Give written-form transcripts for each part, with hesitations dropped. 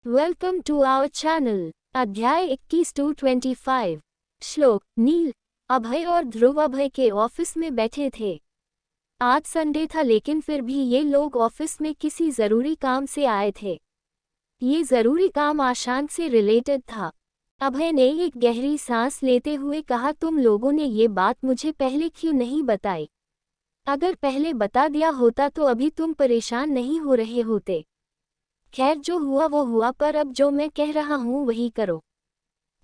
Welcome to our channel. अध्याय 21-25। श्लोक। नील, अभय और ध्रुव अभय के ऑफिस में बैठे थे। आज संडे था लेकिन फिर भी ये लोग ऑफिस में किसी ज़रूरी काम से आए थे। ये ज़रूरी काम आशांत से रिलेटेड था। अभय ने एक गहरी सांस लेते हुए कहा, तुम लोगों ने ये बात मुझे पहले क्यों नहीं बताई? अगर पहले बता दिया होता तो अभी तुम परेशान नहीं हो रहे होते। खैर, जो हुआ वो हुआ, पर अब जो मैं कह रहा हूँ वही करो।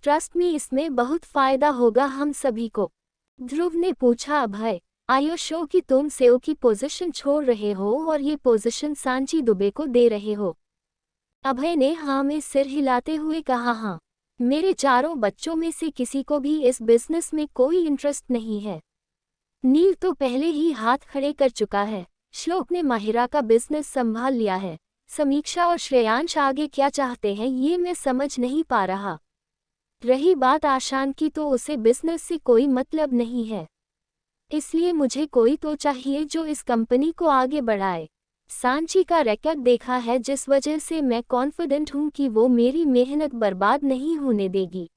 ट्रस्ट मी, इसमें बहुत फायदा होगा हम सभी को। ध्रुव ने पूछा, अभय, आर श्योर कि तुम सेओ की पोजीशन छोड़ रहे हो और ये पोजीशन सांची दुबे को दे रहे हो? अभय ने हाँ में सिर हिलाते हुए कहा, हाँ। मेरे चारों बच्चों में से किसी को भी इस बिजनेस में कोई इंटरेस्ट नहीं है। नील तो पहले ही हाथ खड़े कर चुका है। श्लोक ने माहिरा का बिजनेस संभाल लिया है। समीक्षा और श्रेयांश आगे क्या चाहते हैं ये मैं समझ नहीं पा रहा। रही बात आशान की, तो उसे बिजनेस से कोई मतलब नहीं है, इसलिए मुझे कोई तो चाहिए जो इस कंपनी को आगे बढ़ाए। सांची का रिकॉर्ड देखा है, जिस वजह से मैं कॉन्फिडेंट हूँ कि वो मेरी मेहनत बर्बाद नहीं होने देगी।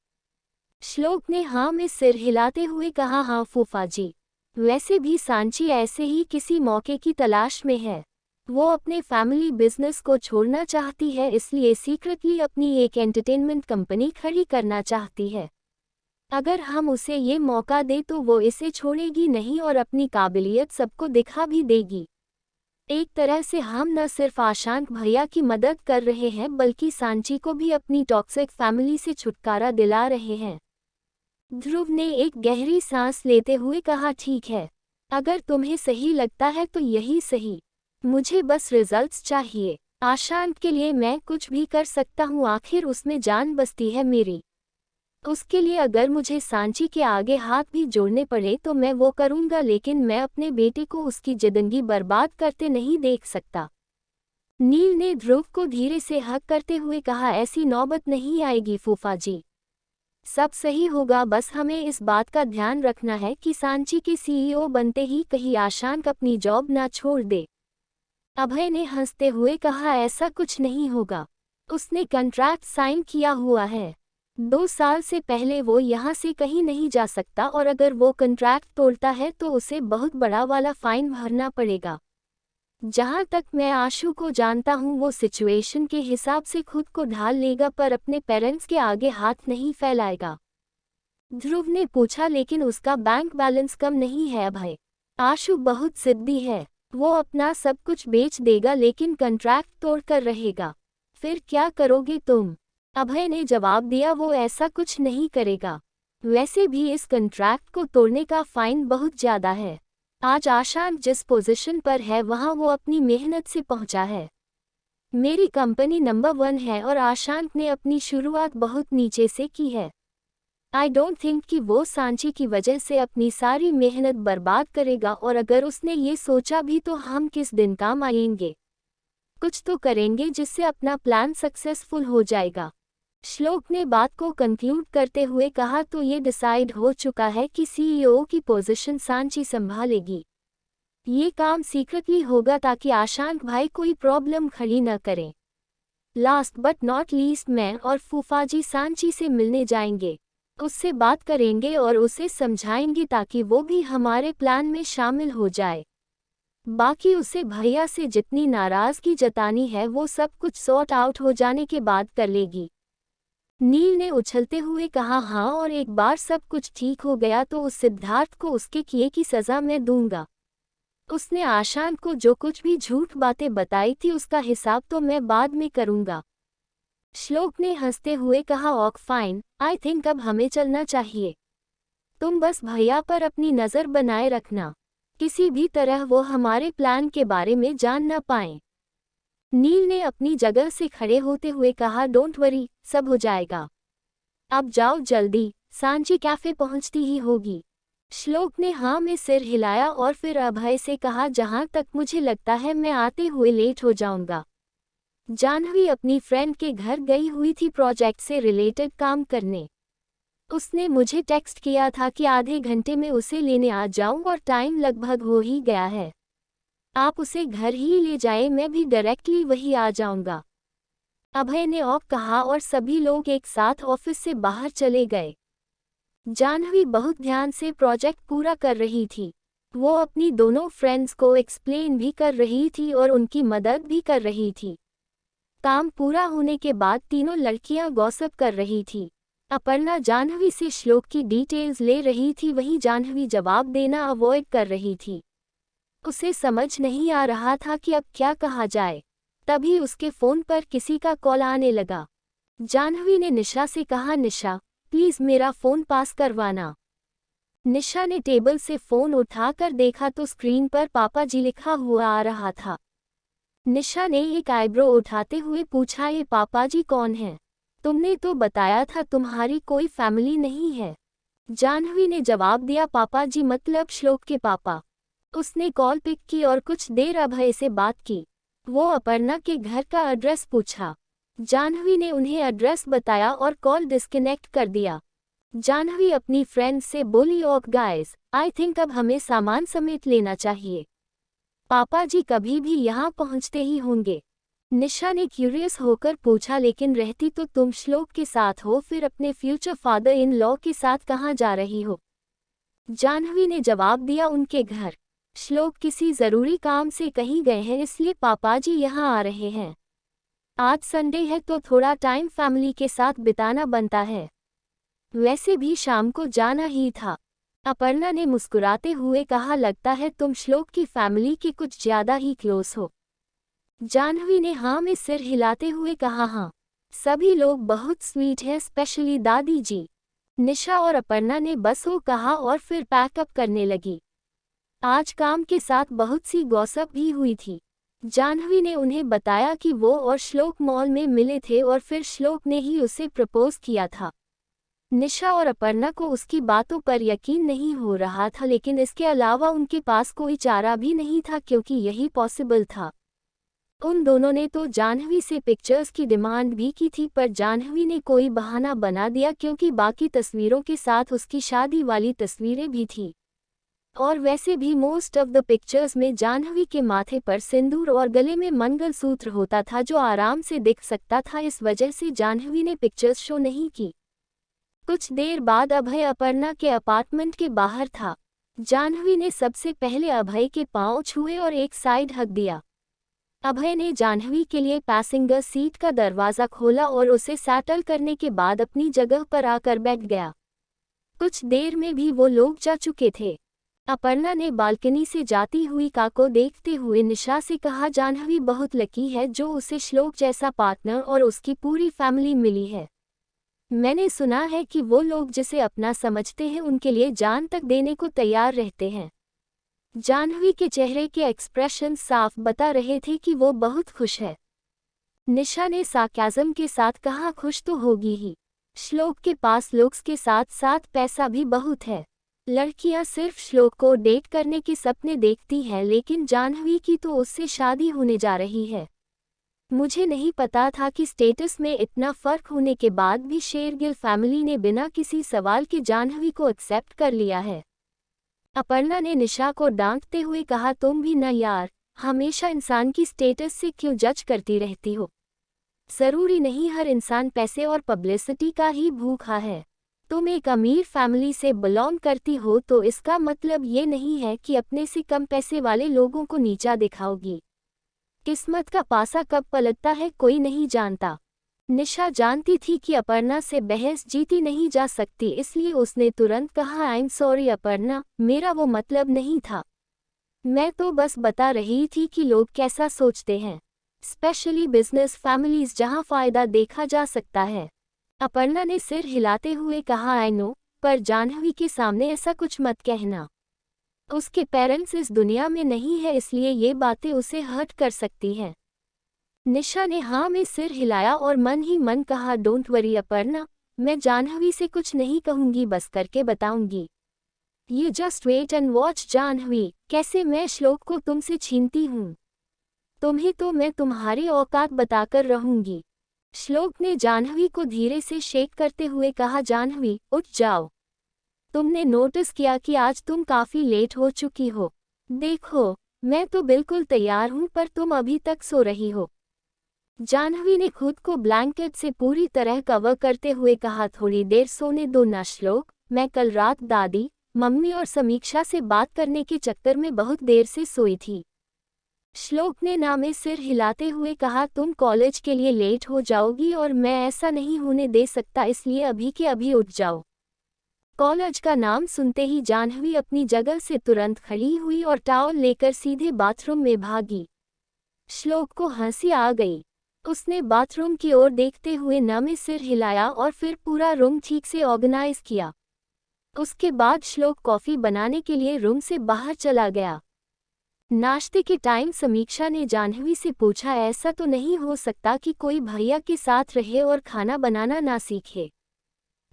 श्लोक ने हाँ में सिर हिलाते हुए कहा, हाँ फूफा जी। वैसे भी सांची ऐसे ही किसी मौके की तलाश में है। वो अपने फैमिली बिजनेस को छोड़ना चाहती है, इसलिए सीक्रेटली अपनी एक एंटरटेनमेंट कंपनी खड़ी करना चाहती है। अगर हम उसे ये मौका दें तो वो इसे छोड़ेगी नहीं और अपनी काबिलियत सबको दिखा भी देगी। एक तरह से हम न सिर्फ आशांत भैया की मदद कर रहे हैं बल्कि सांची को भी अपनी टॉक्सिक फैमिली से छुटकारा दिला रहे हैं। ध्रुव ने एक गहरी सांस लेते हुए कहा, ठीक है, अगर तुम्हें सही लगता है तो यही सही। मुझे बस रिजल्ट्स चाहिए। आशांत के लिए मैं कुछ भी कर सकता हूँ, आखिर उसमें जान बसती है मेरी। उसके लिए अगर मुझे सांची के आगे हाथ भी जोड़ने पड़े तो मैं वो करूँगा, लेकिन मैं अपने बेटे को उसकी जिंदगी बर्बाद करते नहीं देख सकता। नील ने ध्रुव को धीरे से हक करते हुए कहा, ऐसी नौबत नहीं आएगी फूफा जी। सब सही होगा, बस हमें इस बात का ध्यान रखना है कि सांची के सीईओ बनते ही कहीं आशांत अपनी जॉब ना छोड़ दे। अभय ने हंसते हुए कहा, ऐसा कुछ नहीं होगा। उसने कॉन्ट्रैक्ट साइन किया हुआ है। 2 साल से पहले वो यहाँ से कहीं नहीं जा सकता और अगर वो कॉन्ट्रैक्ट तोड़ता है तो उसे बहुत बड़ा वाला फाइन भरना पड़ेगा। जहाँ तक मैं आशु को जानता हूँ वो सिचुएशन के हिसाब से खुद को ढाल लेगा, पर अपने पेरेंट्स के आगे हाथ नहीं फैलाएगा। ध्रुव ने पूछा, लेकिन उसका बैंक बैलेंस कम नहीं है अभय? आशु बहुत जिद्दी है, वो अपना सब कुछ बेच देगा लेकिन कॉन्ट्रैक्ट तोड़कर रहेगा। फिर क्या करोगे तुम? अभय ने जवाब दिया, वो ऐसा कुछ नहीं करेगा। वैसे भी इस कॉन्ट्रैक्ट को तोड़ने का फाइन बहुत ज़्यादा है। आज आशांत जिस पोजीशन पर है वहाँ वो अपनी मेहनत से पहुँचा है। मेरी कंपनी नंबर 1 है और आशांत ने अपनी शुरुआत बहुत नीचे से की है। आई डोंट थिंक कि वो सांची की वजह से अपनी सारी मेहनत बर्बाद करेगा, और अगर उसने ये सोचा भी तो हम किस दिन काम आएंगे। कुछ तो करेंगे जिससे अपना प्लान सक्सेसफुल हो जाएगा। श्लोक ने बात को कंक्लूड करते हुए कहा, तो ये डिसाइड हो चुका है कि सीईओ की पोजीशन सांची संभालेगी। ये काम सीक्रेटली होगा ताकि आशांत भाई कोई प्रॉब्लम खड़ी न करें। लास्ट बट नॉट लीस्ट, मैं और फूफाजी सांची से मिलने जाएंगे, उससे बात करेंगे और उसे समझाएंगे ताकि वो भी हमारे प्लान में शामिल हो जाए। बाकी उसे भैया से जितनी नाराज़गी जतानी है वो सब कुछ सॉर्ट आउट हो जाने के बाद कर लेगी। नील ने उछलते हुए कहा, हाँ, और एक बार सब कुछ ठीक हो गया तो उस सिद्धार्थ को उसके किए की सज़ा मैं दूंगा। उसने आशांत को जो कुछ भी झूठ बातें बताई थी उसका हिसाब तो मैं बाद में करूंगा। श्लोक ने हंसते हुए कहा, ओक फाइन, आई थिंक अब हमें चलना चाहिए। तुम बस भैया पर अपनी नज़र बनाए रखना, किसी भी तरह वो हमारे प्लान के बारे में जान न पाएं। नील ने अपनी जगह से खड़े होते हुए कहा, डोंट वरी, सब हो जाएगा। अब जाओ जल्दी, सांची कैफे पहुंचती ही होगी। श्लोक ने हाँ में सिर हिलाया और फिर अभय से कहा, जहाँ तक मुझे लगता है मैं आते हुए लेट हो जाऊंगा। जानवी अपनी फ्रेंड के घर गई हुई थी प्रोजेक्ट से रिलेटेड काम करने। उसने मुझे टेक्स्ट किया था कि आधे घंटे में उसे लेने आ जाऊं और टाइम लगभग हो ही गया है। आप उसे घर ही ले जाएं, मैं भी डायरेक्टली वही आ जाऊंगा। अभय ने ओक कहा और सभी लोग एक साथ ऑफिस से बाहर चले गए। जाह्नवी बहुत ध्यान से प्रोजेक्ट पूरा कर रही थी। वो अपनी दोनों फ्रेंड्स को एक्सप्लेन भी कर रही थी और उनकी मदद भी कर रही थी। काम पूरा होने के बाद तीनों लड़कियां गॉसिप कर रही थी। अपर्णा जाह्नवी से श्लोक की डिटेल्स ले रही थी, वहीं जाह्नवी जवाब देना अवॉइड कर रही थी। उसे समझ नहीं आ रहा था कि अब क्या कहा जाए। तभी उसके फ़ोन पर किसी का कॉल आने लगा। जाह्नवी ने निशा से कहा, निशा प्लीज़ मेरा फ़ोन पास करवाना। निशा ने टेबल से फ़ोन उठाकर देखा तो स्क्रीन पर पापा जी लिखा हुआ आ रहा था। निशा ने एक आईब्रो उठाते हुए पूछा, ये पापा जी कौन हैं? तुमने तो बताया था तुम्हारी कोई फैमिली नहीं है। जाह्नवी ने जवाब दिया, पापा जी मतलब श्लोक के पापा। उसने कॉल पिक की और कुछ देर अभय से बात की। वो अपर्णा के घर का एड्रेस पूछा। जाह्नवी ने उन्हें एड्रेस बताया और कॉल डिस्कनेक्ट कर दिया। जाह्नवी अपनी फ्रेंड से बोली, ओक गाइस, आई थिंक अब हमें सामान समेट लेना चाहिए। पापा जी कभी भी यहाँ पहुँचते ही होंगे। निशा ने क्यूरियस होकर पूछा, लेकिन रहती तो तुम श्लोक के साथ हो, फिर अपने फ्यूचर फादर इन लॉ के साथ कहाँ जा रही हो? जाह्नवी ने जवाब दिया, उनके घर। श्लोक किसी ज़रूरी काम से कहीं गए हैं, इसलिए पापाजी यहाँ आ रहे हैं। आज संडे है तो थोड़ा टाइम फैमिली के साथ बिताना बनता है। वैसे भी शाम को जाना ही था। अपर्णा ने मुस्कुराते हुए कहा, लगता है तुम श्लोक की फैमिली के कुछ ज़्यादा ही क्लोज हो। जाह्नवी ने हाँ में सिर हिलाते हुए कहा, हाँ, सभी लोग बहुत स्वीट हैं, स्पेशली दादी जी। निशा और अपर्णा ने बस वो कहा और फिर पैकअप करने लगी। आज काम के साथ बहुत सी गॉसिप भी हुई थी। जाह्नवी ने उन्हें बताया कि वो और श्लोक मॉल में मिले थे और फिर श्लोक ने ही उसे प्रपोज किया था। निशा और अपर्णा को उसकी बातों पर यकीन नहीं हो रहा था, लेकिन इसके अलावा उनके पास कोई चारा भी नहीं था क्योंकि यही पॉसिबल था। उन दोनों ने तो जाह्नवी से पिक्चर्स की डिमांड भी की थी, पर जाह्नवी ने कोई बहाना बना दिया क्योंकि बाकी तस्वीरों के साथ उसकी शादी वाली तस्वीरें भी थी। और वैसे भी मोस्ट ऑफ द पिक्चर्स में जाह्नवी के माथे पर सिंदूर और गले में मंगलसूत्र होता था जो आराम से दिख सकता था। इस वजह से जाह्नवी ने पिक्चर्स शो नहीं की। कुछ देर बाद अभय अपर्णा के अपार्टमेंट के बाहर था। जाह्नवी ने सबसे पहले अभय के पांव छुए और एक साइड हग दिया। अभय ने जाह्नवी के लिए पैसेंजर सीट का दरवाज़ा खोला और उसे सैटल करने के बाद अपनी जगह पर आकर बैठ गया। कुछ देर में भी वो लोग जा चुके थे। अपर्णा ने बालकनी से जाती हुई कार को देखते हुए निशा से कहा, जाह्नवी बहुत लकी है जो उसे श्लोक जैसा पार्टनर और उसकी पूरी फैमिली मिली है। मैंने सुना है कि वो लोग जिसे अपना समझते हैं उनके लिए जान तक देने को तैयार रहते हैं। जाह्नवी के चेहरे के एक्सप्रेशन साफ बता रहे थे कि वो बहुत खुश है। निशा ने सार्काज़म के साथ कहा, खुश तो होगी ही। श्लोक के पास लुक्स के साथ साथ पैसा भी बहुत है। लड़कियां सिर्फ श्लोक को डेट करने के सपने देखती हैं, लेकिन जाह्नवी की तो उससे शादी होने जा रही है। मुझे नहीं पता था कि स्टेटस में इतना फर्क होने के बाद भी शेरगिल फैमिली ने बिना किसी सवाल के जाह्नवी को एक्सेप्ट कर लिया है। अपर्णा ने निशा को डांटते हुए कहा, तुम भी ना यार, हमेशा इंसान की स्टेटस से क्यों जज करती रहती हो? ज़रूरी नहीं हर इंसान पैसे और पब्लिसिटी का ही भूखा है। तुम एक अमीर फैमिली से बिलोंग करती हो तो इसका मतलब ये नहीं है कि अपने से कम पैसे वाले लोगों को नीचा दिखाओगी। किस्मत का पासा कब पलटता है कोई नहीं जानता। निशा जानती थी कि अपर्णा से बहस जीती नहीं जा सकती, इसलिए उसने तुरंत कहा, आई एम सॉरी अपर्णा, मेरा वो मतलब नहीं था। मैं तो बस बता रही थी कि लोग कैसा सोचते हैं, स्पेशली बिजनेस फैमिलीज जहां फ़ायदा देखा जा सकता है। अपर्णा ने सिर हिलाते हुए कहा, आई नो, पर जाह्नवी के सामने ऐसा कुछ मत कहना। उसके पेरेंट्स इस दुनिया में नहीं है, इसलिए ये बातें उसे हर्ट कर सकती हैं। निशा ने हाँ में सिर हिलाया और मन ही मन कहा, डोंट वरी अपर्णा, मैं जाह्नवी से कुछ नहीं कहूँगी, बस करके बताऊंगी। You just wait and watch Jahnavi, कैसे मैं श्लोक को तुमसे छीनती हूँ। तुम्हें तो मैं तुम्हारी औकात बताकर रहूंगी। श्लोक ने जाह्नवी को धीरे से शेक करते हुए कहा, जाह्नवी उठ जाओ। तुमने नोटिस किया कि आज तुम काफ़ी लेट हो चुकी हो। देखो, मैं तो बिल्कुल तैयार हूँ पर तुम अभी तक सो रही हो। जाह्नवी ने खुद को ब्लैंकेट से पूरी तरह कवर करते हुए कहा, थोड़ी देर सोने दो ना श्लोक, मैं कल रात दादी, मम्मी और समीक्षा से बात करने के चक्कर में बहुत देर से सोई थी। श्लोक ने ना में सिर हिलाते हुए कहा, तुम कॉलेज के लिए लेट हो जाओगी और मैं ऐसा नहीं होने दे सकता, इसलिए अभी के अभी उठ जाओ। कॉलेज का नाम सुनते ही जाह्नवी अपनी जगह से तुरंत खड़ी हुई और टॉवल लेकर सीधे बाथरूम में भागी। श्लोक को हंसी आ गई। उसने बाथरूम की ओर देखते हुए ना में सिर हिलाया और फिर पूरा रूम ठीक से ऑर्गेनाइज किया। उसके बाद श्लोक कॉफी बनाने के लिए रूम से बाहर चला गया। नाश्ते के टाइम समीक्षा ने जाह्नवी से पूछा, ऐसा तो नहीं हो सकता कि कोई भैया के साथ रहे और खाना बनाना ना सीखे?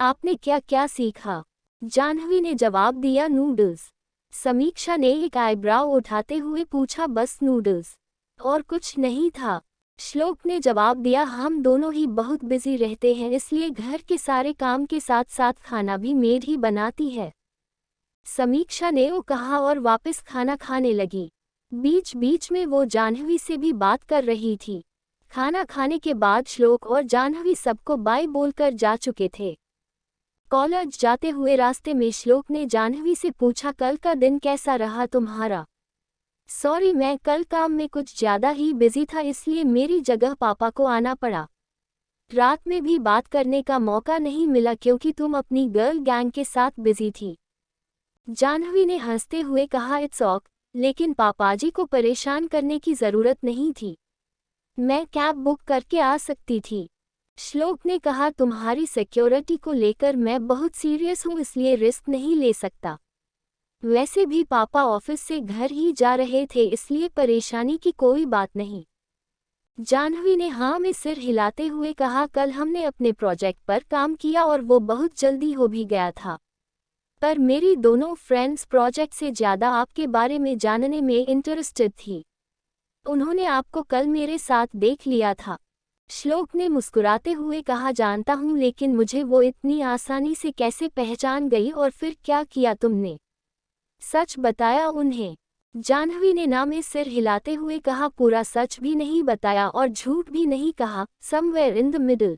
आपने क्या क्या सीखा? जाह्नवी ने जवाब दिया, नूडल्स। समीक्षा ने एक आईब्राव उठाते हुए पूछा, बस नूडल्स और कुछ नहीं था? श्लोक ने जवाब दिया, हम दोनों ही बहुत बिजी रहते हैं, इसलिए घर के सारे काम के साथ साथ खाना भी मेड ही बनाती है। समीक्षा ने वो कहा और वापस खाना खाने लगी। बीच बीच में वो जाह्नवी से भी बात कर रही थी। खाना खाने के बाद श्लोक और जाह्नवी सबको बाय बोलकर जा चुके थे। कॉलेज जाते हुए रास्ते में श्लोक ने जाह्नवी से पूछा, कल का दिन कैसा रहा तुम्हारा? सॉरी, मैं कल काम में कुछ ज्यादा ही बिजी था, इसलिए मेरी जगह पापा को आना पड़ा। रात में भी बात करने का मौका नहीं मिला क्योंकि तुम अपनी गर्ल गैंग के साथ बिजी थी। जाह्नवी ने हंसते हुए कहा, इट्स ऑक, लेकिन पापाजी को परेशान करने की जरूरत नहीं थी। मैं कैब बुक करके आ सकती थी। श्लोक ने कहा, तुम्हारी सिक्योरिटी को लेकर मैं बहुत सीरियस हूँ, इसलिए रिस्क नहीं ले सकता। वैसे भी पापा ऑफिस से घर ही जा रहे थे, इसलिए परेशानी की कोई बात नहीं। जाह्नवी ने हाँ में सिर हिलाते हुए कहा, कल हमने अपने प्रोजेक्ट पर काम किया और वो बहुत जल्दी हो भी गया था। पर मेरी दोनों फ्रेंड्स प्रोजेक्ट से ज़्यादा आपके बारे में जानने में इंटरेस्टेड थी। उन्होंने आपको कल मेरे साथ देख लिया था। श्लोक ने मुस्कुराते हुए कहा, जानता हूँ, लेकिन मुझे वो इतनी आसानी से कैसे पहचान गई और फिर क्या किया तुमने? सच बताया उन्हें? जाह्नवी ने ना में सिर हिलाते हुए कहा, पूरा सच भी नहीं बताया और झूठ भी नहीं कहा, समवेयर इन द मिडल।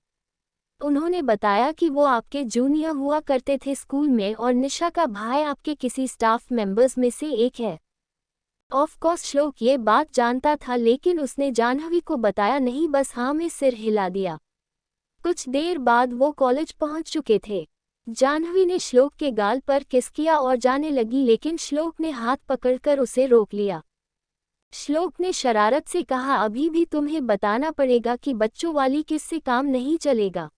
उन्होंने बताया कि वो आपके जूनियर हुआ करते थे स्कूल में और निशा का भाई आपके किसी स्टाफ मेंबर्स में से एक है। ऑफ कोर्स श्लोक ये बात जानता था, लेकिन उसने जाह्नवी को बताया नहीं, बस हाँ में सिर हिला दिया। कुछ देर बाद वो कॉलेज पहुंच चुके थे। जाह्नवी ने श्लोक के गाल पर किस किया और जाने लगी, लेकिन श्लोक ने हाथ पकड़कर उसे रोक लिया। श्लोक ने शरारत से कहा, अभी भी तुम्हें बताना पड़ेगा कि बच्चों वाली किस से काम नहीं चलेगा।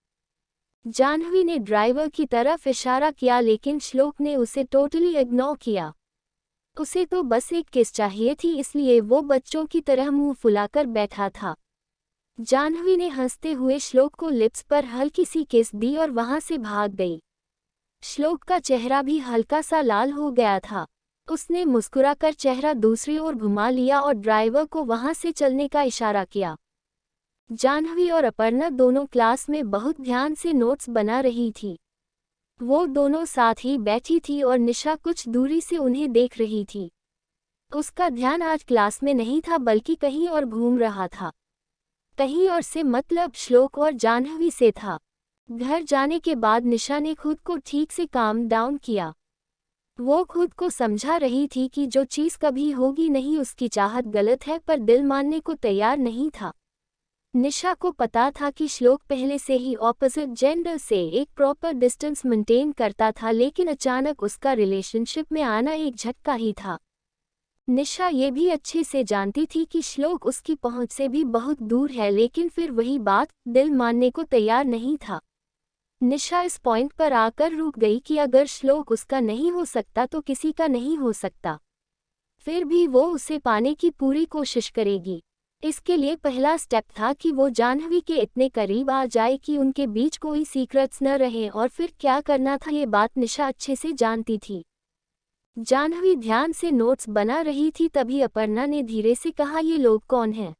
जाह्नवी ने ड्राइवर की तरफ इशारा किया, लेकिन श्लोक ने उसे टोटली इग्नोर किया। उसे तो बस एक किस चाहिए थी, इसलिए वो बच्चों की तरह मुंह फुलाकर बैठा था। जाह्नवी ने हंसते हुए श्लोक को लिप्स पर हल्की सी किस दी और वहां से भाग गई। श्लोक का चेहरा भी हल्का सा लाल हो गया था। उसने मुस्कुराकर चेहरा दूसरी ओर घुमा लिया और ड्राइवर को वहां से चलने का इशारा किया। जाह्नवी और अपर्णा दोनों क्लास में बहुत ध्यान से नोट्स बना रही थी। वो दोनों साथ ही बैठी थी और निशा कुछ दूरी से उन्हें देख रही थी। उसका ध्यान आज क्लास में नहीं था, बल्कि कहीं और घूम रहा था। कहीं और से मतलब श्लोक और जाह्नवी से था। घर जाने के बाद निशा ने खुद को ठीक से काम डाउन किया। वो खुद को समझा रही थी कि जो चीज़ कभी होगी नहीं, उसकी चाहत गलत है, पर दिल मानने को तैयार नहीं था। निशा को पता था कि श्लोक पहले से ही ऑपोजिट जेंडर से एक प्रॉपर डिस्टेंस मेंटेन करता था, लेकिन अचानक उसका रिलेशनशिप में आना एक झटका ही था। निशा ये भी अच्छे से जानती थी कि श्लोक उसकी पहुंच से भी बहुत दूर है, लेकिन फिर वही बात, दिल मानने को तैयार नहीं था। निशा इस पॉइंट पर आकर रुक गई कि अगर श्लोक उसका नहीं हो सकता तो किसी का नहीं हो सकता। फिर भी वो उसे पाने की पूरी कोशिश करेगी। इसके लिए पहला स्टेप था कि वो जाह्नवी के इतने करीब आ जाए कि उनके बीच कोई सीक्रेट्स न रहे, और फिर क्या करना था ये बात निशा अच्छे से जानती थी। जाह्नवी ध्यान से नोट्स बना रही थी, तभी अपर्णा ने धीरे से कहा, ये लोग कौन हैं?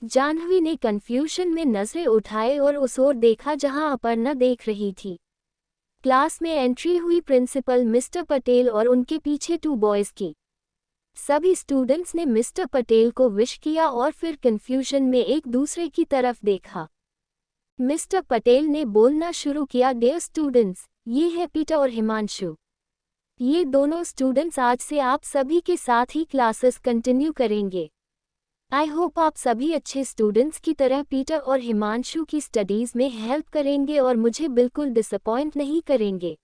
जाह्नवी ने कंफ्यूजन में नजरें उठाए और उस ओर देखा जहां अपर्णा देख रही थी। क्लास में एंट्री हुई प्रिंसिपल मिस्टर पटेल और उनके पीछे 2 बॉयज की। सभी स्टूडेंट्स ने मिस्टर पटेल को विश किया और फिर कंफ्यूजन में एक दूसरे की तरफ देखा। मिस्टर पटेल ने बोलना शुरू किया, डियर स्टूडेंट्स, ये है पीटर और हिमांशु। ये दोनों स्टूडेंट्स आज से आप सभी के साथ ही क्लासेस कंटिन्यू करेंगे। आई होप आप सभी अच्छे स्टूडेंट्स की तरह पीटर और हिमांशु की स्टडीज़ में हेल्प करेंगे और मुझे बिल्कुल डिसअपॉइंट नहीं करेंगे।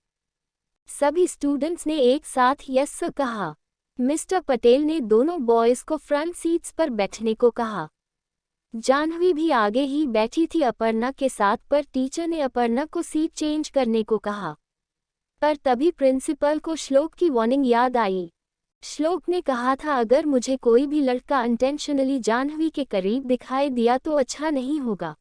सभी स्टूडेंट्स ने एक साथ यस सर कहा। मिस्टर पटेल ने दोनों बॉयज़ को फ्रंट सीट्स पर बैठने को कहा। जाह्नवी भी आगे ही बैठी थी अपर्णा के साथ, पर टीचर ने अपर्णा को सीट चेंज करने को कहा। पर तभी प्रिंसिपल को श्लोक की वार्निंग याद आई। श्लोक ने कहा था, अगर मुझे कोई भी लड़का इंटेंशनली जाह्नवी के करीब दिखाई दिया तो अच्छा नहीं होगा।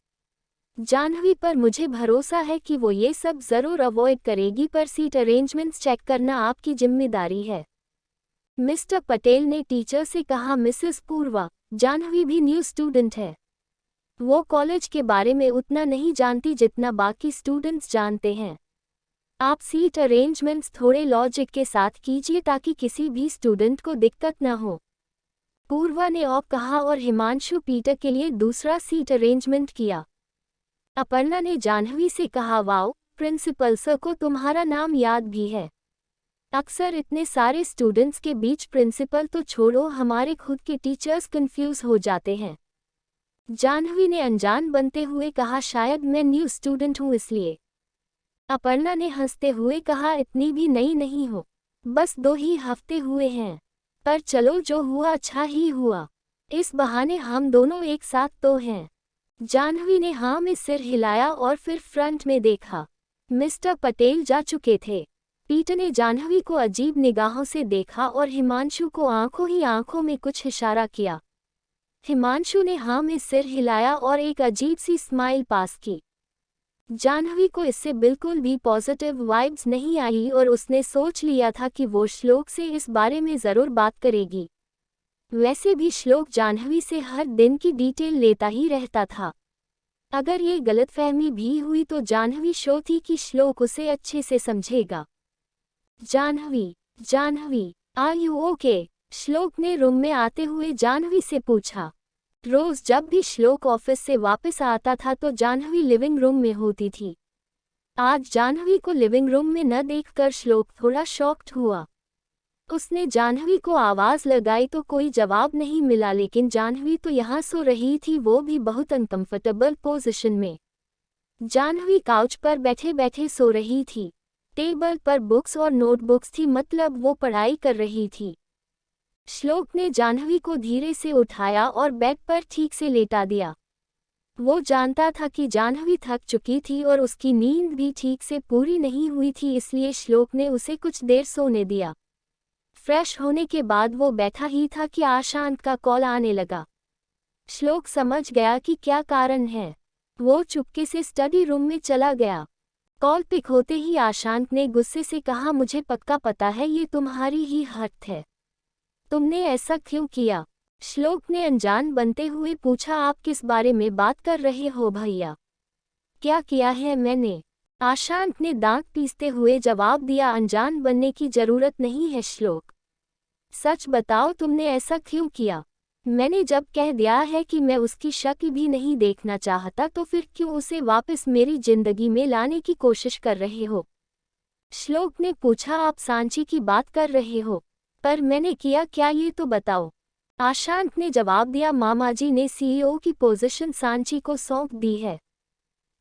जाह्नवी पर मुझे भरोसा है कि वो ये सब ज़रूर अवॉइड करेगी, पर सीट अरेंजमेंट्स चेक करना आपकी जिम्मेदारी है। मिस्टर पटेल ने टीचर से कहा, मिसेस पूर्वा, जाह्नवी भी न्यू स्टूडेंट है। वो कॉलेज के बारे में उतना नहीं जानती जितना बाकी स्टूडेंट्स जानते हैं। आप सीट अरेंजमेंट्स थोड़े लॉजिक के साथ कीजिए ताकि किसी भी स्टूडेंट को दिक्कत न हो। पूर्वा ने ऑफ कहा और हिमांशु पीटर के लिए दूसरा सीट अरेंजमेंट किया। अपर्णा ने जाह्नवी से कहा, वाओ, प्रिंसिपल सर को तुम्हारा नाम याद भी है। अक्सर इतने सारे स्टूडेंट्स के बीच प्रिंसिपल तो छोड़ो, हमारे खुद के टीचर्स कंफ्यूज हो जाते हैं। जाह्नवी ने अनजान बनते हुए कहा, शायद मैं न्यू स्टूडेंट हूँ इसलिए। अपर्णा ने हंसते हुए कहा, इतनी भी नई नहीं हो, बस 2 ही हफ्ते हुए हैं। पर चलो, जो हुआ अच्छा ही हुआ। इस बहाने हम दोनों एक साथ तो हैं। जाह्नवी ने हाँ में सिर हिलाया और फिर फ्रंट में देखा। मिस्टर पटेल जा चुके थे। पीटर ने जाह्नवी को अजीब निगाहों से देखा और हिमांशु को आंखों ही आंखों में कुछ इशारा किया। हिमांशु ने हाँ में सिर हिलाया और एक अजीब सी स्माइल पास की। जाह्नवी को इससे बिल्कुल भी पॉजिटिव वाइब्स नहीं आई और उसने सोच लिया था कि वो श्लोक से इस बारे में ज़रूर बात करेगी। वैसे भी श्लोक जाह्नवी से हर दिन की डिटेल लेता ही रहता था। अगर ये गलतफहमी भी हुई तो जाह्नवी श्योर थी कि श्लोक उसे अच्छे से समझेगा। Jahnavi, Jahnavi, are you okay? Shlok ने रूम में आते हुए जाह्नवी से पूछा। रोज जब भी श्लोक ऑफिस से वापस आता था तो जाह्नवी लिविंग रूम में होती थी। आज जाह्नवी को लिविंग रूम में न देखकर श्लोक थोड़ा शॉक्ड हुआ। उसने जाह्नवी को आवाज़ लगाई तो कोई जवाब नहीं मिला, लेकिन जाह्नवी तो यहाँ सो रही थी, वो भी बहुत अनकंफर्टेबल पोजीशन में। जाह्नवी काउच पर बैठे बैठे सो रही थी। टेबल पर बुक्स और नोटबुक्स थी, मतलब वो पढ़ाई कर रही थी। श्लोक ने जाह्नवी को धीरे से उठाया और बेड पर ठीक से लेटा दिया। वो जानता था कि जाह्नवी थक चुकी थी और उसकी नींद भी ठीक से पूरी नहीं हुई थी, इसलिए श्लोक ने उसे कुछ देर सोने दिया। फ्रेश होने के बाद वो बैठा ही था कि आशांत का कॉल आने लगा। श्लोक समझ गया कि क्या कारण है। वो चुपके से स्टडी रूम में चला गया। कॉल पिक होते ही आशांत ने गुस्से से कहा, मुझे पक्का पता है ये तुम्हारी ही हरकत है। तुमने ऐसा क्यों किया? श्लोक ने अनजान बनते हुए पूछा, आप किस बारे में बात कर रहे हो भैया? क्या किया है मैंने? आशांत ने दांत पीसते हुए जवाब दिया, अनजान बनने की जरूरत नहीं है श्लोक। सच बताओ, तुमने ऐसा क्यों किया? मैंने जब कह दिया है कि मैं उसकी शक्ल भी नहीं देखना चाहता, तो फिर क्यों उसे वापस मेरी जिंदगी में लाने की कोशिश कर रहे हो? श्लोक ने पूछा, आप सांची की बात कर रहे हो? पर मैंने किया क्या, ये तो बताओ। आशांत ने जवाब दिया, मामाजी ने सीईओ की पोजीशन सांची को सौंप दी है।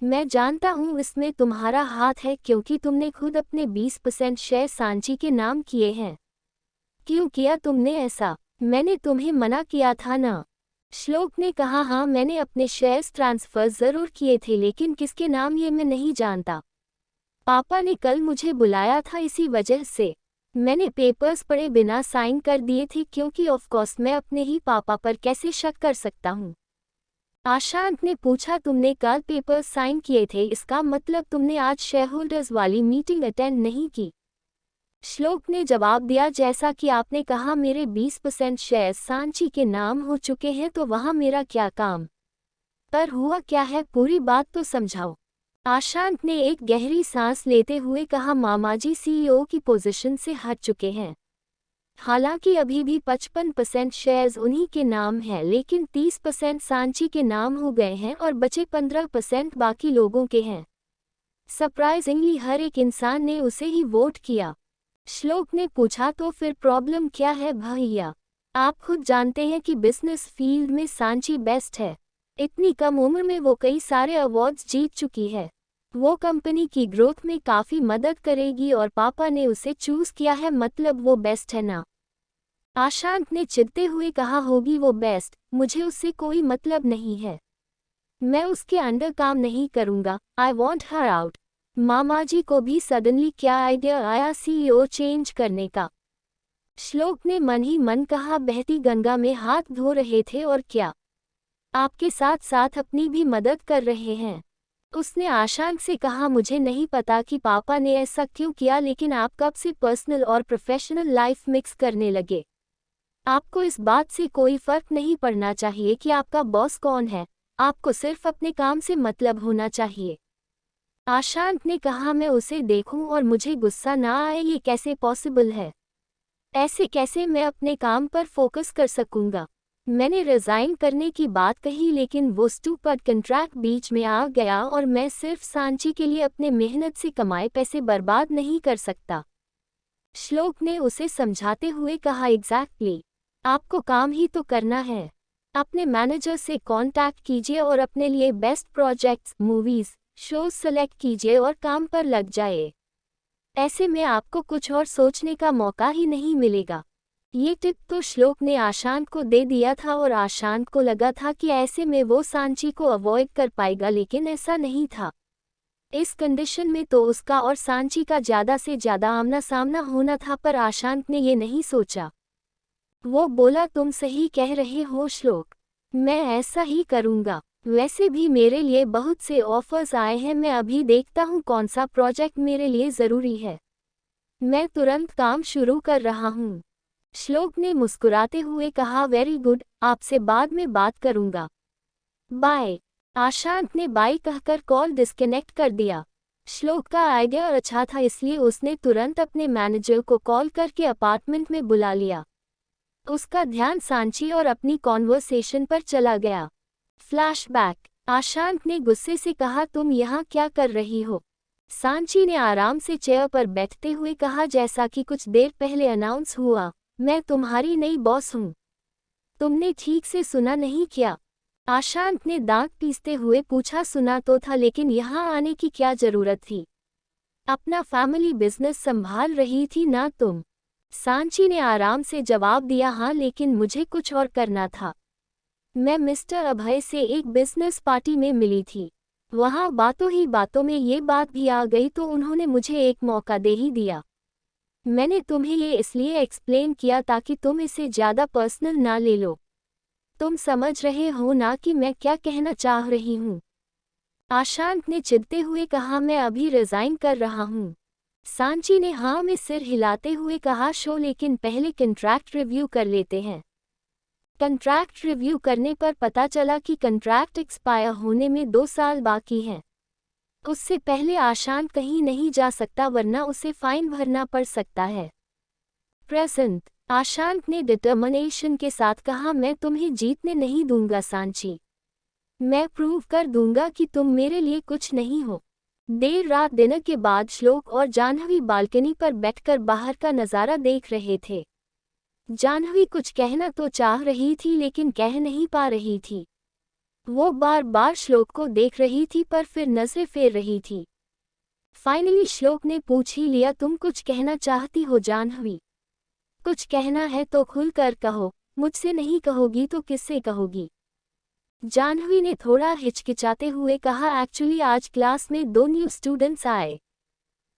मैं जानता हूँ इसमें तुम्हारा हाथ है, क्योंकि तुमने खुद अपने 20% शेयर सांची के नाम किए हैं। क्यों किया तुमने ऐसा? मैंने तुम्हें मना किया था ना? श्लोक ने कहा, हाँ मैंने अपने शेयर्स ट्रांसफर ज़रूर किए थे, लेकिन किसके नाम ये मैं नहीं जानता। पापा ने कल मुझे बुलाया था, इसी वजह से मैंने पेपर्स पढ़े बिना साइन कर दिए थे, क्योंकि ऑफ कोर्स मैं अपने ही पापा पर कैसे शक कर सकता हूँ। आशांत ने पूछा, तुमने कल पेपर्स साइन किए थे, इसका मतलब तुमने आज शेयरहोल्डर्स वाली मीटिंग अटेंड नहीं की? श्लोक ने जवाब दिया, जैसा कि आपने कहा मेरे 20% शेयर्स सांची के नाम हो चुके हैं, तो वहाँ मेरा क्या काम? पर हुआ क्या है, पूरी बात तो समझाओ। आशांत ने एक गहरी सांस लेते हुए कहा, मामाजी सीईओ की पोजीशन से हट चुके हैं। हालांकि अभी भी 55% शेयर्स उन्हीं के नाम हैं, लेकिन 30% सांची के नाम हो गए हैं और बचे 15% बाकी लोगों के हैं। सरप्राइजिंगली हर एक इंसान ने उसे ही वोट किया। श्लोक ने पूछा, तो फिर प्रॉब्लम क्या है भैया? आप खुद जानते हैं कि बिजनेस फील्ड में सांची बेस्ट है। इतनी कम उम्र में वो कई सारे अवार्ड्स जीत चुकी है। वो कंपनी की ग्रोथ में काफ़ी मदद करेगी और पापा ने उसे चूज़ किया है, मतलब वो बेस्ट है ना। आशांत ने चिढ़ते हुए कहा, होगी वो बेस्ट, मुझे उससे कोई मतलब नहीं है। मैं उसके अंडर काम नहीं करूँगा। I want her out. मामा जी को भी सडनली क्या आइडिया आया सीईओ चेंज करने का? श्लोक ने मन ही मन कहा। बहती गंगा में हाथ धो रहे थे और क्या आपके साथ साथ अपनी भी मदद कर रहे हैं? उसने आशांत से कहा, मुझे नहीं पता कि पापा ने ऐसा क्यों किया, लेकिन आप कब से पर्सनल और प्रोफेशनल लाइफ मिक्स करने लगे? आपको इस बात से कोई फर्क नहीं पड़ना चाहिए कि आपका बॉस कौन है। आपको सिर्फ अपने काम से मतलब होना चाहिए। आशांत ने कहा, मैं उसे देखूं और मुझे गुस्सा ना आए, ये कैसे पॉसिबल है? ऐसे कैसे मैं अपने काम पर फोकस कर सकूंगा? मैंने रिजाइन करने की बात कही, लेकिन वो स्टूपिड कॉन्ट्रैक्ट बीच में आ गया और मैं सिर्फ सांची के लिए अपने मेहनत से कमाए पैसे बर्बाद नहीं कर सकता। श्लोक ने उसे समझाते हुए कहा, एग्जैक्टली, आपको काम ही तो करना है। अपने मैनेजर से कांटेक्ट कीजिए और अपने लिए best projects, movies, shows select कीजिए और काम पर लग जाए। ऐसे में आपको कुछ और सोचने का मौका ही नहीं मिलेगा। ये टिप तो श्लोक ने आशांत को दे दिया था और आशांत को लगा था कि ऐसे में वो सांची को अवॉइड कर पाएगा, लेकिन ऐसा नहीं था। इस कंडीशन में तो उसका और सांची का ज़्यादा से ज़्यादा आमना सामना होना था, पर आशांत ने ये नहीं सोचा। वो बोला, तुम सही कह रहे हो श्लोक, मैं ऐसा ही करूँगा। वैसे भी मेरे लिए बहुत से ऑफर्स आए हैं, मैं अभी देखता हूँ कौन सा प्रोजेक्ट मेरे लिए ज़रूरी है। मैं तुरंत काम शुरू कर रहा हूँ। श्लोक ने मुस्कुराते हुए कहा, वेरी गुड, आपसे बाद में बात करूँगा, बाय। आशांत ने बाय कहकर कॉल डिस्कनेक्ट कर दिया। श्लोक का आइडिया अच्छा था, इसलिए उसने तुरंत अपने मैनेजर को कॉल करके अपार्टमेंट में बुला लिया। उसका ध्यान सांची और अपनी कॉन्वर्सेशन पर चला गया। फ्लैशबैक। आशांत ने गुस्से से कहा, तुम यहाँ क्या कर रही हो? सांची ने आराम से चेयर पर बैठते हुए कहा, जैसा कि कुछ देर पहले अनाउंस हुआ, मैं तुम्हारी नई बॉस हूँ। तुमने ठीक से सुना नहीं क्या? आशांत ने दांत पीसते हुए पूछा, सुना तो था, लेकिन यहाँ आने की क्या जरूरत थी? अपना फैमिली बिजनेस संभाल रही थी ना तुम? सांची ने आराम से जवाब दिया, हाँ, लेकिन मुझे कुछ और करना था। मैं मिस्टर अभय से एक बिजनेस पार्टी में मिली थी। वहाँ बातों ही बातों में ये बात भी आ गई, तो उन्होंने मुझे एक मौका दे ही दिया। मैंने तुम्हें ये इसलिए एक्सप्लेन किया ताकि तुम इसे ज़्यादा पर्सनल ना ले लो। तुम समझ रहे हो ना कि मैं क्या कहना चाह रही हूँ? आशांत ने चिढ़ते हुए कहा, मैं अभी रिजाइन कर रहा हूँ। सांची ने हाँ में सिर हिलाते हुए कहा, शो, लेकिन पहले कंट्रैक्ट रिव्यू कर लेते हैं। कंट्रैक्ट रिव्यू करने पर पता चला कि कंट्रैक्ट एक्सपायर होने में 2 साल बाकी हैं। उससे पहले आशांत कहीं नहीं जा सकता, वरना उसे फाइन भरना पड़ सकता है। प्रेजेंट। आशांत ने डिटर्मिनेशन के साथ कहा, मैं तुम्हें जीतने नहीं दूंगा सांची। मैं प्रूव कर दूंगा कि तुम मेरे लिए कुछ नहीं हो। देर रात डिनर के बाद श्लोक और जाह्नवी बालकनी पर बैठकर बाहर का नज़ारा देख रहे थे। जाह्नवी कुछ कहना तो चाह रही थी, लेकिन कह नहीं पा रही थी। वो बार बार श्लोक को देख रही थी, पर फिर नजरें फेर रही थी। फाइनली श्लोक ने पूछ ही लिया, तुम कुछ कहना चाहती हो जाह्नवी? कुछ कहना है तो खुलकर कहो, मुझसे नहीं कहोगी तो किससे कहोगी? जाह्नवी ने थोड़ा हिचकिचाते हुए कहा, एक्चुअली आज क्लास में 2 न्यू स्टूडेंट्स आए।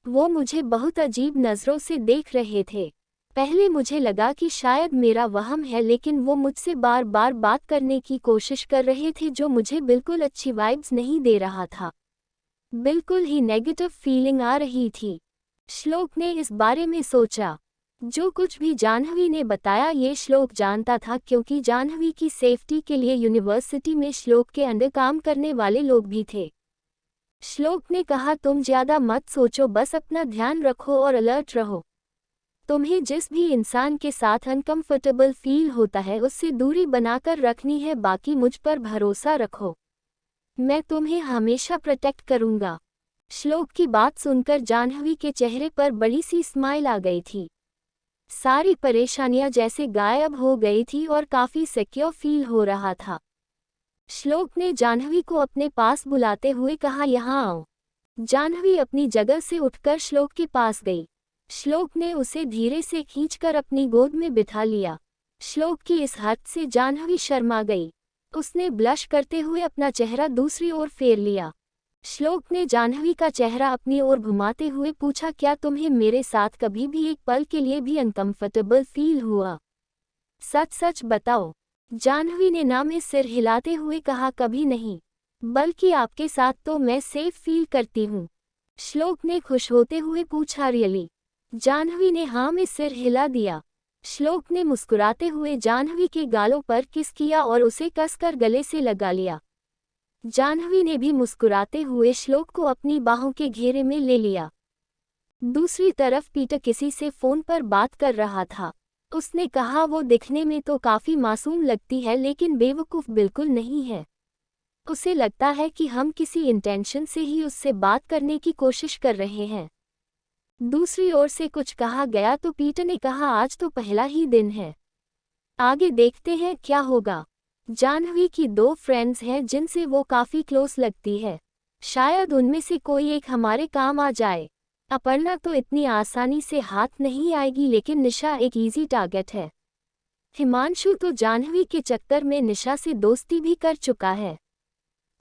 वो मुझे बहुत अजीब नज़रों से देख रहे थे। पहले मुझे लगा कि शायद मेरा वहम है, लेकिन वो मुझसे बार बार बात करने की कोशिश कर रहे थे, जो मुझे बिल्कुल अच्छी वाइब्स नहीं दे रहा था। बिल्कुल ही नेगेटिव फीलिंग आ रही थी। श्लोक ने इस बारे में सोचा। जो कुछ भी जाह्नवी ने बताया ये श्लोक जानता था, क्योंकि जाह्नवी की सेफ्टी के लिए यूनिवर्सिटी में श्लोक के अंडर काम करने वाले लोग भी थे। श्लोक ने कहा, तुम ज़्यादा मत सोचो, बस अपना ध्यान रखो और अलर्ट रहो। तुम्हें जिस भी इंसान के साथ अनकंफर्टेबल फील होता है उससे दूरी बनाकर रखनी है, बाकी मुझ पर भरोसा रखो, मैं तुम्हें हमेशा प्रोटेक्ट करूंगा। श्लोक की बात सुनकर जाह्नवी के चेहरे पर बड़ी सी स्माइल आ गई थी। सारी परेशानियां जैसे गायब हो गई थी और काफी सिक्योर फील हो रहा था। श्लोक ने जाह्नवी को अपने पास बुलाते हुए कहा, यहाँ आओ। जाह्नवी अपनी जगह से उठकर श्लोक के पास गई। श्लोक ने उसे धीरे से खींचकर अपनी गोद में बिठा लिया। श्लोक की इस हरकत से जाह्नवी शर्मा गई। उसने ब्लश करते हुए अपना चेहरा दूसरी ओर फेर लिया। श्लोक ने जाह्नवी का चेहरा अपनी ओर घुमाते हुए पूछा, क्या तुम्हें मेरे साथ कभी भी एक पल के लिए भी अनकंफर्टेबल फील हुआ? सच सच बताओ। जाह्नवी ने ना में सिर हिलाते हुए कहा, कभी नहीं, बल्कि आपके साथ तो मैं सेफ फील करती हूँ। श्लोक ने खुश होते हुए पूछा, रियली? जाह्नवी ने हाँ में सिर हिला दिया। श्लोक ने मुस्कुराते हुए जाह्नवी के गालों पर किस किया और उसे कसकर गले से लगा लिया। जाह्नवी ने भी मुस्कुराते हुए श्लोक को अपनी बाहों के घेरे में ले लिया। दूसरी तरफ पीटर किसी से फोन पर बात कर रहा था। उसने कहा, वो दिखने में तो काफी मासूम लगती है लेकिन बेवकूफ बिल्कुल नहीं है। उसे लगता है कि हम किसी इंटेंशन से ही उससे बात करने की कोशिश कर रहे हैं। दूसरी ओर से कुछ कहा गया तो पीटर ने कहा, आज तो पहला ही दिन है, आगे देखते हैं क्या होगा। जाह्नवी की 2 फ्रेंड्स हैं जिनसे वो काफी क्लोज लगती है। शायद उनमें से कोई एक हमारे काम आ जाए। अपर्णा तो इतनी आसानी से हाथ नहीं आएगी, लेकिन निशा एक इजी टारगेट है। हिमांशु तो जाह्नवी के चक्कर में निशा से दोस्ती भी कर चुका है।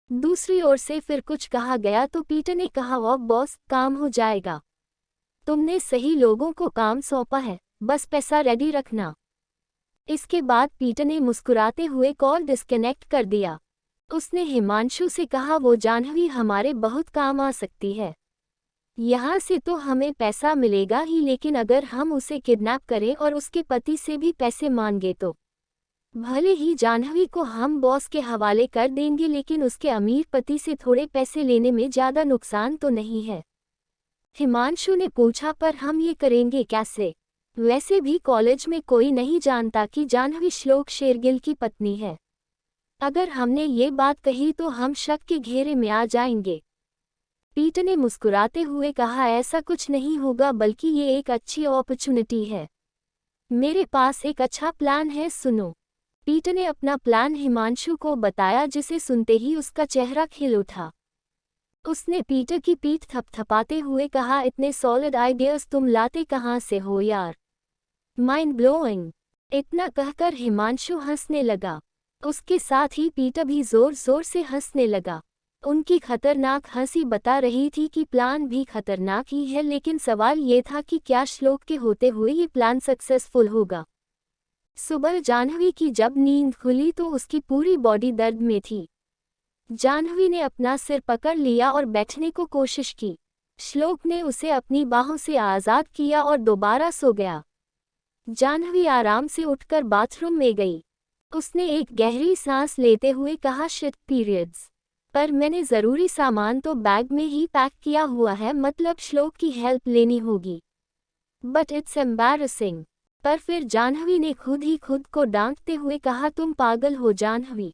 दूसरी ओर से फिर कुछ कहा गया तो पीटर ने कहा, ओ बॉस, काम हो जाएगा। तुमने सही लोगों को काम सौंपा है, बस पैसा रेडी रखना। इसके बाद पीटर ने मुस्कुराते हुए कॉल डिस्कनेक्ट कर दिया। उसने हिमांशु से कहा, वो जाह्नवी हमारे बहुत काम आ सकती है। यहाँ से तो हमें पैसा मिलेगा ही, लेकिन अगर हम उसे किडनैप करें और उसके पति से भी पैसे मांगे तो भले ही जाह्नवी को हम बॉस के हवाले कर देंगे, लेकिन उसके अमीर पति से थोड़े पैसे लेने में ज़्यादा नुकसान तो नहीं है। हिमांशु ने पूछा, पर हम ये करेंगे कैसे? वैसे भी कॉलेज में कोई नहीं जानता कि जाह्नवी श्लोक शेरगिल की पत्नी है। अगर हमने ये बात कही तो हम शक के घेरे में आ जाएंगे। पीटर ने मुस्कुराते हुए कहा, ऐसा कुछ नहीं होगा, बल्कि ये एक अच्छी अपॉर्चुनिटी है। मेरे पास एक अच्छा प्लान है, सुनो। पीटर ने अपना प्लान हिमांशु को बताया, जिसे सुनते ही उसका चेहरा खिल उठा। उसने पीटर की पीठ थपथपाते हुए कहा, इतने सॉलिड आइडियाज तुम लाते कहाँ से हो यार, माइंड ब्लोइंग। इतना कहकर हिमांशु हंसने लगा। उसके साथ ही पीटर भी जोर जोर से हंसने लगा। उनकी खतरनाक हंसी बता रही थी कि प्लान भी खतरनाक ही है, लेकिन सवाल ये था कि क्या श्लोक के होते हुए ये प्लान सक्सेसफुल होगा। सुबह जाह्नवी की जब नींद खुली तो उसकी पूरी बॉडी दर्द में थी। जाह्नवी ने अपना सिर पकड़ लिया और बैठने को कोशिश की। श्लोक ने उसे अपनी बाहों से आज़ाद किया और दोबारा सो गया। जाह्नवी आराम से उठकर बाथरूम में गई। उसने एक गहरी सांस लेते हुए कहा, शिट पीरियड्स, पर मैंने ज़रूरी सामान तो बैग में ही पैक किया हुआ है, मतलब श्लोक की हेल्प लेनी होगी। But it's embarrassing. पर फिर जाह्नवी ने खुद ही खुद को डांटते हुए कहा, तुम पागल हो जाह्नवी,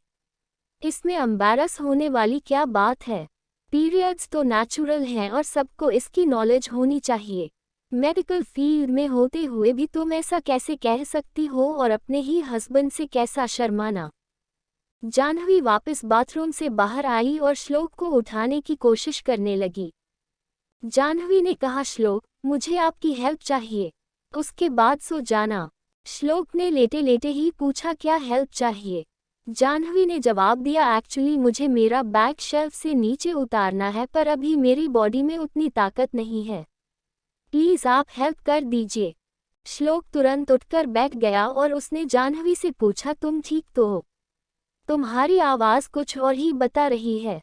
इसमें एम्बैरस होने वाली क्या बात है? पीरियड्स तो नेचुरल हैं और सबको इसकी नॉलेज होनी चाहिए। मेडिकल फील्ड में होते हुए भी तुम ऐसा कैसे कह सकती हो, और अपने ही हस्बैंड से कैसा शर्माना। जाह्नवी वापस बाथरूम से बाहर आई और श्लोक को उठाने की कोशिश करने लगी। जाह्नवी ने कहा, श्लोक, मुझे आपकी हेल्प चाहिए, उसके बाद सो जाना। श्लोक ने लेटे लेटे ही पूछा, क्या हेल्प चाहिए? जाह्नवी ने जवाब दिया, एक्चुअली मुझे मेरा बैग शेल्फ से नीचे उतारना है, पर अभी मेरी बॉडी में उतनी ताकत नहीं है, प्लीज़ आप हेल्प कर दीजिए। श्लोक तुरंत उठकर बैठ गया और उसने जाह्नवी से पूछा, तुम ठीक तो हो? तुम्हारी आवाज़ कुछ और ही बता रही है।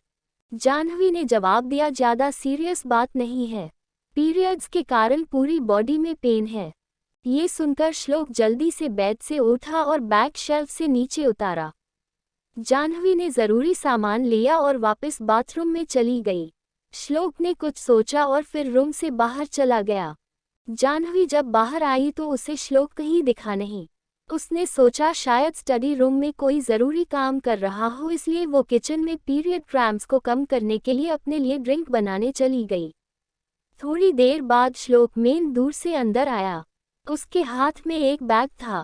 जाह्नवी ने जवाब दिया, ज़्यादा सीरियस बात नहीं है, पीरियड्स के कारण पूरी बॉडी में पेन है। ये सुनकर श्लोक जल्दी से बेड से उठा और बैग शेल्फ से नीचे उतारा। जाह्नवी ने ज़रूरी सामान लिया और वापस बाथरूम में चली गई। श्लोक ने कुछ सोचा और फिर रूम से बाहर चला गया। जाह्नवी जब बाहर आई तो उसे श्लोक कहीं दिखा नहीं। उसने सोचा शायद स्टडी रूम में कोई ज़रूरी काम कर रहा हो, इसलिए वो किचन में पीरियड क्रैम्प्स को कम करने के लिए अपने लिए ड्रिंक बनाने चली गई। थोड़ी देर बाद श्लोक मेन दूर से अंदर आया। उसके हाथ में एक बैग था।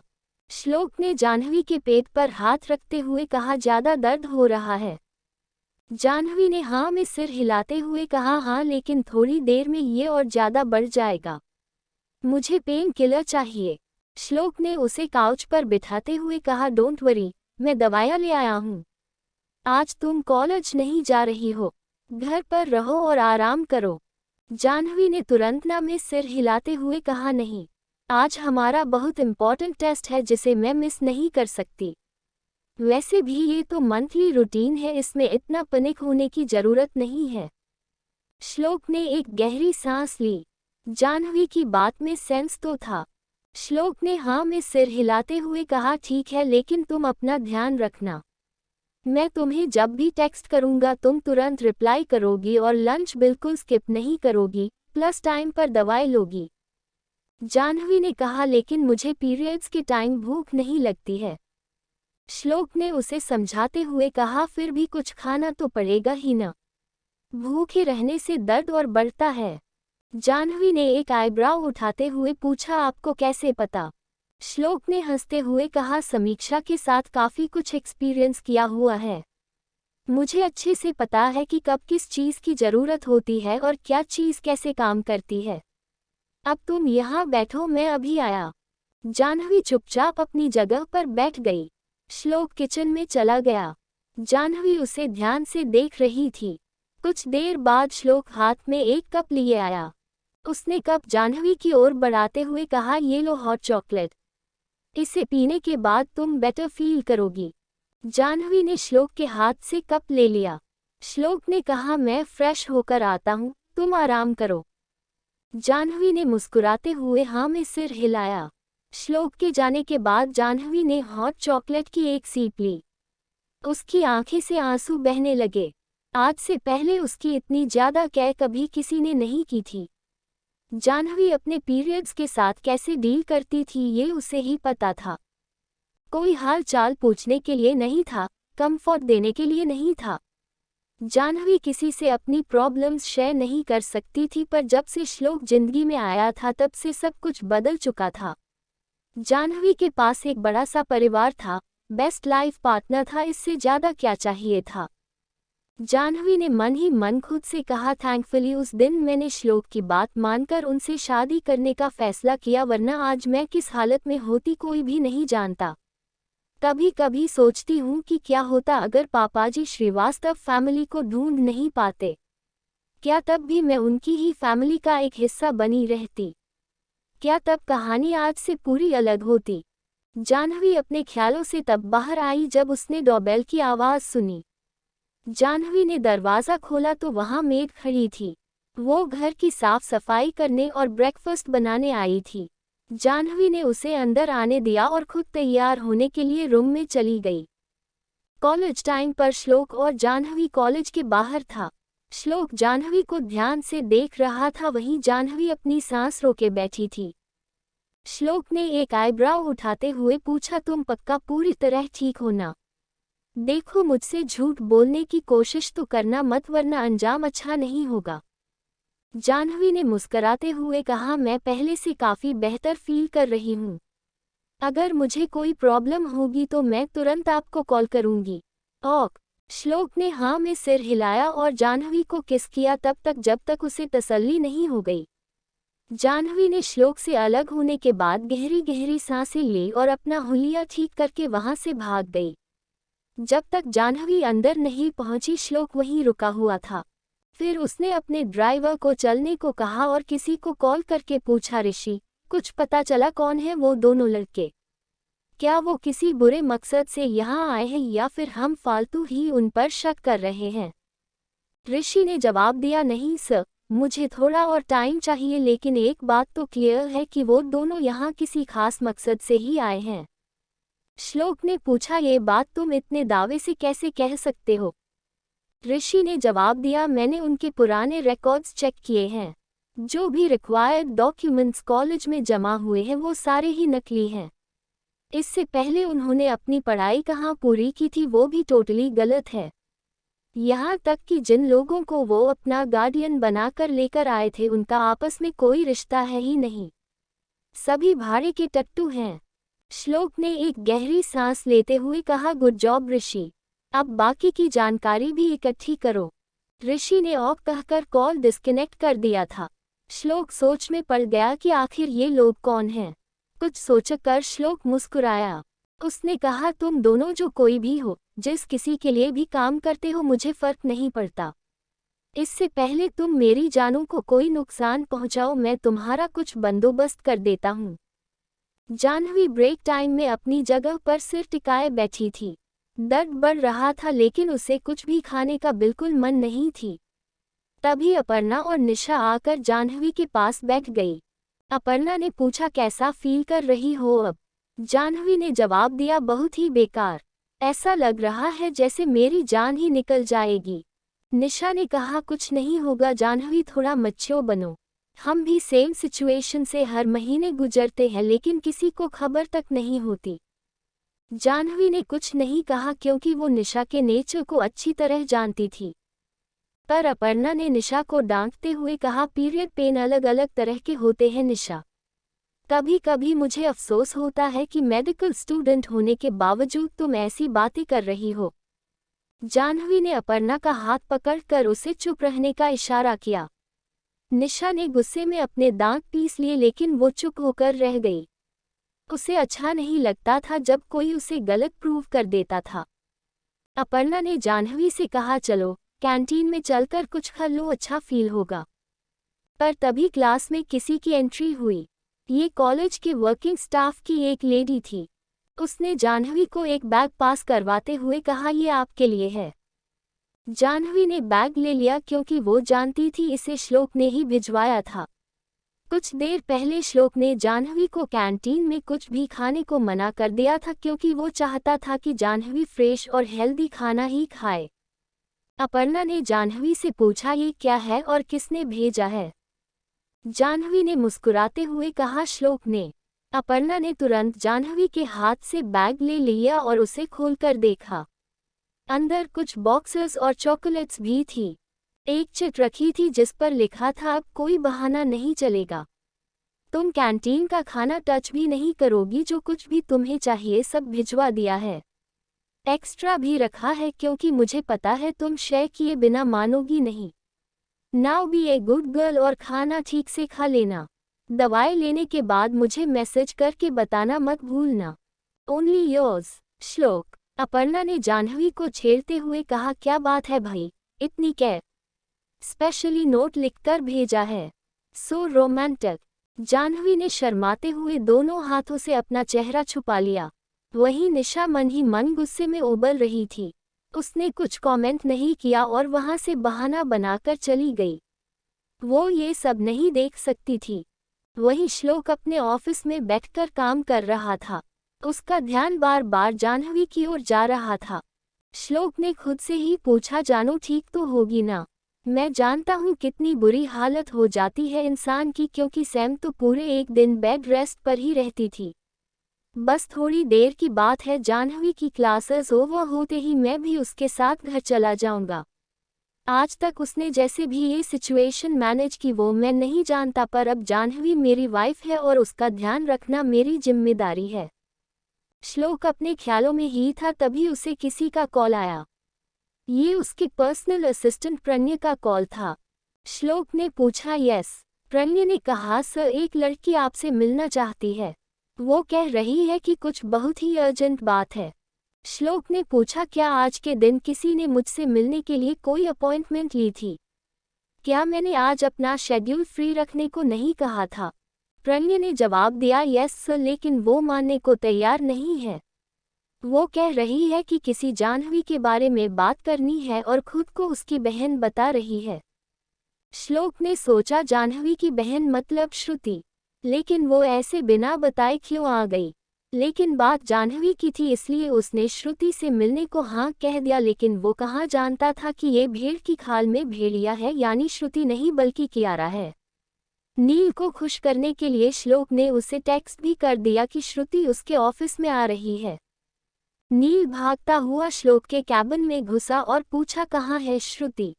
श्लोक ने जाह्नवी के पेट पर हाथ रखते हुए कहा, ज़्यादा दर्द हो रहा है? जाह्नवी ने हाँ में सिर हिलाते हुए कहा, हाँ, लेकिन थोड़ी देर में ये और ज़्यादा बढ़ जाएगा। मुझे पेन किलर चाहिए। श्लोक ने उसे काउच पर बिठाते हुए कहा, डोंट वरी, मैं दवाइयाँ ले आया हूँ। आज तुम कॉलेज नहीं जा रही हो, घर पर रहो और आराम करो। जाह्नवी ने तुरंत ना में सिर हिलाते हुए कहा, नहीं, आज हमारा बहुत इम्पॉर्टेंट टेस्ट है जिसे मैं मिस नहीं कर सकती। वैसे भी ये तो मंथली रूटीन है, इसमें इतना पैनिक होने की ज़रूरत नहीं है। श्लोक ने एक गहरी सांस ली। जाह्नवी की बात में सेंस तो था। श्लोक ने हाँ में सिर हिलाते हुए कहा, ठीक है, लेकिन तुम अपना ध्यान रखना। मैं तुम्हें जब भी टेक्स्ट करूँगा तुम तुरंत रिप्लाई करोगी और लंच बिल्कुल स्किप नहीं करोगी, प्लस टाइम पर दवाई लोगी। जाह्नवी ने कहा, लेकिन मुझे पीरियड्स के टाइम भूख नहीं लगती है। श्लोक ने उसे समझाते हुए कहा, फिर भी कुछ खाना तो पड़ेगा ही ना। भूखे रहने से दर्द और बढ़ता है। जाह्नवी ने एक आईब्राउ उठाते हुए पूछा, आपको कैसे पता? श्लोक ने हंसते हुए कहा, समीक्षा के साथ काफ़ी कुछ एक्सपीरियंस किया हुआ है। मुझे अच्छे से पता है कि कब किस चीज़ की ज़रूरत होती है और क्या चीज़ कैसे काम करती है। अब तुम यहाँ बैठो, मैं अभी आया। जाह्नवी चुपचाप अपनी जगह पर बैठ गई। श्लोक किचन में चला गया। जाह्नवी उसे ध्यान से देख रही थी। कुछ देर बाद श्लोक हाथ में एक कप लिए आया। उसने कप जाह्नवी की ओर बढ़ाते हुए कहा, ये लो हॉट चॉकलेट। इसे पीने के बाद तुम बेटर फील करोगी। जाह्नवी ने श्लोक के हाथ से कप ले लिया। श्लोक ने कहा, मैं फ्रेश होकर आता हूँ, तुम आराम करो। जाह्नवी ने मुस्कुराते हुए हाँ में सिर हिलाया। श्लोक के जाने के बाद जाह्नवी ने हॉट चॉकलेट की एक सीप ली। उसकी आंखें से आंसू बहने लगे। आज से पहले उसकी इतनी ज़्यादा केयर कभी किसी ने नहीं की थी। जाह्नवी अपने पीरियड्स के साथ कैसे डील करती थी ये उसे ही पता था। कोई हाल चाल पूछने के लिए नहीं था, कंफर्ट देने के लिए नहीं था। जाह्नवी किसी से अपनी प्रॉब्लम्स शेयर नहीं कर सकती थी, पर जब से श्लोक जिंदगी में आया था तब से सब कुछ बदल चुका था। जाह्नवी के पास एक बड़ा सा परिवार था, बेस्ट लाइफ पार्टनर था, इससे ज़्यादा क्या चाहिए था। जाह्नवी ने मन ही मन खुद से कहा, थैंकफुली उस दिन मैंने श्लोक की बात मानकर उनसे शादी करने का फैसला किया, वरना आज मैं किस हालत में होती कोई भी नहीं जानता। कभी कभी सोचती हूँ कि क्या होता अगर पापाजी श्रीवास्तव फैमिली को ढूंढ नहीं पाते। क्या तब भी मैं उनकी ही फैमिली का एक हिस्सा बनी रहती? क्या तब कहानी आज से पूरी अलग होती? जाह्नवी अपने ख्यालों से तब बाहर आई जब उसने डोरबेल की आवाज़ सुनी। जाह्नवी ने दरवाज़ा खोला तो वहाँ मेड खड़ी थी। वो घर की साफ सफाई करने और ब्रेकफास्ट बनाने आई थी। जाह्नवी ने उसे अंदर आने दिया और खुद तैयार होने के लिए रूम में चली गई। कॉलेज टाइम पर श्लोक और जाह्नवी कॉलेज के बाहर था। श्लोक जाह्नवी को ध्यान से देख रहा था, वहीं जाह्नवी अपनी सांस रोके बैठी थी। श्लोक ने एक आईब्राउ उठाते हुए पूछा, तुम पक्का पूरी तरह ठीक हो ना? देखो, मुझसे झूठ बोलने की कोशिश तो करना मत, वरना अंजाम अच्छा नहीं होगा। जाह्नवी ने मुस्कराते हुए कहा, मैं पहले से काफ़ी बेहतर फील कर रही हूँ। अगर मुझे कोई प्रॉब्लम होगी तो मैं तुरंत आपको कॉल करूँगी। ओक। श्लोक ने हाँ में सिर हिलाया और जाह्नवी को किस किया तब तक जब तक उसे तसल्ली नहीं हो गई। जाह्नवी ने श्लोक से अलग होने के बाद गहरी गहरी सांसें ली और अपना हुलिया ठीक करके वहाँ से भाग गई। जब तक जाह्नवी अंदर नहीं पहुंची श्लोक वहीं रुका हुआ था। फिर उसने अपने ड्राइवर को चलने को कहा और किसी को कॉल करके पूछा, ऋषि, कुछ पता चला कौन है वो दोनों लड़के? क्या वो किसी बुरे मकसद से यहाँ आए हैं या फिर हम फालतू ही उन पर शक कर रहे हैं? ऋषि ने जवाब दिया, नहीं सर, मुझे थोड़ा और टाइम चाहिए, लेकिन एक बात तो क्लियर है कि वो दोनों यहाँ किसी खास मकसद से ही आए हैं। श्लोक ने पूछा, ये बात तुम इतने दावे से कैसे कह सकते हो? ऋषि ने जवाब दिया, मैंने उनके पुराने रिकॉर्ड्स चेक किए हैं। जो भी रिक्वायर्ड डॉक्यूमेंट्स कॉलेज में जमा हुए हैं वो सारे ही नकली हैं। इससे पहले उन्होंने अपनी पढ़ाई कहाँ पूरी की थी वो भी टोटली गलत है। यहाँ तक कि जिन लोगों को वो अपना गार्डियन बनाकर लेकर आए थे उनका आपस में कोई रिश्ता है ही नहीं, सभी भाड़े के टट्टू हैं। श्लोक ने एक गहरी सांस लेते हुए कहा, गुड जॉब ऋषि, अब बाकी की जानकारी भी इकट्ठी करो। ऋषि ने ओक कहकर कॉल डिस्कनेक्ट कर दिया था। श्लोक सोच में पड़ गया कि आखिर ये लोग कौन हैं। कुछ सोचकर श्लोक मुस्कुराया। उसने कहा, तुम दोनों जो कोई भी हो, जिस किसी के लिए भी काम करते हो, मुझे फर्क नहीं पड़ता। इससे पहले तुम मेरी जानों को कोई नुकसान पहुंचाओ, मैं तुम्हारा कुछ बंदोबस्त कर देता हूँ। जाह्नवी ब्रेक टाइम में अपनी जगह पर सिर टिकाए बैठी थी। दर्द बढ़ रहा था लेकिन उसे कुछ भी खाने का बिल्कुल मन नहीं थी। तभी अपर्णा और निशा आकर जाह्नवी के पास बैठ गई। अपर्णा ने पूछा, कैसा फील कर रही हो अब? जाह्नवी ने जवाब दिया, बहुत ही बेकार, ऐसा लग रहा है जैसे मेरी जान ही निकल जाएगी। निशा ने कहा, कुछ नहीं होगा जाह्नवी, थोड़ा मैच्योर बनो। हम भी सेम सिचुएशन से हर महीने गुजरते हैं लेकिन किसी को खबर तक नहीं होती। जाह्नवी ने कुछ नहीं कहा क्योंकि वो निशा के नेचर को अच्छी तरह जानती थी। पर अपर्णा ने निशा को डांटते हुए कहा, पीरियड पेन अलग अलग तरह के होते हैं निशा। कभी कभी मुझे अफसोस होता है कि मेडिकल स्टूडेंट होने के बावजूद तुम ऐसी बातें कर रही हो। जाह्नवी ने अपर्णा का हाथ पकड़कर उसे चुप रहने का इशारा किया। निशा ने गुस्से में अपने दांत पीस लिए लेकिन वो चुप होकर रह गई। उसे अच्छा नहीं लगता था जब कोई उसे गलत प्रूव कर देता था। अपर्णा ने जाह्नवी से कहा, चलो कैंटीन में चलकर कुछ खा लो, अच्छा फील होगा। पर तभी क्लास में किसी की एंट्री हुई। ये कॉलेज के वर्किंग स्टाफ की एक लेडी थी। उसने जाह्नवी को एक बैग पास करवाते हुए कहा, ये आपके लिए है। जाह्नवी ने बैग ले लिया क्योंकि वो जानती थी इसे श्लोक ने ही भिजवाया था। कुछ देर पहले श्लोक ने जाह्नवी को कैंटीन में कुछ भी खाने को मना कर दिया था क्योंकि वो चाहता था कि जाह्नवी फ्रेश और हेल्दी खाना ही खाए। अपर्णा ने जाह्नवी से पूछा, ये क्या है और किसने भेजा है? जाह्नवी ने मुस्कुराते हुए कहा, श्लोक ने। अपर्णा ने तुरंत जाह्नवी के हाथ से बैग ले लिया और उसे खोलकर देखा। अंदर कुछ बॉक्सेस और चॉकलेट्स भी थी। एक चिट रखी थी जिस पर लिखा था, अब कोई बहाना नहीं चलेगा। तुम कैंटीन का खाना टच भी नहीं करोगी, जो कुछ भी तुम्हें चाहिए सब भिजवा दिया है। एक्स्ट्रा भी रखा है क्योंकि मुझे पता है तुम शेयर किए बिना मानोगी नहीं। Now be a good girl और खाना ठीक से खा लेना। दवाई लेने के बाद मुझे मैसेज करके बताना मत भूलना। ओनली योर्स श्लोक। अपर्णा ने जाह्नवी को छेड़ते हुए कहा, क्या बात है भाई, इतनी केयर? स्पेशली नोट लिखकर भेजा है। So romantic. जाह्नवी ने शर्माते हुए दोनों हाथों से अपना चेहरा छुपा लिया। वहीं निशा मन ही मन गुस्से में उबल रही थी। उसने कुछ कमेंट नहीं किया और वहां से बहाना बनाकर चली गई। वो ये सब नहीं देख सकती थी। वहीं श्लोक अपने ऑफिस में बैठकर काम कर रहा था। उसका ध्यान बार बार जाह्नवी की ओर जा रहा था। श्लोक ने खुद से ही पूछा, जानू ठीक तो होगी ना? मैं जानता हूँ कितनी बुरी हालत हो जाती है इंसान की, क्योंकि सैम तो पूरे एक दिन बेड रेस्ट पर ही रहती थी। बस थोड़ी देर की बात है, जाह्नवी की क्लासेस ओवर होते ही मैं भी उसके साथ घर चला जाऊंगा। आज तक उसने जैसे भी ये सिचुएशन मैनेज की वो मैं नहीं जानता, पर अब जाह्नवी मेरी वाइफ है और उसका ध्यान रखना मेरी जिम्मेदारी है। श्लोक अपने ख्यालों में ही था तभी उसे किसी का कॉल आया। ये उसके पर्सनल असिस्टेंट प्रणय का कॉल था। श्लोक ने पूछा, यस। प्रणय ने कहा, सर एक लड़की आपसे मिलना चाहती है। वो कह रही है कि कुछ बहुत ही अर्जेंट बात है। श्लोक ने पूछा, क्या आज के दिन किसी ने मुझसे मिलने के लिए कोई अपॉइंटमेंट ली थी? क्या मैंने आज अपना शेड्यूल फ्री रखने को नहीं कहा था? प्रणय ने जवाब दिया, यस सर, लेकिन वो मानने को तैयार नहीं है। वो कह रही है कि किसी जाह्नवी के बारे में बात करनी है और खुद को उसकी बहन बता रही है। श्लोक ने सोचा, जाह्नवी की बहन मतलब श्रुति, लेकिन वो ऐसे बिना बताए क्यों आ गई? लेकिन बात जाह्नवी की थी इसलिए उसने श्रुति से मिलने को हाँ कह दिया, लेकिन वो कहाँ जानता था कि ये भेड़ की खाल में भेड़िया है, यानी श्रुति नहीं बल्कि कियारा है। नील को खुश करने के लिए श्लोक ने उसे टेक्स्ट भी कर दिया कि श्रुति उसके ऑफिस में आ रही है। नील भागता हुआ श्लोक के कैबिन में घुसा और पूछा, कहाँ है श्रुति?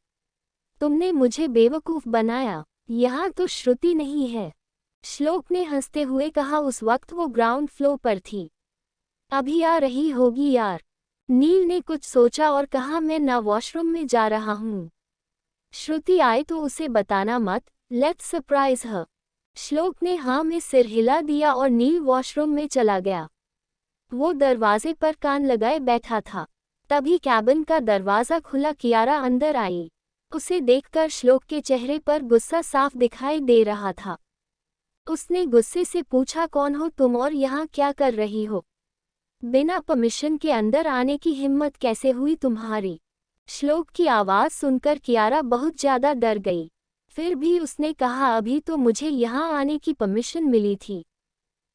तुमने मुझे बेवकूफ बनाया, यहाँ तो श्रुति नहीं है। श्लोक ने हंसते हुए कहा, उस वक्त वो ग्राउंड फ्लोर पर थी। अभी आ रही होगी यार। नील ने कुछ सोचा और कहा, मैं ना वॉशरूम में जा रहा हूँ। श्रुति आए तो उसे बताना मत, लेट्स सरप्राइज हर। श्लोक ने हाँ में सिर हिला दिया और नील वॉशरूम में चला गया। वो दरवाजे पर कान लगाए बैठा था। तभी कैबिन का दरवाज़ा खुला, कियारा अंदर आई। उसे देखकर श्लोक के चेहरे पर गुस्सा साफ दिखाई दे रहा था। उसने गुस्से से पूछा, कौन हो तुम और यहाँ क्या कर रही हो? बिना परमिशन के अंदर आने की हिम्मत कैसे हुई तुम्हारी? श्लोक की आवाज़ सुनकर कियारा बहुत ज़्यादा डर गई। फिर भी उसने कहा, अभी तो मुझे यहाँ आने की परमिशन मिली थी।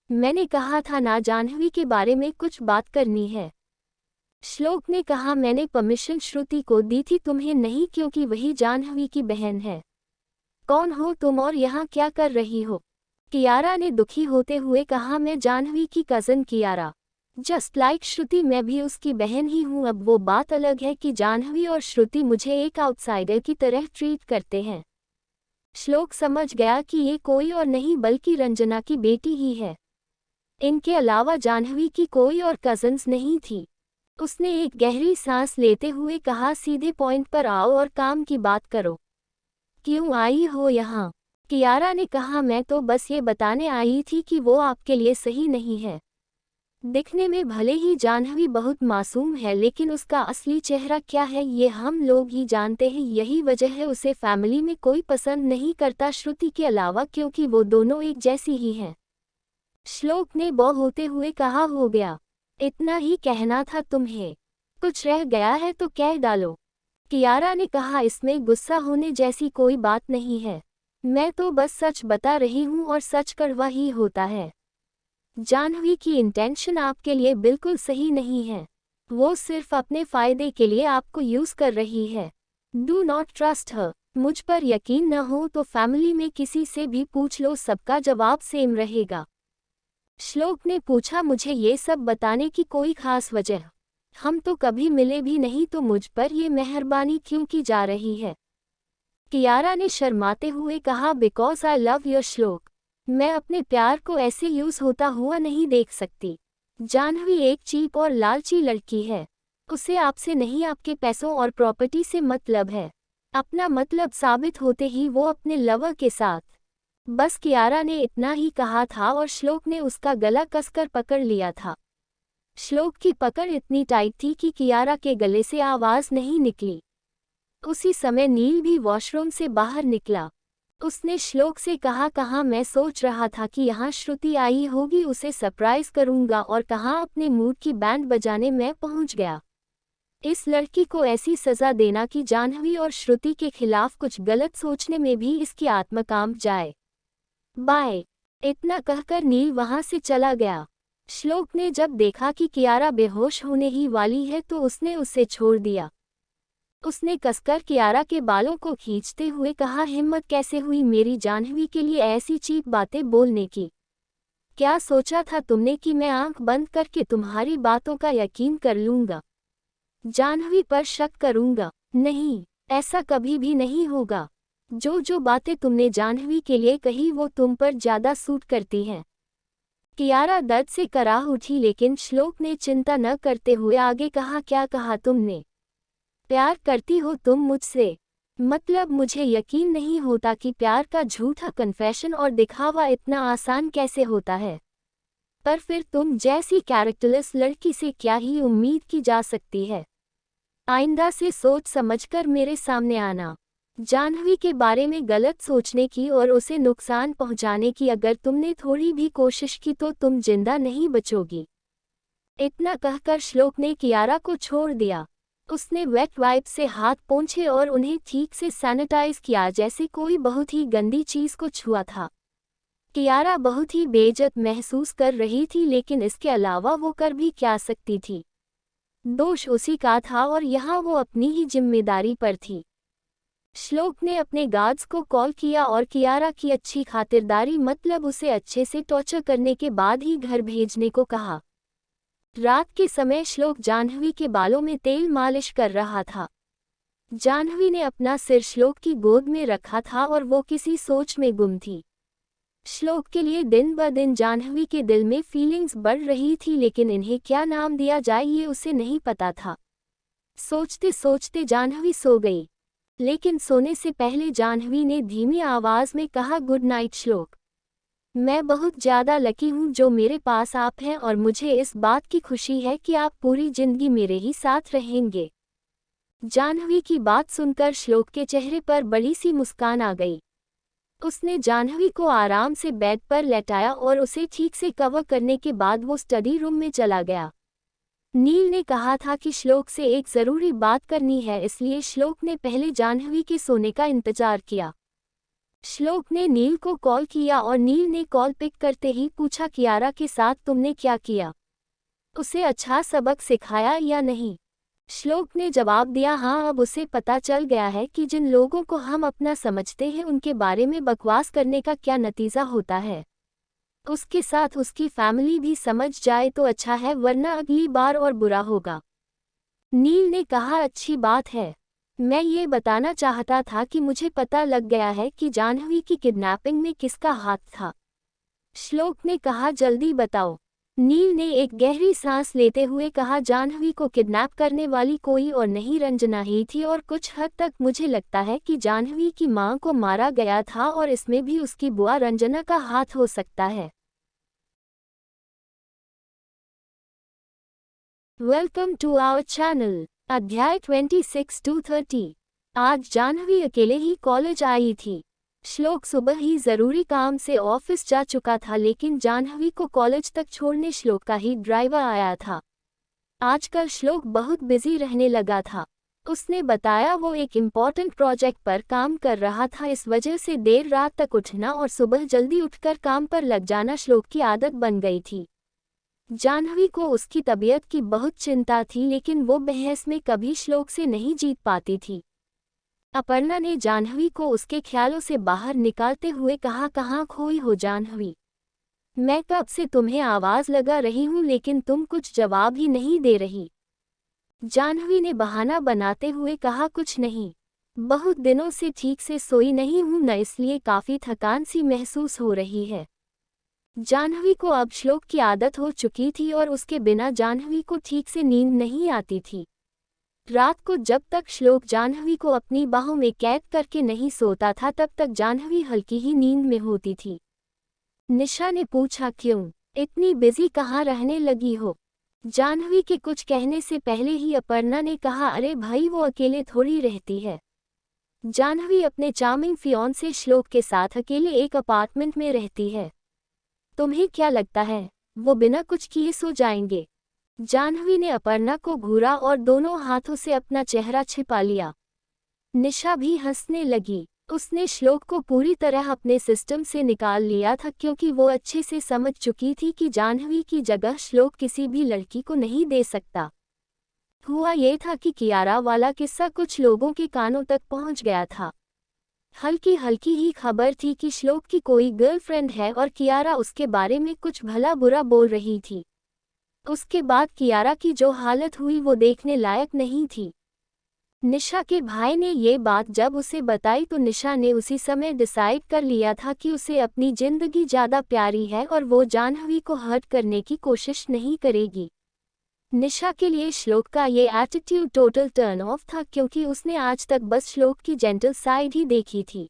मैंने कहा था ना जाह्नवी के बारे में कुछ बात करनी है। श्लोक ने कहा, मैंने परमिशन श्रुति को दी थी, तुम्हें नहीं, क्योंकि वही जाह्नवी की बहन है। कौन हो तुम और यहाँ क्या कर रही हो? कियारा ने दुखी होते हुए कहा, मैं जाह्नवी की कज़न कियारा, जस्ट लाइक श्रुति मैं भी उसकी बहन ही हूँ। अब वो बात अलग है कि जाह्नवी और श्रुति मुझे एक आउटसाइडर की तरह ट्रीट करते हैं। श्लोक समझ गया कि ये कोई और नहीं बल्कि रंजना की बेटी ही है। इनके अलावा जाह्नवी की कोई और कज़न्स नहीं थी। उसने एक गहरी सांस लेते हुए कहा, सीधे पॉइंट पर आओ और काम की बात करो। क्यों आई हो यहाँ? कियारा ने कहा, मैं तो बस ये बताने आई थी कि वो आपके लिए सही नहीं है। दिखने में भले ही जाह्नवी बहुत मासूम है, लेकिन उसका असली चेहरा क्या है ये हम लोग ही जानते हैं। यही वजह है उसे फैमिली में कोई पसंद नहीं करता श्रुति के अलावा, क्योंकि वो दोनों एक जैसी ही हैं। श्लोक ने बौ होते हुए कहा, हो गया, इतना ही कहना था तुम्हें? कुछ रह गया है तो कह डालो। कियारा ने कहा, इसमें गुस्सा होने जैसी कोई बात नहीं है। मैं तो बस सच बता रही हूँ और सच कड़वा ही होता है। जाह्नवी की इंटेंशन आपके लिए बिल्कुल सही नहीं है। वो सिर्फ अपने फ़ायदे के लिए आपको यूज़ कर रही है। Do not trust her. मुझ पर यकीन न हो तो फैमिली में किसी से भी पूछ लो, सबका जवाब सेम रहेगा। श्लोक ने पूछा, मुझे ये सब बताने की कोई खास वजह? हम तो कभी मिले भी नहीं, तो मुझ पर ये मेहरबानी क्यों की जा रही है? कियारा ने शर्माते हुए कहा, बिकॉज आई लव योर श्लोक। मैं अपने प्यार को ऐसे यूज होता हुआ नहीं देख सकती। जाह्नवी एक चीप और लालची लड़की है। उसे आपसे नहीं, आपके पैसों और प्रॉपर्टी से मतलब है। अपना मतलब साबित होते ही वो अपने लवर के साथ। बस कियारा ने इतना ही कहा था और श्लोक ने उसका गला कसकर पकड़ लिया था। श्लोक की पकड़ इतनी टाइट थी कि कियारा के गले से आवाज़ नहीं निकली। उसी समय नील भी वॉशरूम से बाहर निकला। उसने श्लोक से कहा, कहाँ मैं सोच रहा था कि यहाँ श्रुति आई होगी, उसे सरप्राइज करूंगा, और कहाँ अपने मूड की बैंड बजाने मैं पहुंच गया। इस लड़की को ऐसी सज़ा देना कि जाह्नवी और श्रुति के खिलाफ कुछ गलत सोचने में भी इसकी आत्मा कांप जाए। बाय। इतना कहकर नील वहां से चला गया। श्लोक ने जब देखा कि कियारा बेहोश होने ही वाली है तो उसने उसे छोड़ दिया। उसने कसकर कियारा के बालों को खींचते हुए कहा, हिम्मत कैसे हुई मेरी जाह्नवी के लिए ऐसी चीप बातें बोलने की? क्या सोचा था तुमने कि मैं आंख बंद करके तुम्हारी बातों का यकीन कर लूंगा, जाह्नवी पर शक करूंगा? नहीं, ऐसा कभी भी नहीं होगा। जो बातें तुमने जाह्नवी के लिए कही वो तुम पर ज्यादा सूट करती हैं। कियारा दर्द से कराह उठी, लेकिन श्लोक ने चिंता न करते हुए आगे कहा, क्या कहा तुमने? प्यार करती हो तुम मुझसे? मतलब मुझे यकीन नहीं होता कि प्यार का झूठा कन्फेशन और दिखावा इतना आसान कैसे होता है। पर फिर तुम जैसी कैरेक्टरलेस लड़की से क्या ही उम्मीद की जा सकती है? आइंदा से सोच समझकर मेरे सामने आना। जाह्नवी के बारे में गलत सोचने की और उसे नुकसान पहुंचाने की अगर तुमने थोड़ी भी कोशिश की तो तुम जिंदा नहीं बचोगी। इतना कहकर श्लोक ने कियारा को छोड़ दिया। उसने वेट वाइप से हाथ पोंछे और उन्हें ठीक से सैनिटाइज किया, जैसे कोई बहुत ही गंदी चीज को छुआ था। कियारा बहुत ही बेइज्जत महसूस कर रही थी, लेकिन इसके अलावा वो कर भी क्या सकती थी? दोष उसी का था और यहाँ वो अपनी ही जिम्मेदारी पर थी। श्लोक ने अपने गार्ड्स को कॉल किया और कियारा की अच्छी खातिरदारी मतलब उसे अच्छे से टॉर्चर करने के बाद ही घर भेजने को कहा। रात के समय श्लोक जाह्नवी के बालों में तेल मालिश कर रहा था। जाह्नवी ने अपना सिर श्लोक की गोद में रखा था और वो किसी सोच में गुम थी। श्लोक के लिए दिन ब दिन जाह्नवी के दिल में फीलिंग्स बढ़ रही थी, लेकिन इन्हें क्या नाम दिया जाए ये उसे नहीं पता था। सोचते सोचते जाह्नवी सो गई, लेकिन सोने से पहले जाह्नवी ने धीमी आवाज में कहा, गुड नाइट श्लोक। मैं बहुत ज़्यादा लकी हूँ जो मेरे पास आप हैं और मुझे इस बात की खुशी है कि आप पूरी जिंदगी मेरे ही साथ रहेंगे। जाह्नवी की बात सुनकर श्लोक के चेहरे पर बड़ी सी मुस्कान आ गई। उसने जाह्नवी को आराम से बेड पर लेटाया और उसे ठीक से कवर करने के बाद वो स्टडी रूम में चला गया। नील ने कहा था कि श्लोक से एक ज़रूरी बात करनी है, इसलिए श्लोक ने पहले जाह्नवी के सोने का इंतजार किया। श्लोक ने नील को कॉल किया और नील ने कॉल पिक करते ही पूछा, कियारा के साथ तुमने क्या किया? उसे अच्छा सबक सिखाया या नहीं? श्लोक ने जवाब दिया, हाँ, अब उसे पता चल गया है कि जिन लोगों को हम अपना समझते हैं उनके बारे में बकवास करने का क्या नतीजा होता है। उसके साथ उसकी फैमिली भी समझ जाए तो अच्छा है, वरना अगली बार और बुरा होगा। नील ने कहा, अच्छी बात है। मैं ये बताना चाहता था कि मुझे पता लग गया है कि जाह्नवी की किडनैपिंग में किसका हाथ था। श्लोक ने कहा, जल्दी बताओ। नील ने एक गहरी सांस लेते हुए कहा, जाह्नवी को किडनैप करने वाली कोई और नहीं रंजना ही थी और कुछ हद तक मुझे लगता है कि जाह्नवी की मां को मारा गया था और इसमें भी उसकी बुआ रंजना का हाथ हो सकता है। Welcome to our channel. अध्याय 26-30। आज जाह्नवी अकेले ही कॉलेज आई थी। श्लोक सुबह ही जरूरी काम से ऑफिस जा चुका था, लेकिन जाह्नवी को कॉलेज तक छोड़ने श्लोक का ही ड्राइवर आया था। आजकल श्लोक बहुत बिजी रहने लगा था। उसने बताया वो एक इम्पॉर्टेंट प्रोजेक्ट पर काम कर रहा था, इस वजह से देर रात तक उठना और सुबह जल्दी उठकर काम पर लग जाना श्लोक की आदत बन गई थी। जाह्नवी को उसकी तबीयत की बहुत चिंता थी, लेकिन वो बहस में कभी श्लोक से नहीं जीत पाती थी। अपर्णा ने जाह्नवी को उसके ख्यालों से बाहर निकालते हुए कहा, कहाँ खोई हो जाह्नवी? मैं कब से तुम्हें आवाज लगा रही हूँ लेकिन तुम कुछ जवाब ही नहीं दे रही। जाह्नवी ने बहाना बनाते हुए कहा, कुछ नहीं, बहुत दिनों से ठीक से सोई नहीं हूँ न, इसलिए काफी थकान सी महसूस हो रही है। जाह्नवी को अब श्लोक की आदत हो चुकी थी और उसके बिना जाह्नवी को ठीक से नींद नहीं आती थी। रात को जब तक श्लोक जाह्नवी को अपनी बाहों में कैद करके नहीं सोता था तब तक जाह्नवी हल्की ही नींद में होती थी। निशा ने पूछा, क्यों इतनी बिजी कहाँ रहने लगी हो? जाह्नवी के कुछ कहने से पहले ही अपर्णा ने कहा, अरे भाई, वो अकेले थोड़ी रहती है। जाह्नवी अपने चार्मिंग फियांसे श्लोक के साथ अकेले एक अपार्टमेंट में रहती है। तुम्हें क्या लगता है वो बिना कुछ किए सो जाएंगे? जाह्नवी ने अपर्णा को घूरा और दोनों हाथों से अपना चेहरा छिपा लिया। निशा भी हंसने लगी। उसने श्लोक को पूरी तरह अपने सिस्टम से निकाल लिया था, क्योंकि वो अच्छे से समझ चुकी थी कि जाह्नवी की जगह श्लोक किसी भी लड़की को नहीं दे सकता। हुआ ये था कि कियारा वाला किस्सा कुछ लोगों के कानों तक पहुंच गया था। हल्की हल्की ही खबर थी कि श्लोक की कोई गर्लफ्रेंड है और कियारा उसके बारे में कुछ भला बुरा बोल रही थी। उसके बाद कियारा की जो हालत हुई वो देखने लायक नहीं थी। निशा के भाई ने ये बात जब उसे बताई तो निशा ने उसी समय डिसाइड कर लिया था कि उसे अपनी जिंदगी ज़्यादा प्यारी है और वो जाह्नवी को हर्ट करने की कोशिश नहीं करेगी। निशा के लिए श्लोक का ये एटीट्यूड टोटल टर्न ऑफ था, क्योंकि उसने आज तक बस श्लोक की जेंटल साइड ही देखी थी।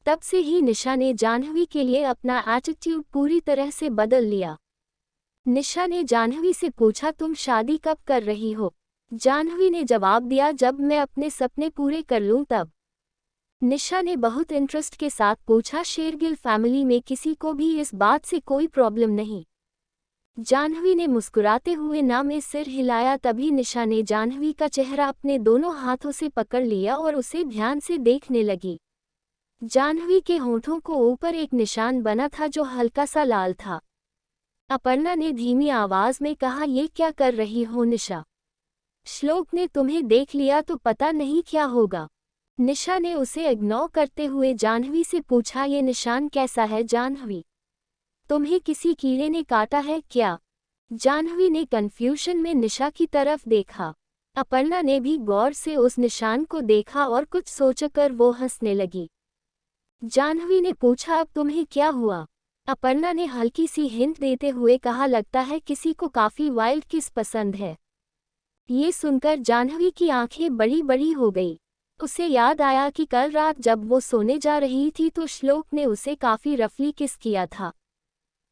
तब से ही निशा ने जाह्नवी के लिए अपना एटीट्यूड पूरी तरह से बदल लिया। निशा ने जाह्नवी से पूछा, तुम शादी कब कर रही हो? जाह्नवी ने जवाब दिया, जब मैं अपने सपने पूरे कर लूं तब। निशा ने बहुत इंटरेस्ट के साथ पूछा, शेरगिल फैमिली में किसी को भी इस बात से कोई प्रॉब्लम नहीं? जाह्नवी ने मुस्कुराते हुए ना में सिर हिलाया। तभी निशा ने जाह्नवी का चेहरा अपने दोनों हाथों से पकड़ लिया और उसे ध्यान से देखने लगी। जाह्नवी के होठों को ऊपर एक निशान बना था जो हल्का सा लाल था। अपर्णा ने धीमी आवाज में कहा, ये क्या कर रही हो निशा? श्लोक ने तुम्हें देख लिया तो पता नहीं क्या होगा। निशा ने उसे इग्नोर करते हुए जाह्नवी से पूछा, ये निशान कैसा है जाह्नवी? तुम्हें किसी कीड़े ने काटा है क्या? जाह्नवी ने कन्फ्यूजन में निशा की तरफ देखा। अपर्णा ने भी गौर से उस निशान को देखा और कुछ सोचकर वो हंसने लगी। जाह्नवी ने पूछा, अब तुम्हें क्या हुआ? अपर्णा ने हल्की सी हिंट देते हुए कहा, लगता है किसी को काफी वाइल्ड किस पसंद है। ये सुनकर जाह्नवी की आंखें बड़ी बड़ी हो गई। उसे याद आया कि कल रात जब वो सोने जा रही थी तो श्लोक ने उसे काफी रफली किस किया था।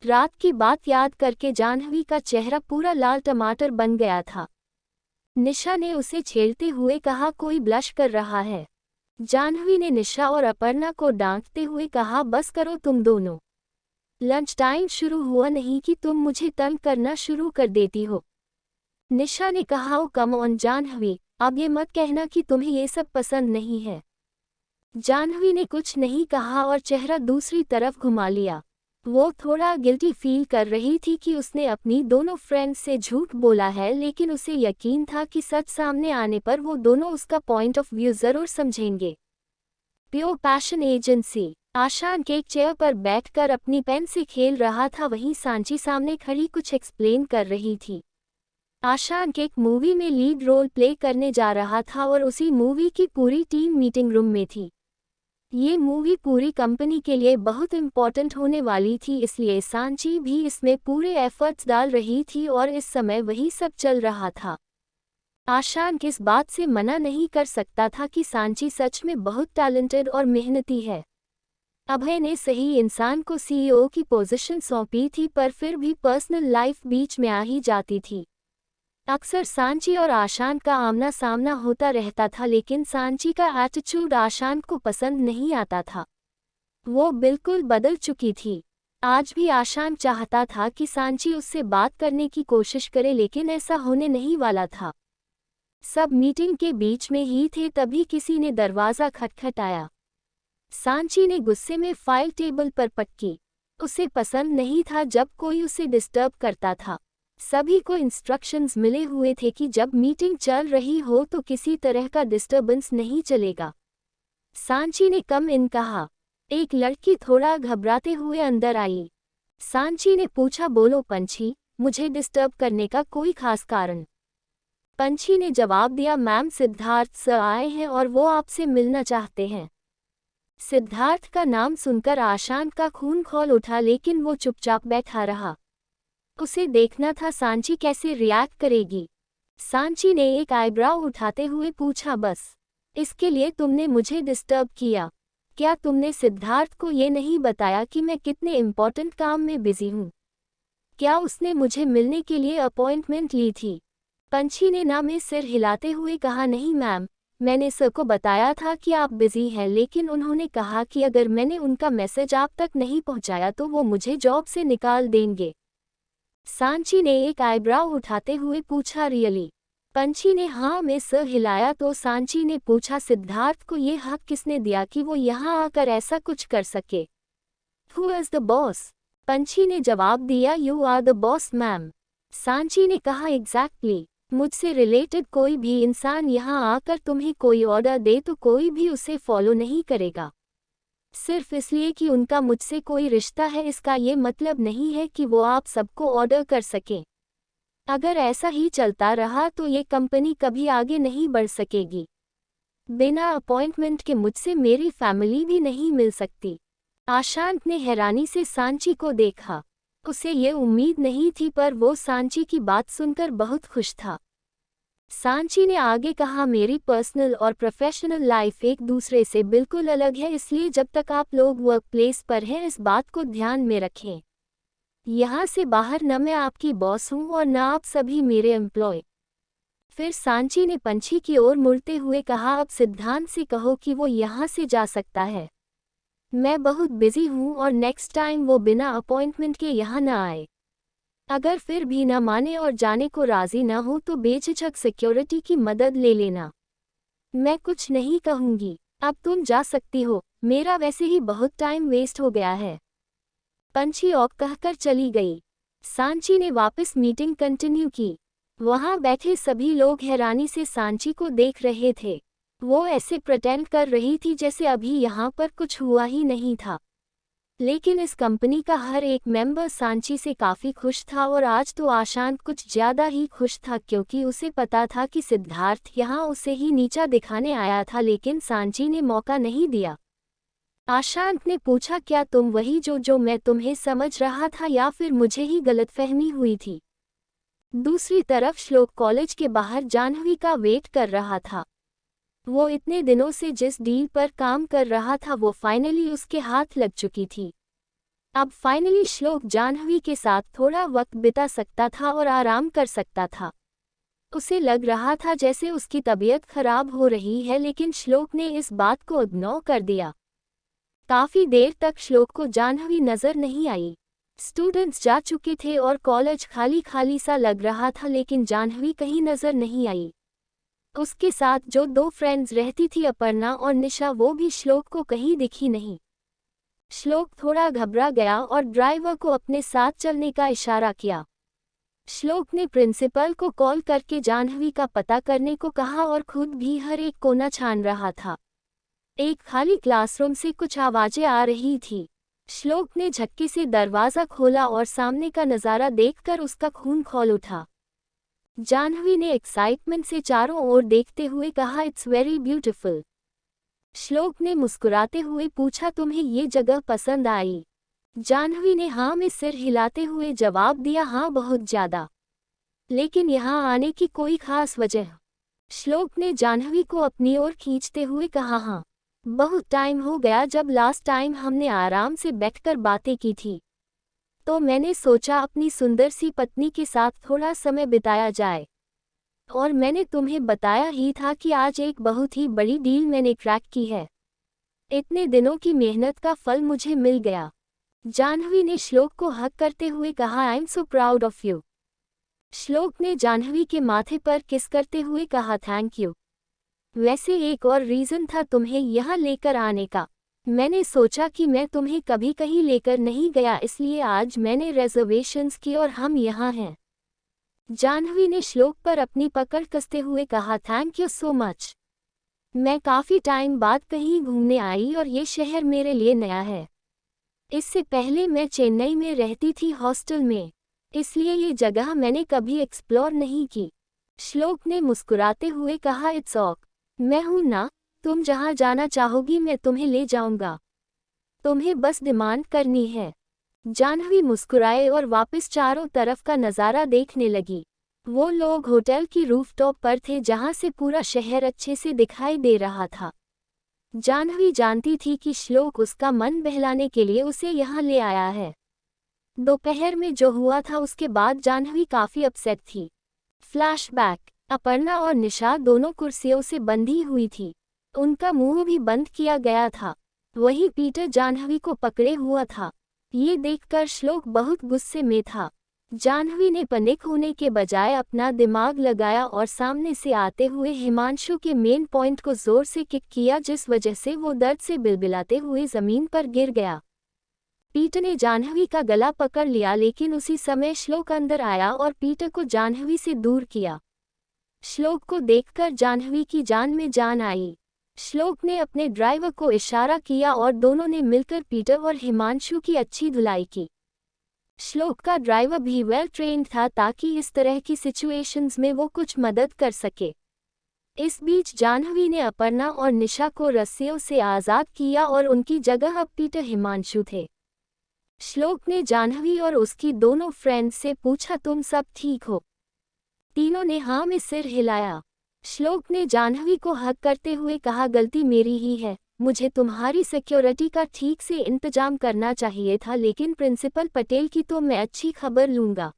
रात की बात याद करके जाह्नवी का चेहरा पूरा लाल टमाटर बन गया था। निशा ने उसे छेड़ते हुए कहा, कोई ब्लश कर रहा है। जाह्नवी ने निशा और अपर्णा को डांटते हुए कहा, बस करो तुम दोनों। लंच टाइम शुरू हुआ नहीं कि तुम मुझे तंग करना शुरू कर देती हो। निशा ने कहा, ओ कम ऑन जाह्नवी, अब ये मत कहना कि तुम्हें ये सब पसंद नहीं है। जाह्नवी ने कुछ नहीं कहा और चेहरा दूसरी तरफ घुमा लिया। वो थोड़ा गिल्टी फील कर रही थी कि उसने अपनी दोनों फ्रेंड्स से झूठ बोला है, लेकिन उसे यकीन था कि सच सामने आने पर वो दोनों उसका पॉइंट ऑफ व्यू जरूर समझेंगे। Pure passion agency. आशान केक चेयर पर बैठकर अपनी पेन से खेल रहा था, वहीं सांची सामने खड़ी कुछ एक्सप्लेन कर रही थी। आशान केक मूवी में लीड रोल प्ले करने जा रहा था और उसी मूवी की पूरी टीम मीटिंग रूम में थी। ये मूवी पूरी कंपनी के लिए बहुत इम्पोर्टेंट होने वाली थी, इसलिए सांची भी इसमें पूरे एफर्ट्स डाल रही थी और इस समय वही सब चल रहा था। आशान किस बात से मना नहीं कर सकता था कि सांची सच में बहुत टैलेंटेड और मेहनती है। अभय ने सही इंसान को सीईओ की पोजीशन सौंपी थी, पर फिर भी पर्सनल लाइफ बीच में आ ही जाती थी। अक्सर सांची और आशान का आमना सामना होता रहता था, लेकिन सांची का एटीट्यूड आशान को पसंद नहीं आता था। वो बिल्कुल बदल चुकी थी। आज भी आशान चाहता था कि सांची उससे बात करने की कोशिश करे, लेकिन ऐसा होने नहीं वाला था। सब मीटिंग के बीच में ही थे, तभी किसी ने दरवाज़ा खटखटाया। सांची ने गुस्से में फाइल टेबल पर पटकी। उसे पसंद नहीं था जब कोई उसे डिस्टर्ब करता था। सभी को इंस्ट्रक्शंस मिले हुए थे कि जब मीटिंग चल रही हो तो किसी तरह का डिस्टर्बेंस नहीं चलेगा। सांची ने कम इन कहा। एक लड़की थोड़ा घबराते हुए अंदर आई। सांची ने पूछा, बोलो पंछी, मुझे डिस्टर्ब करने का कोई खास कारण? पंछी ने जवाब दिया, मैम सिद्धार्थ सर आए हैं और वो आपसे मिलना चाहते हैं। सिद्धार्थ का नाम सुनकर आशान का खून खौल उठा, लेकिन वो चुपचाप बैठा रहा। उसे देखना था सांची कैसे रिएक्ट करेगी। सांची ने एक आईब्राउ उठाते हुए पूछा, बस इसके लिए तुमने मुझे डिस्टर्ब किया? क्या तुमने सिद्धार्थ को ये नहीं बताया कि मैं कितने इम्पोर्टेंट काम में बिजी हूँ? क्या उसने मुझे मिलने के लिए अपॉइंटमेंट ली थी? पंछी ने ना में सिर हिलाते हुए कहा, नहीं मैम, मैंने सर को बताया था कि आप बिजी हैं, लेकिन उन्होंने कहा कि अगर मैंने उनका मैसेज आप तक नहीं पहुंचाया तो वो मुझे जॉब से निकाल देंगे। सांची ने एक आईब्राउ उठाते हुए पूछा, रियली? पंछी ने हाँ में सर हिलाया तो सांची ने पूछा, सिद्धार्थ को ये हक किसने दिया कि वो यहाँ आकर ऐसा कुछ कर सके? Who is the boss? Panchhi ने जवाब दिया, you are the boss ma'am. Sanchi ने कहा, एग्जैक्टली। मुझसे रिलेटेड कोई भी इंसान यहाँ आकर तुम्हें कोई ऑर्डर दे तो कोई भी उसे फॉलो नहीं करेगा। सिर्फ इसलिए कि उनका मुझसे कोई रिश्ता है, इसका ये मतलब नहीं है कि वो आप सबको ऑर्डर कर सकें। अगर ऐसा ही चलता रहा तो ये कंपनी कभी आगे नहीं बढ़ सकेगी। बिना अपॉइंटमेंट के मुझसे मेरी फैमिली भी नहीं मिल सकती। आशांत ने हैरानी से सांची को देखा। उसे ये उम्मीद नहीं थी, पर वो सांची की बात सुनकर बहुत खुश था। सांची ने आगे कहा, मेरी पर्सनल और प्रोफेशनल लाइफ एक दूसरे से बिल्कुल अलग है, इसलिए जब तक आप लोग वर्क प्लेस पर हैं इस बात को ध्यान में रखें। यहाँ से बाहर न मैं आपकी बॉस हूँ और न आप सभी मेरे एम्प्लॉय। फिर सांची ने पंछी की ओर मुड़ते हुए कहा, अब सिद्धांत से कहो कि वो यहाँ से जा सकता है। मैं बहुत बिजी हूँ और नेक्स्ट टाइम वो बिना अपॉइंटमेंट के यहाँ न आए। अगर फिर भी न माने और जाने को राजी न हो तो बेझिझक सिक्योरिटी की मदद ले लेना। मैं कुछ नहीं कहूँगी, अब तुम जा सकती हो, मेरा वैसे ही बहुत टाइम वेस्ट हो गया है। पंछी औक कहकर चली गई। सांची ने वापस मीटिंग कंटिन्यू की। वहां बैठे सभी लोग हैरानी से सांची को देख रहे थे। वो ऐसे प्रिटेंड कर रही थी जैसे अभी यहाँ पर कुछ हुआ ही नहीं था। लेकिन इस कंपनी का हर एक मेंबर सांची से काफ़ी खुश था और आज तो आशांत कुछ ज़्यादा ही खुश था क्योंकि उसे पता था कि सिद्धार्थ यहाँ उसे ही नीचा दिखाने आया था, लेकिन सांची ने मौका नहीं दिया। आशांत ने पूछा, क्या तुम वही जो मैं तुम्हें समझ रहा था या फिर मुझे ही गलतफहमी हुई थी? दूसरी तरफ श्लोक कॉलेज के बाहर जाह्नवी का वेट कर रहा था। वो इतने दिनों से जिस डील पर काम कर रहा था वो फाइनली उसके हाथ लग चुकी थी। अब फाइनली श्लोक जाह्नवी के साथ थोड़ा वक्त बिता सकता था और आराम कर सकता था। उसे लग रहा था जैसे उसकी तबीयत खराब हो रही है, लेकिन श्लोक ने इस बात को इग्नोर कर दिया। काफ़ी देर तक श्लोक को जाह्नवी नज़र नहीं आई। स्टूडेंट्स जा चुके थे और कॉलेज खाली खाली सा लग रहा था, लेकिन जाह्नवी कहीं नज़र नहीं आई। उसके साथ जो दो फ्रेंड्स रहती थी, अपर्णा और निशा, वो भी श्लोक को कहीं दिखी नहीं। श्लोक थोड़ा घबरा गया और ड्राइवर को अपने साथ चलने का इशारा किया। श्लोक ने प्रिंसिपल को कॉल करके जाह्नवी का पता करने को कहा और खुद भी हर एक कोना छान रहा था। एक खाली क्लासरूम से कुछ आवाज़ें आ रही थी। श्लोक ने झटके से दरवाज़ा खोला और सामने का नज़ारा देखकर उसका खून खौल उठा। जाह्नवी ने एक्साइटमेंट से चारों ओर देखते हुए कहा, इट्स वेरी ब्यूटीफुल। श्लोक ने मुस्कुराते हुए पूछा, तुम्हें ये जगह पसंद आई? जाह्नवी ने हाँ में सिर हिलाते हुए जवाब दिया, हाँ बहुत ज़्यादा। लेकिन यहाँ आने की कोई खास वजह? श्लोक ने जाह्नवी को अपनी ओर खींचते हुए कहा, हाँ, बहुत टाइम हो गया जब लास्ट टाइम हमने आराम से बैठकर बातें की थी, तो मैंने सोचा अपनी सुंदर सी पत्नी के साथ थोड़ा समय बिताया जाए। और मैंने तुम्हें बताया ही था कि आज एक बहुत ही बड़ी डील मैंने क्रैक की है। इतने दिनों की मेहनत का फल मुझे मिल गया। जाह्नवी ने श्लोक को हग करते हुए कहा, I am so proud of you. श्लोक ने जाह्नवी के माथे पर किस करते हुए कहा, थैंक यू। वैसे एक और रीज़न था तुम्हें यहाँ लेकर आने का। मैंने सोचा कि मैं तुम्हें कभी कहीं लेकर नहीं गया, इसलिए आज मैंने रिजर्वेशंस की और हम यहाँ हैं। जाह्नवी ने श्लोक पर अपनी पकड़ कसते हुए कहा, थैंक यू सो मच। मैं काफ़ी टाइम बाद कहीं घूमने आई और ये शहर मेरे लिए नया है। इससे पहले मैं चेन्नई में रहती थी हॉस्टल में, इसलिए ये जगह मैंने कभी एक्सप्लोर नहीं की। श्लोक ने मुस्कुराते हुए कहा, इट्स ऑक, मैं हूं ना, तुम जहां जाना चाहोगी मैं तुम्हें ले जाऊंगा। तुम्हें बस डिमांड करनी है। जाह्नवी मुस्कुराए और वापस चारों तरफ का नज़ारा देखने लगी। वो लोग होटल की रूफटॉप पर थे जहां से पूरा शहर अच्छे से दिखाई दे रहा था। जाह्नवी जानती थी कि श्लोक उसका मन बहलाने के लिए उसे यहाँ ले आया है। दोपहर में जो हुआ था उसके बाद जाह्नवी काफ़ी अपसेट थी। फ्लैशबैक, अपर्णा और निशा दोनों कुर्सियों से बंधी हुई थी। उनका मुंह भी बंद किया गया था। वहीं पीटर जाह्नवी को पकड़े हुआ था। ये देखकर श्लोक बहुत गुस्से में था। जाह्नवी ने पैनिक होने के बजाय अपना दिमाग लगाया और सामने से आते हुए हिमांशु के मेन पॉइंट को जोर से किक किया, जिस वजह से वो दर्द से बिलबिलाते हुए जमीन पर गिर गया। पीटर ने जाह्नवी का गला पकड़ लिया, लेकिन उसी समय श्लोक अंदर आया और पीटर को जाह्नवी से दूर किया। श्लोक को देखकर जाह्नवी की जान में जान आई। श्लोक ने अपने ड्राइवर को इशारा किया और दोनों ने मिलकर पीटर और हिमांशु की अच्छी धुलाई की। श्लोक का ड्राइवर भी वेल ट्रेन्ड था ताकि इस तरह की सिचुएशंस में वो कुछ मदद कर सके। इस बीच जाह्नवी ने अपर्णा और निशा को रस्सियों से आज़ाद किया और उनकी जगह अब पीटर हिमांशु थे। श्लोक ने जाह्नवी और उसकी दोनों फ्रेंड्स से पूछा, तुम सब ठीक हो? तीनों ने हाँ में सिर हिलाया। श्लोक ने जाह्नवी को हग करते हुए कहा, गलती मेरी ही है, मुझे तुम्हारी सिक्योरिटी का ठीक से इंतजाम करना चाहिए था, लेकिन प्रिंसिपल पटेल की तो मैं अच्छी खबर लूँगा।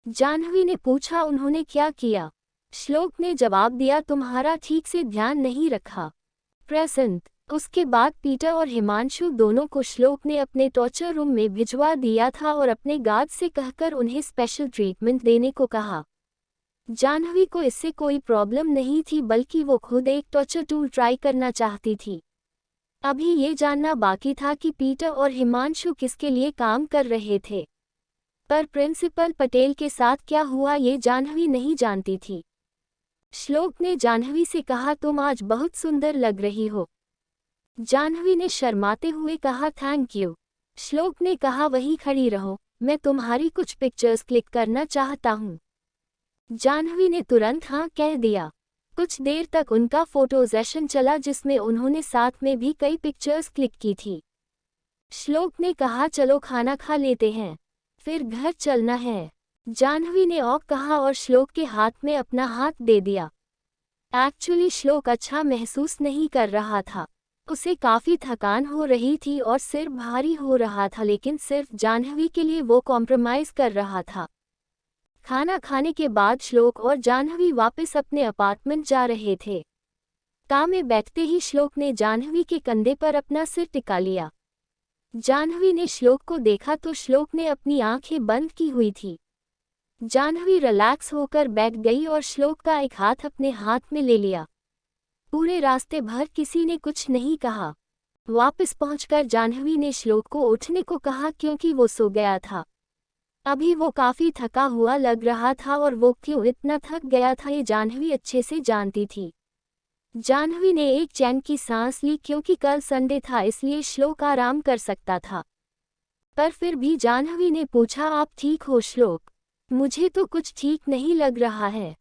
जाह्नवी ने पूछा, उन्होंने क्या किया? श्लोक ने जवाब दिया, तुम्हारा ठीक से ध्यान नहीं रखा। प्रेजेंट। उसके बाद पीटर और हिमांशु दोनों को श्लोक ने अपने टॉर्चर रूम में भिजवा दिया था और अपने गार्ड से कहकर उन्हें स्पेशल ट्रीटमेंट देने को कहा। जाह्नवी को इससे कोई प्रॉब्लम नहीं थी, बल्कि वो खुद एक टॉर्चर टूल ट्राई करना चाहती थी। अभी ये जानना बाकी था कि पीटर और हिमांशु किसके लिए काम कर रहे थे, पर प्रिंसिपल पटेल के साथ क्या हुआ ये जाह्नवी नहीं जानती थी। श्लोक ने जाह्नवी से कहा, तुम आज बहुत सुंदर लग रही हो। जाह्नवी ने शर्माते हुए कहा, थैंक यू। श्लोक ने कहा, वहीं खड़ी रहो, मैं तुम्हारी कुछ पिक्चर्स क्लिक करना चाहता हूँ। जाह्नवी ने तुरंत हाँ कह दिया। कुछ देर तक उनका फोटो सेशन चला जिसमें उन्होंने साथ में भी कई पिक्चर्स क्लिक की थी। श्लोक ने कहा, चलो खाना खा लेते हैं, फिर घर चलना है। जाह्नवी ने ओक कहा और श्लोक के हाथ में अपना हाथ दे दिया। एक्चुअली श्लोक अच्छा महसूस नहीं कर रहा था, उसे काफ़ी थकान हो रही थी और सिर भारी हो रहा था, लेकिन सिर्फ जाह्नवी के लिए वो कॉम्प्रोमाइज़ कर रहा था। खाना खाने के बाद श्लोक और जाह्नवी वापस अपने अपार्टमेंट जा रहे थे। कार में बैठते ही श्लोक ने जाह्नवी के कंधे पर अपना सिर टिका लिया। जाह्नवी ने श्लोक को देखा तो श्लोक ने अपनी आंखें बंद की हुई थी। जाह्नवी रिलैक्स होकर बैठ गई और श्लोक का एक हाथ अपने हाथ में ले लिया। पूरे रास्ते भर किसी ने कुछ नहीं कहा। वापस पहुंचकर जाह्नवी ने श्लोक को उठने को कहा क्योंकि वो सो गया था। अभी वो काफ़ी थका हुआ लग रहा था और वो क्यों इतना थक गया था ये जाह्नवी अच्छे से जानती थी। जाह्नवी ने एक चैन की सांस ली क्योंकि कल संडे था, इसलिए श्लोक आराम कर सकता था। पर फिर भी जाह्नवी ने पूछा, आप ठीक हो श्लोक? मुझे तो कुछ ठीक नहीं लग रहा है।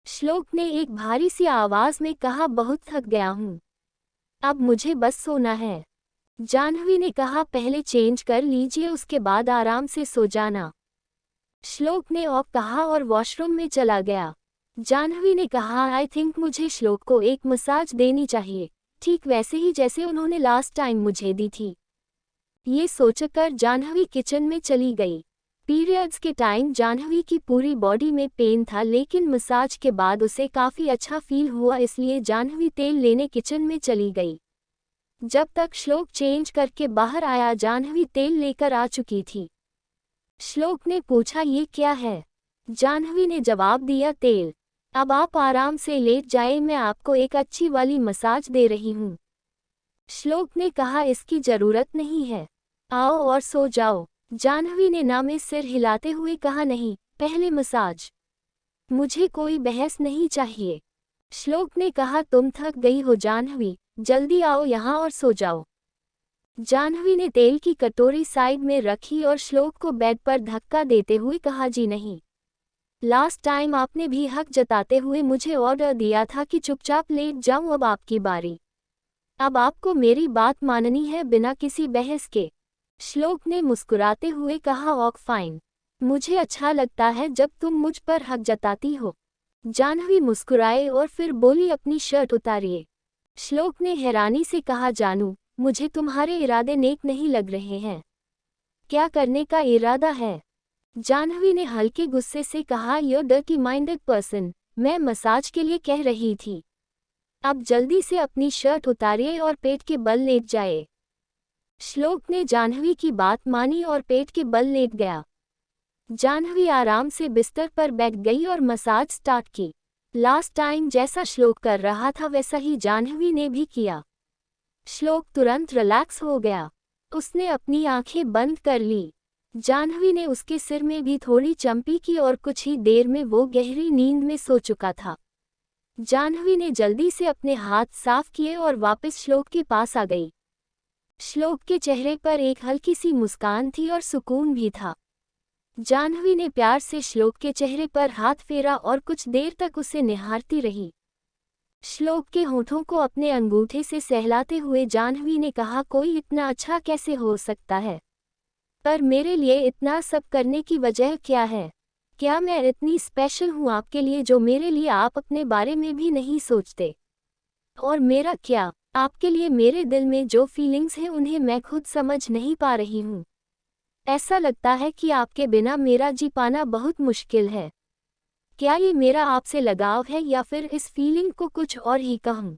श्लोक ने एक भारी सी आवाज में कहा, बहुत थक गया हूँ, अब मुझे बस सोना है। जाह्नवी ने कहा, पहले चेंज कर लीजिए, उसके बाद आराम से सो जाना। श्लोक ने ओक कहा और वॉशरूम में चला गया। जाह्नवी ने कहा, आई थिंक मुझे श्लोक को एक मसाज देनी चाहिए, ठीक वैसे ही जैसे उन्होंने लास्ट टाइम मुझे दी थी। ये सोचकर जाह्नवी किचन में चली गई। पीरियड्स के टाइम जाह्नवी की पूरी बॉडी में पेन था, लेकिन मसाज के बाद उसे काफ़ी अच्छा फील हुआ, इसलिए जाह्नवी तेल लेने किचन में चली गई। जब तक श्लोक चेंज करके बाहर आया जाह्नवी तेल लेकर आ चुकी थी। श्लोक ने पूछा, ये क्या है? जाह्नवी ने जवाब दिया, तेल। अब आप आराम से लेट जाए, मैं आपको एक अच्छी वाली मसाज दे रही हूँ। श्लोक ने कहा, इसकी ज़रूरत नहीं है, आओ और सो जाओ। जाह्नवी ने ना में सिर हिलाते हुए कहा, नहीं, पहले मसाज। मुझे कोई बहस नहीं चाहिए। श्लोक ने कहा, तुम थक गई हो जाह्नवी, जल्दी आओ यहाँ और सो जाओ। जाह्नवी ने तेल की कटोरी साइड में रखी और श्लोक को बेड पर धक्का देते हुए कहा, जी नहीं, लास्ट टाइम आपने भी हक जताते हुए मुझे ऑर्डर दिया था कि चुपचाप लेट जाऊं, अब आपकी बारी। अब आपको मेरी बात माननी है बिना किसी बहस के। श्लोक ने मुस्कुराते हुए कहा, ओक फाइन, मुझे अच्छा लगता है जब तुम मुझ पर हक जताती हो। जाह्नवी मुस्कुराए और फिर बोली, अपनी शर्ट उतारिए। श्लोक ने हैरानी से कहा, जानू, मुझे तुम्हारे इरादे नेक नहीं लग रहे हैं। क्या करने का इरादा है? जाह्नवी ने हल्के गुस्से से कहा, यू डर्टी माइंडेड पर्सन, मैं मसाज के लिए कह रही थी। अब जल्दी से अपनी शर्ट उतारिए और पेट के बल लेट जाए। श्लोक ने जाह्नवी की बात मानी और पेट के बल लेट गया। जाह्नवी आराम से बिस्तर पर बैठ गई और मसाज स्टार्ट की। लास्ट टाइम जैसा श्लोक कर रहा था वैसा ही जाह्नवी ने भी किया। श्लोक तुरंत रिलैक्स हो गया, उसने अपनी आंखें बंद कर ली। जाह्नवी ने उसके सिर में भी थोड़ी चंपी की और कुछ ही देर में वो गहरी नींद में सो चुका था। जाह्नवी ने जल्दी से अपने हाथ साफ किए और वापस श्लोक के पास आ गई। श्लोक के चेहरे पर एक हल्की सी मुस्कान थी और सुकून भी था। जाह्नवी ने प्यार से श्लोक के चेहरे पर हाथ फेरा और कुछ देर तक उसे निहारती रही। श्लोक के होठों को अपने अंगूठे से सहलाते हुए जाह्नवी ने कहा, कोई इतना अच्छा कैसे हो सकता है? पर मेरे लिए इतना सब करने की वजह क्या है? क्या मैं इतनी स्पेशल हूँ आपके लिए जो मेरे लिए आप अपने बारे में भी नहीं सोचते? और मेरा क्या, आपके लिए मेरे दिल में जो फीलिंग्स हैं उन्हें मैं खुद समझ नहीं पा रही हूँ। ऐसा लगता है कि आपके बिना मेरा जी पाना बहुत मुश्किल है। क्या ये मेरा आपसे लगाव है या फिर इस फीलिंग को कुछ और ही कहूँ?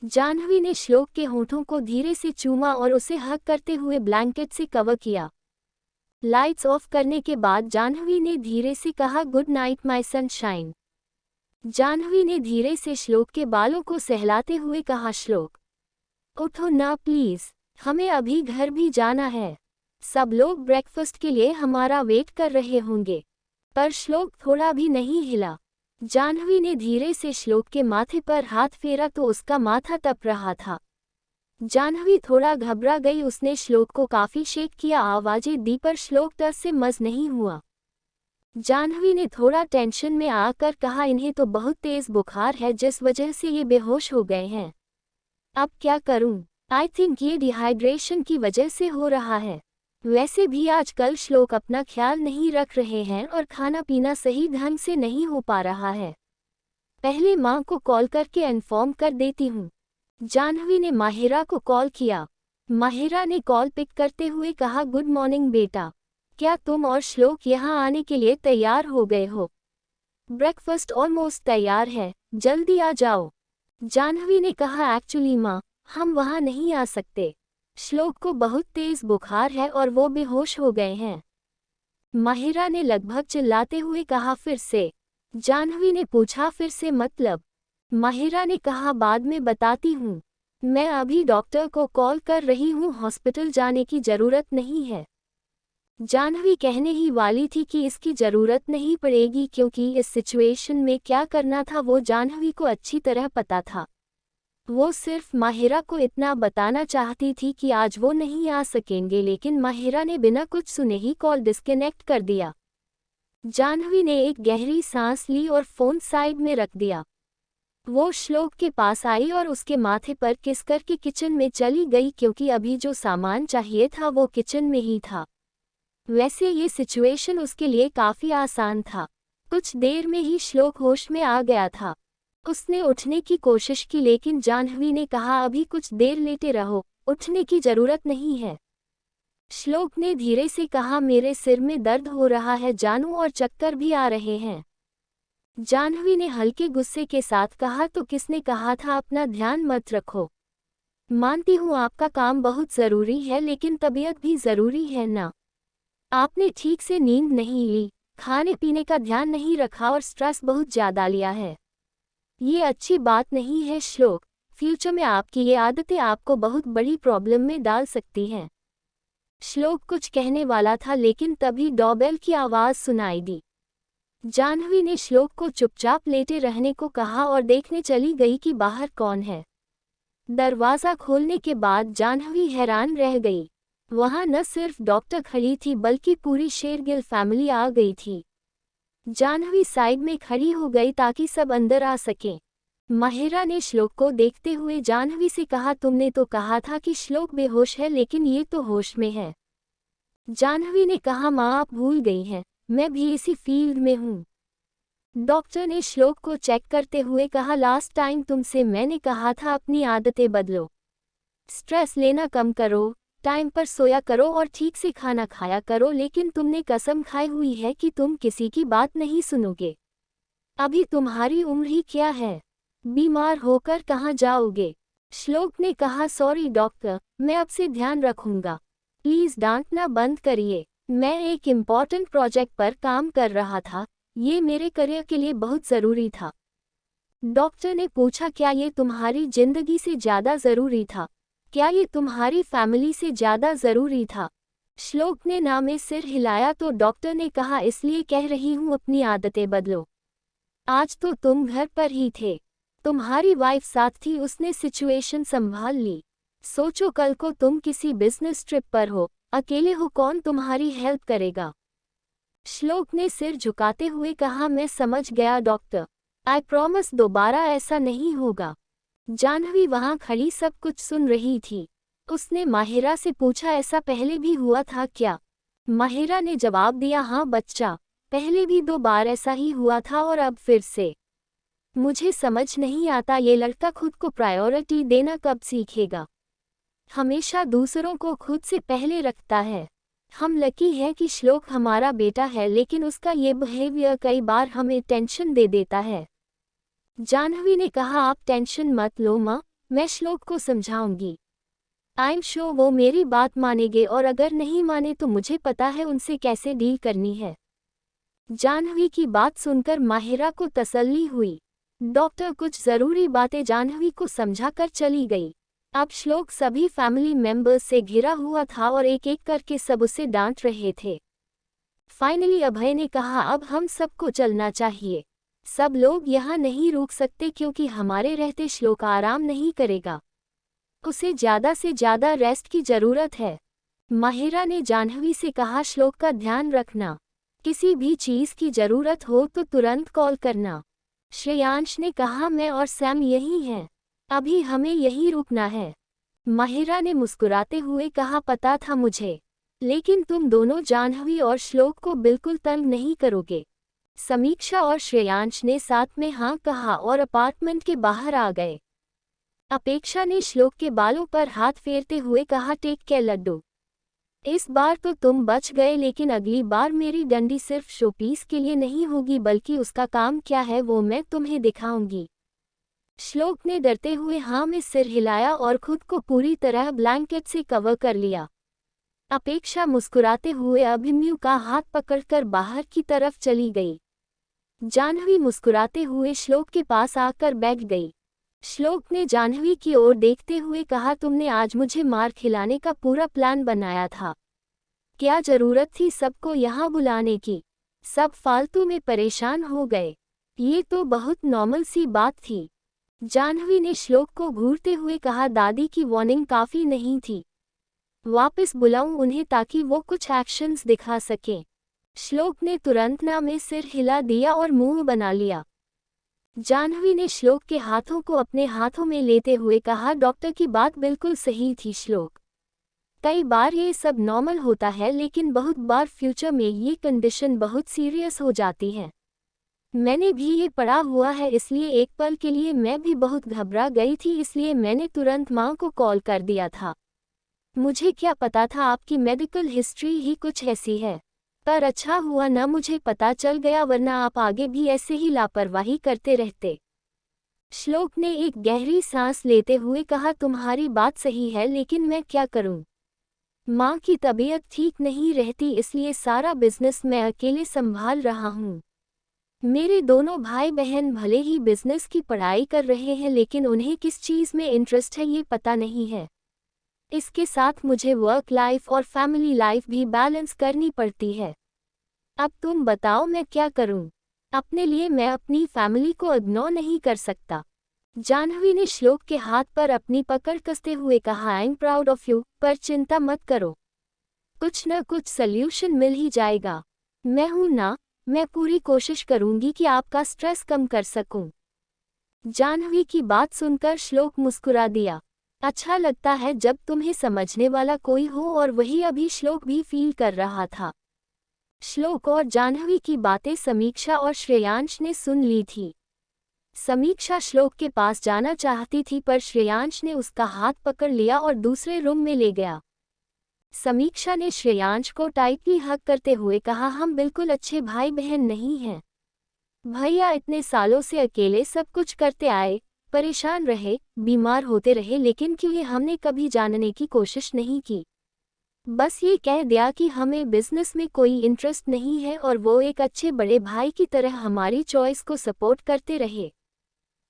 जाह्नवी ने श्लोक के होठों को धीरे से चूमा और उसे हग करते हुए ब्लैंकेट से कवर किया। लाइट्स ऑफ करने के बाद जाह्नवी ने धीरे से कहा, good night my sunshine. Jahnavi ने धीरे से श्लोक के बालों को सहलाते हुए कहा, श्लोक उठो ना प्लीज़, हमें अभी घर भी जाना है। सब लोग ब्रेकफास्ट के लिए हमारा वेट कर रहे होंगे। पर श्लोक थोड़ा भी नहीं हिला। जाह्नवी ने धीरे से श्लोक के माथे पर हाथ फेरा तो उसका माथा तप रहा था। जाह्नवी थोड़ा घबरा गई। उसने श्लोक को काफी शेक किया, आवाजें दी पर श्लोक डर से मस नहीं हुआ। जाह्नवी ने थोड़ा टेंशन में आकर कहा, इन्हें तो बहुत तेज बुखार है जिस वजह से ये बेहोश हो गए हैं। अब क्या करूं? आई थिंक ये डिहाइड्रेशन की वजह से हो रहा है। वैसे भी आजकल श्लोक अपना ख्याल नहीं रख रहे हैं और खाना पीना सही ढंग से नहीं हो पा रहा है। पहले माँ को कॉल करके इन्फॉर्म कर देती हूँ। जाह्नवी ने माहिरा को कॉल किया। माहिरा ने कॉल पिक करते हुए कहा, गुड मॉर्निंग बेटा, क्या तुम और श्लोक यहाँ आने के लिए तैयार हो गए हो? ब्रेकफास्ट ऑलमोस्ट तैयार है, जल्दी आ जाओ। जाह्नवी ने कहा, एक्चुअली माँ, हम वहाँ नहीं आ सकते। श्लोक को बहुत तेज बुखार है और वो बेहोश हो गए हैं। माहिरा ने लगभग चिल्लाते हुए कहा, फिर से? जाह्नवी ने पूछा, फिर से मतलब? माहिरा ने कहा, बाद में बताती हूँ, मैं अभी डॉक्टर को कॉल कर रही हूँ, हॉस्पिटल जाने की जरूरत नहीं है। जाह्नवी कहने ही वाली थी कि इसकी जरूरत नहीं पड़ेगी क्योंकि इस सिचुएशन में क्या करना था वो जाह्नवी को अच्छी तरह पता था। वो सिर्फ माहिरा को इतना बताना चाहती थी कि आज वो नहीं आ सकेंगे, लेकिन माहिरा ने बिना कुछ सुने ही कॉल डिस्कनेक्ट कर दिया। जाह्नवी ने एक गहरी सांस ली और फोन साइड में रख दिया। वो श्लोक के पास आई और उसके माथे पर किस करके किचन में चली गई क्योंकि अभी जो सामान चाहिए था वो किचन में ही था। वैसे ये सिचुएशन उसके लिए काफी आसान था। कुछ देर में ही श्लोक होश में आ गया था। उसने उठने की कोशिश की लेकिन जाह्नवी ने कहा, अभी कुछ देर लेटे रहो, उठने की जरूरत नहीं है। श्लोक ने धीरे से कहा, मेरे सिर में दर्द हो रहा है जानू और चक्कर भी आ रहे हैं। जाह्नवी ने हल्के गुस्से के साथ कहा, तो किसने कहा था अपना ध्यान मत रखो? मानती हूँ आपका काम बहुत ज़रूरी है लेकिन तबीयत भी ज़रूरी है ना। आपने ठीक से नींद नहीं ली, खाने पीने का ध्यान नहीं रखा और स्ट्रेस बहुत ज़्यादा लिया है। ये अच्छी बात नहीं है श्लोक, फ्यूचर में आपकी ये आदतें आपको बहुत बड़ी प्रॉब्लम में डाल सकती हैं। श्लोक कुछ कहने वाला था लेकिन तभी डोरबेल की आवाज़ सुनाई दी। जाह्नवी ने श्लोक को चुपचाप लेटे रहने को कहा और देखने चली गई कि बाहर कौन है। दरवाज़ा खोलने के बाद जाह्नवी हैरान रह गई। वहाँ न सिर्फ डॉक्टर खड़ी थी बल्कि पूरी शेरगिल फैमिली आ गई थी। जाह्नवी साइड में खड़ी हो गई ताकि सब अंदर आ सकें। माहिरा ने श्लोक को देखते हुए जाह्नवी से कहा, तुमने तो कहा था कि श्लोक बेहोश है लेकिन ये तो होश में है। जाह्नवी ने कहा, माँ आप भूल गई हैं, मैं भी इसी फील्ड में हूँ। डॉक्टर ने श्लोक को चेक करते हुए कहा, लास्ट टाइम तुमसे मैंने कहा था अपनी आदतें बदलो, स्ट्रेस लेना कम करो, टाइम पर सोया करो और ठीक से खाना खाया करो, लेकिन तुमने कसम खाई हुई है कि तुम किसी की बात नहीं सुनोगे। अभी तुम्हारी उम्र ही क्या है, बीमार होकर कहाँ जाओगे? श्लोक ने कहा, सॉरी डॉक्टर, मैं अब से ध्यान रखूंगा, प्लीज डांटना बंद करिए। मैं एक इम्पॉर्टेंट प्रोजेक्ट पर काम कर रहा था, ये मेरे करियर के लिए बहुत ज़रूरी था। डॉक्टर ने पूछा, क्या ये तुम्हारी जिंदगी से ज़्यादा ज़रूरी था? क्या ये तुम्हारी फैमिली से ज़्यादा ज़रूरी था? श्लोक ने ना में सिर हिलाया तो डॉक्टर ने कहा, इसलिए कह रही हूँ अपनी आदतें बदलो। आज तो तुम घर पर ही थे, तुम्हारी वाइफ साथ थी, उसने सिचुएशन संभाल ली। सोचो कल को तुम किसी बिजनेस ट्रिप पर हो, अकेले हो, कौन तुम्हारी हेल्प करेगा? श्लोक ने सिर झुकाते हुए कहा, मैं समझ गया डॉक्टर, आई प्रॉमिस दोबारा ऐसा नहीं होगा। जाह्नवी वहाँ खड़ी सब कुछ सुन रही थी। उसने माहिरा से पूछा, ऐसा पहले भी हुआ था क्या? माहिरा ने जवाब दिया, हाँ बच्चा, पहले भी 2 बार ऐसा ही हुआ था और अब फिर से। मुझे समझ नहीं आता ये लड़का खुद को प्रायोरिटी देना कब सीखेगा। हमेशा दूसरों को खुद से पहले रखता है। हम लकी है कि श्लोक हमारा बेटा है लेकिन उसका ये बिहेवियर कई बार हमें टेंशन दे देता है। जाह्नवी ने कहा, आप टेंशन मत लो माँ, मैं श्लोक को समझाऊंगी। आई एम श्योर वो मेरी बात मानेंगे और अगर नहीं माने तो मुझे पता है उनसे कैसे डील करनी है। जाह्नवी की बात सुनकर माहिरा को तसल्ली हुई। डॉक्टर कुछ ज़रूरी बातें जाह्नवी को समझा कर चली गई। अब श्लोक सभी फैमिली मेंबर्स से घिरा हुआ था और एक एक करके सब उसे डांट रहे थे। फाइनली अभय ने कहा, अब हम सबको चलना चाहिए। सब लोग यहाँ नहीं रुक सकते क्योंकि हमारे रहते श्लोक आराम नहीं करेगा। उसे ज़्यादा से ज़्यादा रेस्ट की ज़रूरत है। माहिरा ने जाह्नवी से कहा, श्लोक का ध्यान रखना। किसी भी चीज़ की ज़रूरत हो तो तुरंत कॉल करना। श्रेयांश ने कहा, मैं और सैम यही हैं। अभी हमें यहीं रुकना है। माहिरा ने मुस्कुराते हुए कहा, पता था मुझे, लेकिन तुम दोनों जाह्नवी और श्लोक को बिल्कुल तंग नहीं करोगे। समीक्षा और श्रेयांश ने साथ में हाँ कहा और अपार्टमेंट के बाहर आ गए। अपेक्षा ने श्लोक के बालों पर हाथ फेरते हुए कहा, टेक केयर लड्डू। इस बार तो तुम बच गए, लेकिन अगली बार मेरी डंडी सिर्फ शोपीस के लिए नहीं होगी, बल्कि उसका काम क्या है वो मैं तुम्हें दिखाऊंगी। श्लोक ने डरते हुए हाँ में सिर हिलाया और खुद को पूरी तरह ब्लैंकेट से कवर कर लिया। अपेक्षा मुस्कुराते हुए अभिमन्यु का हाथ पकड़कर बाहर की तरफ चली गई। जाह्नवी मुस्कुराते हुए श्लोक के पास आकर बैठ गई। श्लोक ने जाह्नवी की ओर देखते हुए कहा, तुमने आज मुझे मार खिलाने का पूरा प्लान बनाया था। क्या जरूरत थी सबको यहाँ बुलाने की? सब फालतू में परेशान हो गए। ये तो बहुत नॉर्मल सी बात थी। जाह्नवी ने श्लोक को घूरते हुए कहा, दादी की वार्निंग काफ़ी नहीं थी। वापस बुलाऊं उन्हें ताकि वो कुछ एक्शंस दिखा सकें? श्लोक ने तुरंत ना में सिर हिला दिया और मुंह बना लिया। जाह्नवी ने श्लोक के हाथों को अपने हाथों में लेते हुए कहा, डॉक्टर की बात बिल्कुल सही थी श्लोक। कई बार ये सब नॉर्मल होता है, लेकिन बहुत बार फ्यूचर में ये कंडीशन बहुत सीरियस हो जाती है। मैंने भी ये पढ़ा हुआ है, इसलिए एक पल के लिए मैं भी बहुत घबरा गई थी, इसलिए मैंने तुरंत माँ को कॉल कर दिया था। मुझे क्या पता था आपकी मेडिकल हिस्ट्री ही कुछ ऐसी है। पर अच्छा हुआ ना मुझे पता चल गया, वरना आप आगे भी ऐसे ही लापरवाही करते रहते। श्लोक ने एक गहरी सांस लेते हुए कहा, तुम्हारी बात सही है, लेकिन मैं क्या करूं? माँ की तबीयत ठीक नहीं रहती, इसलिए सारा बिजनेस मैं अकेले संभाल रहा हूँ। मेरे दोनों भाई बहन भले ही बिजनेस की पढ़ाई कर रहे हैं, लेकिन उन्हें किस चीज़ में इंटरेस्ट है ये पता नहीं है। इसके साथ मुझे वर्क लाइफ और फैमिली लाइफ भी बैलेंस करनी पड़ती है। अब तुम बताओ मैं क्या करूं? अपने लिए मैं अपनी फैमिली को इग्नोर नहीं कर सकता। जाह्नवी ने श्लोक के हाथ पर अपनी पकड़ कसते हुए कहा, I am proud of you, पर चिंता मत करो, कुछ न कुछ सल्यूशन मिल ही जाएगा। मैं हूं ना, मैं पूरी कोशिश करूंगी कि आपका स्ट्रेस कम कर सकूं। जाह्नवी की बात सुनकर श्लोक मुस्कुरा दिया। अच्छा लगता है जब तुम्हें समझने वाला कोई हो, और वही अभी श्लोक भी फील कर रहा था। श्लोक और जाह्नवी की बातें समीक्षा और श्रेयांश ने सुन ली थी। समीक्षा श्लोक के पास जाना चाहती थी, पर श्रेयांश ने उसका हाथ पकड़ लिया और दूसरे रूम में ले गया। समीक्षा ने श्रेयांश को टाइटली हग करते हुए कहा, हम बिल्कुल अच्छे भाई बहन नहीं हैं। भैया इतने सालों से अकेले सब कुछ करते आए, परेशान रहे, बीमार होते रहे, लेकिन क्यों ये हमने कभी जानने की कोशिश नहीं की। बस ये कह दिया कि हमें बिजनेस में कोई इंटरेस्ट नहीं है, और वो एक अच्छे बड़े भाई की तरह हमारी चॉइस को सपोर्ट करते रहे।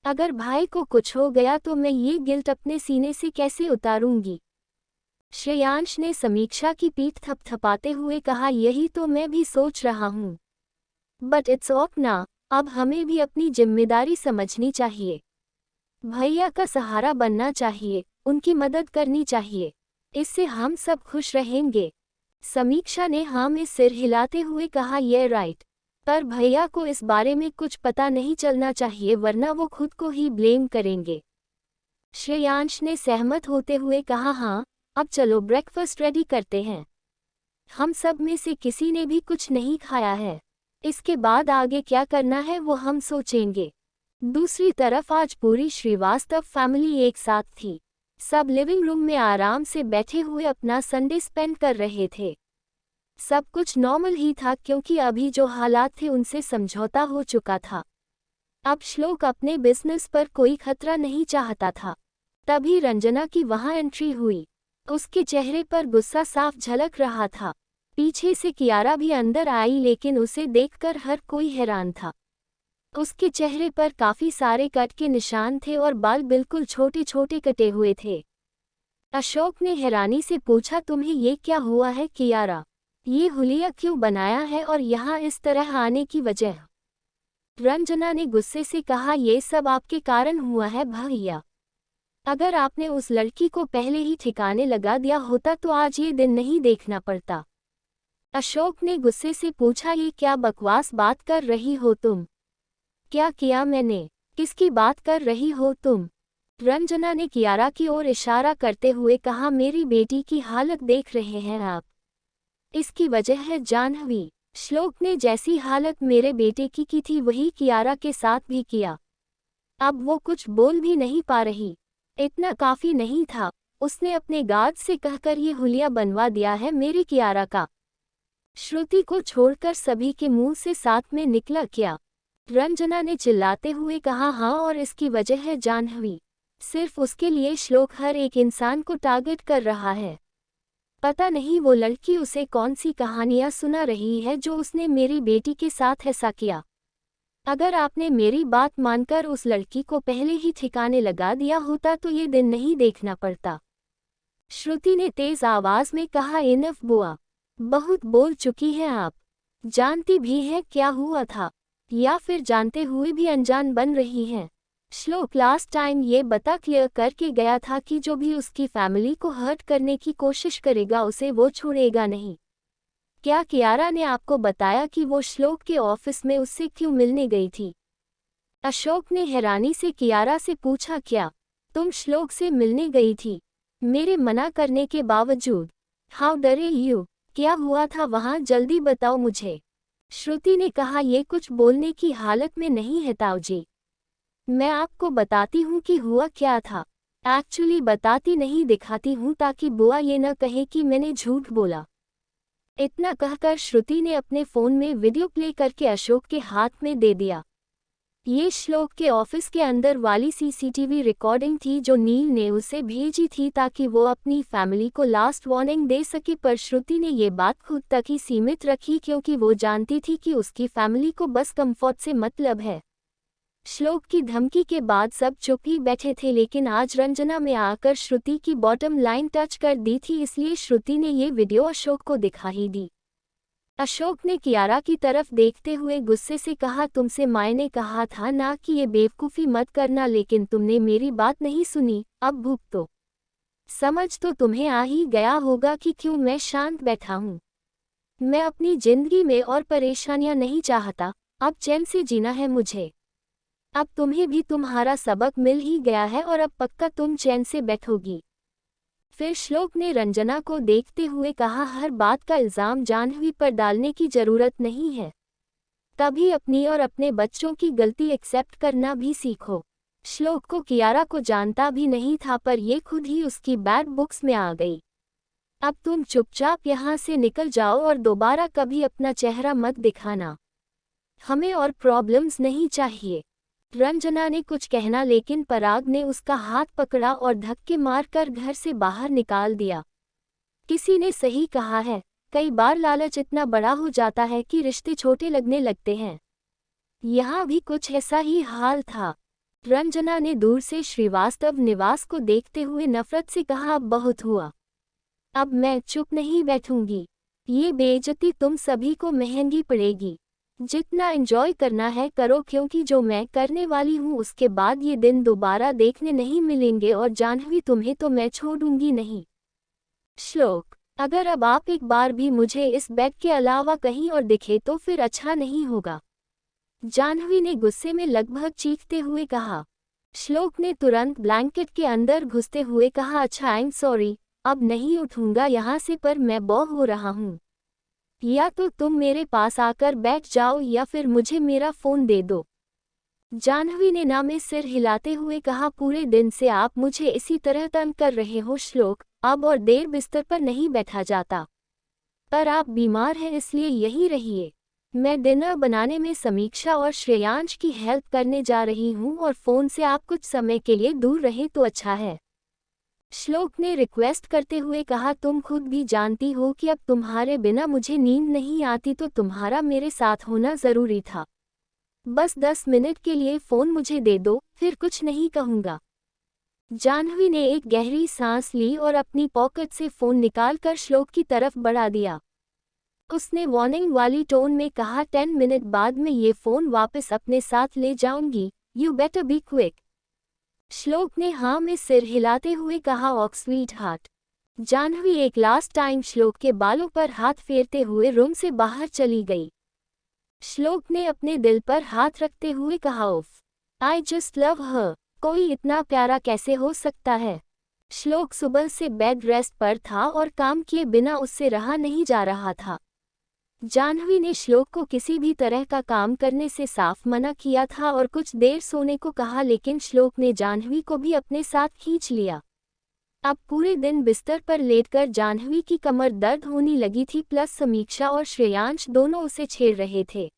अगर भाई को कुछ हो गया तो मैं ये गिल्ट अपने सीने से कैसे उतारूंगी? श्रेयांश ने समीक्षा की पीठ थपथपाते हुए कहा, यही तो मैं भी सोच रहा हूँ। बट इट्स ऑफ ना, अब हमें भी अपनी जिम्मेदारी समझनी चाहिए। भैया का सहारा बनना चाहिए, उनकी मदद करनी चाहिए, इससे हम सब खुश रहेंगे। समीक्षा ने हाँ में सिर हिलाते हुए कहा, ये राइट, पर भैया को इस बारे में कुछ पता नहीं चलना चाहिए, वरना वो खुद को ही ब्लेम करेंगे। श्रेयांश ने सहमत होते हुए कहा, हाँ, अब चलो ब्रेकफास्ट रेडी करते हैं। हम सब में से किसी ने भी कुछ नहीं खाया है, इसके बाद आगे क्या करना है वो हम सोचेंगे। दूसरी तरफ आज पूरी श्रीवास्तव फैमिली एक साथ थी। सब लिविंग रूम में आराम से बैठे हुए अपना संडे स्पेंड कर रहे थे। सब कुछ नॉर्मल ही था, क्योंकि अभी जो हालात थे उनसे समझौता हो चुका था। अब श्लोक अपने बिजनेस पर कोई खतरा नहीं चाहता था। तभी रंजना की वहां एंट्री हुई। उसके चेहरे पर गुस्सा साफ झलक रहा था। पीछे से कियारा भी अंदर आई, लेकिन उसे देखकर हर कोई हैरान था। उसके चेहरे पर काफी सारे कट के निशान थे और बाल बिल्कुल छोटे छोटे कटे हुए थे। अशोक ने हैरानी से पूछा, तुम्हें ये क्या हुआ है कियारा? ये हुलिया क्यों बनाया है और यहाँ इस तरह आने की वजह? रंजना ने गुस्से से कहा, ये सब आपके कारण हुआ है भैया। अगर आपने उस लड़की को पहले ही ठिकाने लगा दिया होता तो आज ये दिन नहीं देखना पड़ता। अशोक ने गुस्से से पूछा, ये क्या बकवास बात कर रही हो तुम? क्या किया मैंने? किसकी बात कर रही हो तुम? रंजना ने कियारा की ओर इशारा करते हुए कहा, मेरी बेटी की हालत देख रहे हैं आप। इसकी वजह है जाह्नवी। श्लोक ने जैसी हालत मेरे बेटे की थी वही कियारा के साथ भी किया। अब वो कुछ बोल भी नहीं पा रही। इतना काफी नहीं था, उसने अपने गार्ड से कहकर ये हुलिया बनवा दिया है मेरी कियारा का। श्रुति को छोड़कर सभी के मुंह से साथ में निकला क्या? रंजना ने चिल्लाते हुए कहा, हाँ, और इसकी वजह है जाह्नवी। सिर्फ उसके लिए श्लोक हर एक इंसान को टारगेट कर रहा है। पता नहीं वो लड़की उसे कौन सी कहानियां सुना रही है जो उसने मेरी बेटी के साथ ऐसा किया। अगर आपने मेरी बात मानकर उस लड़की को पहले ही ठिकाने लगा दिया होता तो ये दिन नहीं देखना पड़ता। श्रुति ने तेज आवाज में कहा, इनफ बुआ, बहुत बोल चुकी हैं आप। जानती भी हैं क्या हुआ था, या फिर जानते हुए भी अनजान बन रही हैं। श्लोक लास्ट टाइम ये बता क्लियर करके गया था कि जो भी उसकी फैमिली को हर्ट करने की कोशिश करेगा उसे वो छोड़ेगा नहीं। क्या कियारा ने आपको बताया कि वो श्लोक के ऑफिस में उससे क्यों मिलने गई थी? अशोक ने हैरानी से कियारा से पूछा, क्या तुम श्लोक से मिलने गई थी मेरे मना करने के बावजूद? हाउ डरे यू? क्या हुआ था वहां, जल्दी बताओ मुझे। श्रुति ने कहा, ये कुछ बोलने की हालत में नहीं है ताऊजी। मैं आपको बताती हूँ कि हुआ क्या था। एक्चुअली बताती नहीं, दिखाती हूँ ताकि बुआ ये न कहे कि मैंने झूठ बोला। इतना कहकर श्रुति ने अपने फ़ोन में वीडियो प्ले करके अशोक के हाथ में दे दिया। ये श्लोक के ऑफिस के अंदर वाली सीसीटीवी रिकॉर्डिंग थी जो नील ने उसे भेजी थी ताकि वो अपनी फैमिली को लास्ट वार्निंग दे सके, पर श्रुति ने ये बात खुद तक ही सीमित रखी क्योंकि वो जानती थी कि उसकी फैमिली को बस कंफर्ट से मतलब है। श्लोक की धमकी के बाद सब चुप ही बैठे थे, लेकिन आज रंजना में आकर श्रुति की बॉटम लाइन टच कर दी थी, इसलिए श्रुति ने ये वीडियो अशोक को दिखा ही दी। अशोक ने कियारा की तरफ देखते हुए गुस्से से कहा, तुमसे माँ ने कहा था ना कि ये बेवकूफ़ी मत करना, लेकिन तुमने मेरी बात नहीं सुनी। अब भुगतो। समझ तो तुम्हें आ ही गया होगा कि क्यों मैं शांत बैठा हूँ। मैं अपनी जिंदगी में और परेशानियां नहीं चाहता, अब चैन से जीना है मुझे। अब तुम्हें भी तुम्हारा सबक मिल ही गया है और अब पक्का तुम चैन से बैठोगी। फिर श्लोक ने रंजना को देखते हुए कहा, हर बात का इल्ज़ाम जाह्नवी पर डालने की ज़रूरत नहीं है। कभी अपनी और अपने बच्चों की गलती एक्सेप्ट करना भी सीखो। श्लोक को कियारा को जानता भी नहीं था, पर ये खुद ही उसकी बैड बुक्स में आ गई। अब तुम चुपचाप यहाँ से निकल जाओ और दोबारा कभी अपना चेहरा मत दिखाना। हमें और प्रॉब्लम्स नहीं चाहिए। रंजना ने कुछ कहना, लेकिन पराग ने उसका हाथ पकड़ा और धक्के मारकर घर से बाहर निकाल दिया। किसी ने सही कहा है, कई बार लालच इतना बड़ा हो जाता है कि रिश्ते छोटे लगने लगते हैं। यहाँ भी कुछ ऐसा ही हाल था। रंजना ने दूर से श्रीवास्तव निवास को देखते हुए नफरत से कहा, अब बहुत हुआ। अब मैं चुप नहीं बैठूंगी। ये बेइज्जती तुम सभी को महंगी पड़ेगी। जितना एंजॉय करना है करो, क्योंकि जो मैं करने वाली हूँ उसके बाद ये दिन दोबारा देखने नहीं मिलेंगे, और जाह्नवी तुम्हें तो मैं छोड़ूंगी नहीं। श्लोक, अगर अब आप एक बार भी मुझे इस बेड के अलावा कहीं और दिखे तो फिर अच्छा नहीं होगा। जाह्नवी ने गुस्से में लगभग चीखते हुए कहा। श्लोक ने तुरंत ब्लैंकेट के अंदर घुसते हुए कहा, अच्छा, आई एम सॉरी, अब नहीं उठूंगा यहाँ से, पर मैं बोर हो रहा हूँ। या तो तुम मेरे पास आकर बैठ जाओ या फिर मुझे मेरा फ़ोन दे दो। जाह्नवी ने ना में सिर हिलाते हुए कहा, पूरे दिन से आप मुझे इसी तरह तंग कर रहे हो श्लोक, अब और देर बिस्तर पर नहीं बैठा जाता। पर आप बीमार हैं इसलिए यहीं रहिए। मैं डिनर बनाने में समीक्षा और श्रेयांश की हेल्प करने जा रही हूँ और फ़ोन से आप कुछ समय के लिए दूर रहें तो अच्छा है। श्लोक ने रिक्वेस्ट करते हुए कहा, तुम खुद भी जानती हो कि अब तुम्हारे बिना मुझे नींद नहीं आती, तो तुम्हारा मेरे साथ होना ज़रूरी था। बस 10 मिनट के लिए फ़ोन मुझे दे दो, फिर कुछ नहीं कहूँगा। जाह्नवी ने एक गहरी सांस ली और अपनी पॉकेट से फ़ोन निकालकर श्लोक की तरफ बढ़ा दिया। उसने वार्निंग वाली टोन में कहा, 10 मिनट बाद मैं ये फ़ोन वापस अपने साथ ले जाऊंगी, यू बेटर बी क्विक। श्लोक ने हाँ में सिर हिलाते हुए कहा, ऑक स्वीट हार्ट। जाह्नवी एक लास्ट टाइम श्लोक के बालों पर हाथ फेरते हुए रूम से बाहर चली गई। श्लोक ने अपने दिल पर हाथ रखते हुए कहा, उफ, आई जस्ट लव हर। कोई इतना प्यारा कैसे हो सकता है। श्लोक सुबह से बेड रेस्ट पर था और काम किए बिना उससे रहा नहीं जा रहा था। जाह्नवी ने श्लोक को किसी भी तरह का काम करने से साफ मना किया था और कुछ देर सोने को कहा, लेकिन श्लोक ने जाह्नवी को भी अपने साथ खींच लिया। अब पूरे दिन बिस्तर पर लेटकर जाह्नवी की कमर दर्द होने लगी थी, प्लस समीक्षा और श्रेयांश दोनों उसे छेड़ रहे थे।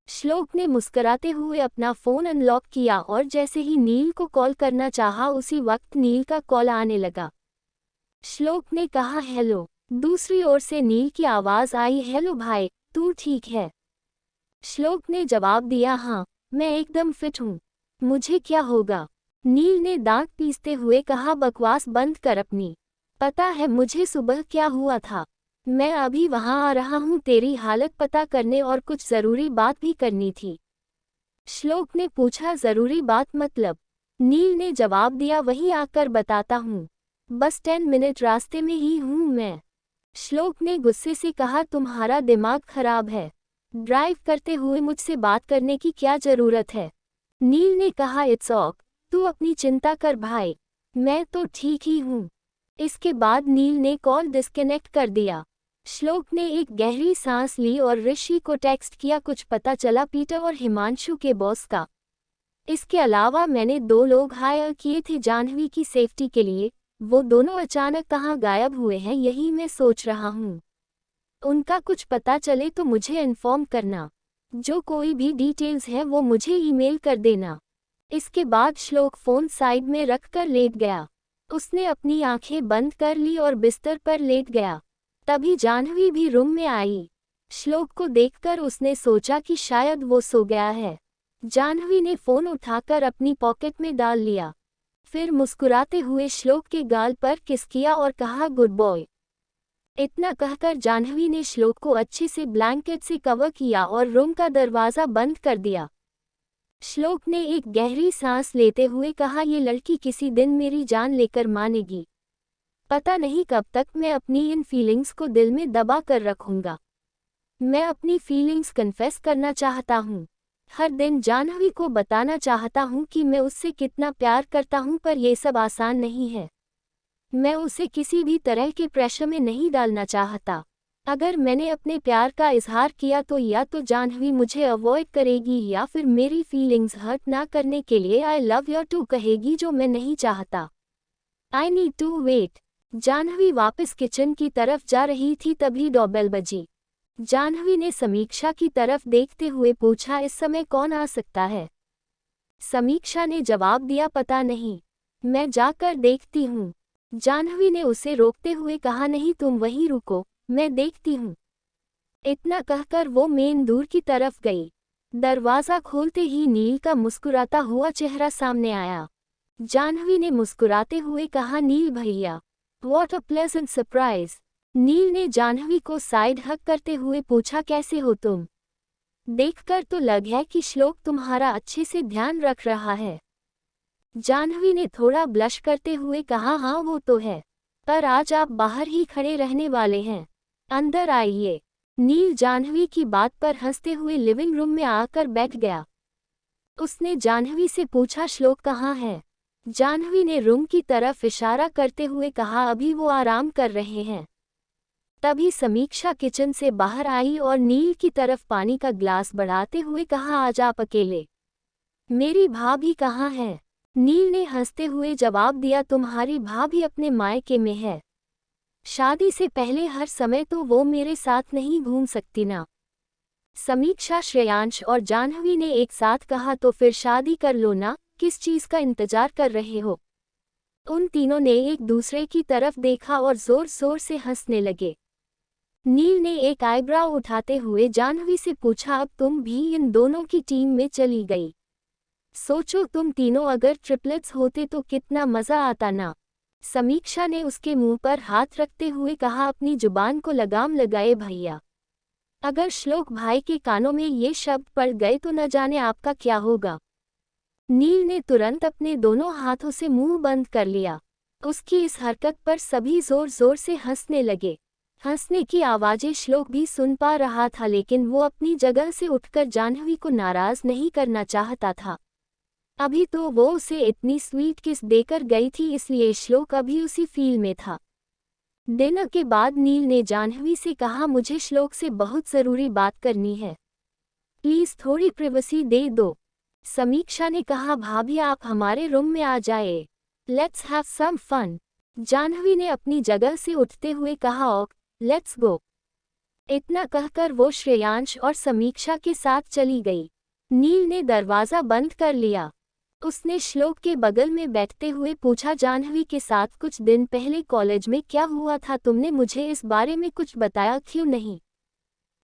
श्लोक ने मुस्कुराते हुए अपना फ़ोन अनलॉक किया और जैसे ही नील को कॉल करना चाहा, उसी वक्त नील का कॉल आने लगा। श्लोक ने कहा, हेलो। दूसरी ओर से नील की आवाज़ आई, हेलो भाई, तू ठीक है? श्लोक ने जवाब दिया, हाँ, मैं एकदम फिट हूँ। मुझे क्या होगा? नील ने दांत पीसते हुए कहा, बकवास बंद कर अपनी। पता है मुझे सुबह क्या हुआ था? मैं अभी वहाँ आ रहा हूँ तेरी हालत पता करने और कुछ ज़रूरी बात भी करनी थी। श्लोक ने पूछा, ज़रूरी बात मतलब? नील ने जवाब दिया, वहीं आकर बताता हूँ। बस 10 मिनट रास्ते में ही हूँ मैं। श्लोक ने गुस्से से कहा, तुम्हारा दिमाग खराब है। ड्राइव करते हुए मुझसे बात करने की क्या ज़रूरत है? नील ने कहा, इट्स ऑक, तू अपनी चिंता कर भाई, मैं तो ठीक ही हूँ। इसके बाद नील ने कॉल डिस्कनेक्ट कर दिया। श्लोक ने एक गहरी सांस ली और ऋषि को टेक्स्ट किया, कुछ पता चला पीटर और हिमांशु के बॉस का? इसके अलावा मैंने 2 लोग हायर किए थे जाह्नवी की सेफ्टी के लिए, वो दोनों अचानक कहाँ गायब हुए हैं, यही मैं सोच रहा हूँ। उनका कुछ पता चले तो मुझे इन्फॉर्म करना। जो कोई भी डिटेल्स है वो मुझे ईमेल कर देना। इसके बाद श्लोक फ़ोन साइड में रखकर लेट गया। उसने अपनी आंखें बंद कर ली और बिस्तर पर लेट गया। तभी जाह्नवी भी रूम में आई। श्लोक को देखकर उसने सोचा कि शायद वो सो गया है। जाह्नवी ने फ़ोन उठाकर अपनी पॉकेट में डाल लिया। फिर मुस्कुराते हुए श्लोक के गाल पर किस किया और कहा, गुड बॉय। इतना कहकर जाह्नवी ने श्लोक को अच्छे से ब्लैंकेट से कवर किया और रूम का दरवाज़ा बंद कर दिया। श्लोक ने एक गहरी सांस लेते हुए कहा, ये लड़की किसी दिन मेरी जान लेकर मानेगी। पता नहीं कब तक मैं अपनी इन फीलिंग्स को दिल में दबा कर रखूंगा। मैं अपनी फीलिंग्स कन्फेस करना चाहता हूँ। हर दिन जाह्नवी को बताना चाहता हूँ कि मैं उससे कितना प्यार करता हूँ, पर यह सब आसान नहीं है। मैं उसे किसी भी तरह के प्रेशर में नहीं डालना चाहता। अगर मैंने अपने प्यार का इजहार किया तो या तो जाह्नवी मुझे अवॉइड करेगी या फिर मेरी फीलिंग्स हर्ट ना करने के लिए आई लव यू टू कहेगी, जो मैं नहीं चाहता। I need to wait. Jahnavi वापस किचन की तरफ जा रही थी, तभी डोरबेल बजी। जाह्नवी ने समीक्षा की तरफ देखते हुए पूछा, इस समय कौन आ सकता है? समीक्षा ने जवाब दिया, पता नहीं, मैं जाकर देखती हूँ। जाह्नवी ने उसे रोकते हुए कहा, नहीं तुम वहीं रुको, मैं देखती हूँ। इतना कहकर वो मेन डोर की तरफ गई। दरवाज़ा खोलते ही नील का मुस्कुराता हुआ चेहरा सामने आया। जाह्नवी ने मुस्कुराते हुए कहा, नील भैया, व्हाट अ प्लेजेंट सरप्राइज। नील ने जाह्नवी को साइड हग करते हुए पूछा, कैसे हो तुम? देखकर तो लग है कि श्लोक तुम्हारा अच्छे से ध्यान रख रहा है। जाह्नवी ने थोड़ा ब्लश करते हुए कहा, हाँ वो तो है, पर आज आप बाहर ही खड़े रहने वाले हैं, अंदर आइए। नील जाह्नवी की बात पर हंसते हुए लिविंग रूम में आकर बैठ गया। उसने जाह्नवी से पूछा, श्लोक कहाँ है? जाह्नवी ने रूम की तरफ इशारा करते हुए कहा, अभी वो आराम कर रहे हैं। तभी समीक्षा किचन से बाहर आई और नील की तरफ पानी का ग्लास बढ़ाते हुए कहा, आज आप अकेले? मेरी भाभी कहाँ है? नील ने हंसते हुए जवाब दिया, तुम्हारी भाभी अपने मायके में है। शादी से पहले हर समय तो वो मेरे साथ नहीं घूम सकती ना। समीक्षा, श्रेयांश और जाह्नवी ने एक साथ कहा, तो फिर शादी कर लो ना, किस चीज़ का इंतजार कर रहे हो? उन तीनों ने एक दूसरे की तरफ देखा और जोर जोर से हंसने लगे। नील ने एक आईब्राव उठाते हुए जाह्नवी से पूछा, अब तुम भी इन दोनों की टीम में चली गई। सोचो तुम तीनों अगर ट्रिपलेट्स होते तो कितना मज़ा आता ना। समीक्षा ने उसके मुंह पर हाथ रखते हुए कहा, अपनी जुबान को लगाम लगाए भैया। अगर श्लोक भाई के कानों में ये शब्द पड़ गए तो न जाने आपका क्या होगा। नील ने तुरंत अपने दोनों हाथों से मुंह बंद कर लिया। उसकी इस हरकत पर सभी जोर जोर से हंसने लगे। हंसने की आवाजें श्लोक भी सुन पा रहा था, लेकिन वो अपनी जगह से उठकर जाह्नवी को नाराज नहीं करना चाहता था। अभी तो वो उसे इतनी स्वीट किस देकर गई थी, इसलिए श्लोक अभी उसी फील में था। डिनर के बाद नील ने जाह्नवी से कहा, मुझे श्लोक से बहुत ज़रूरी बात करनी है, प्लीज़ थोड़ी प्रिवेसी दे दो। समीक्षा ने कहा, भाभी आप हमारे रूम में आ जाए, let's have some fun. Jahnavi ने अपनी जगह से उठते हुए कहा, ओक लेट्स गो। इतना कहकर वो श्रेयांश और समीक्षा के साथ चली गई। नील ने दरवाज़ा बंद कर लिया। उसने श्लोक के बगल में बैठते हुए पूछा, जाह्नवी के साथ कुछ दिन पहले कॉलेज में क्या हुआ था, तुमने मुझे इस बारे में कुछ बताया क्यों नहीं?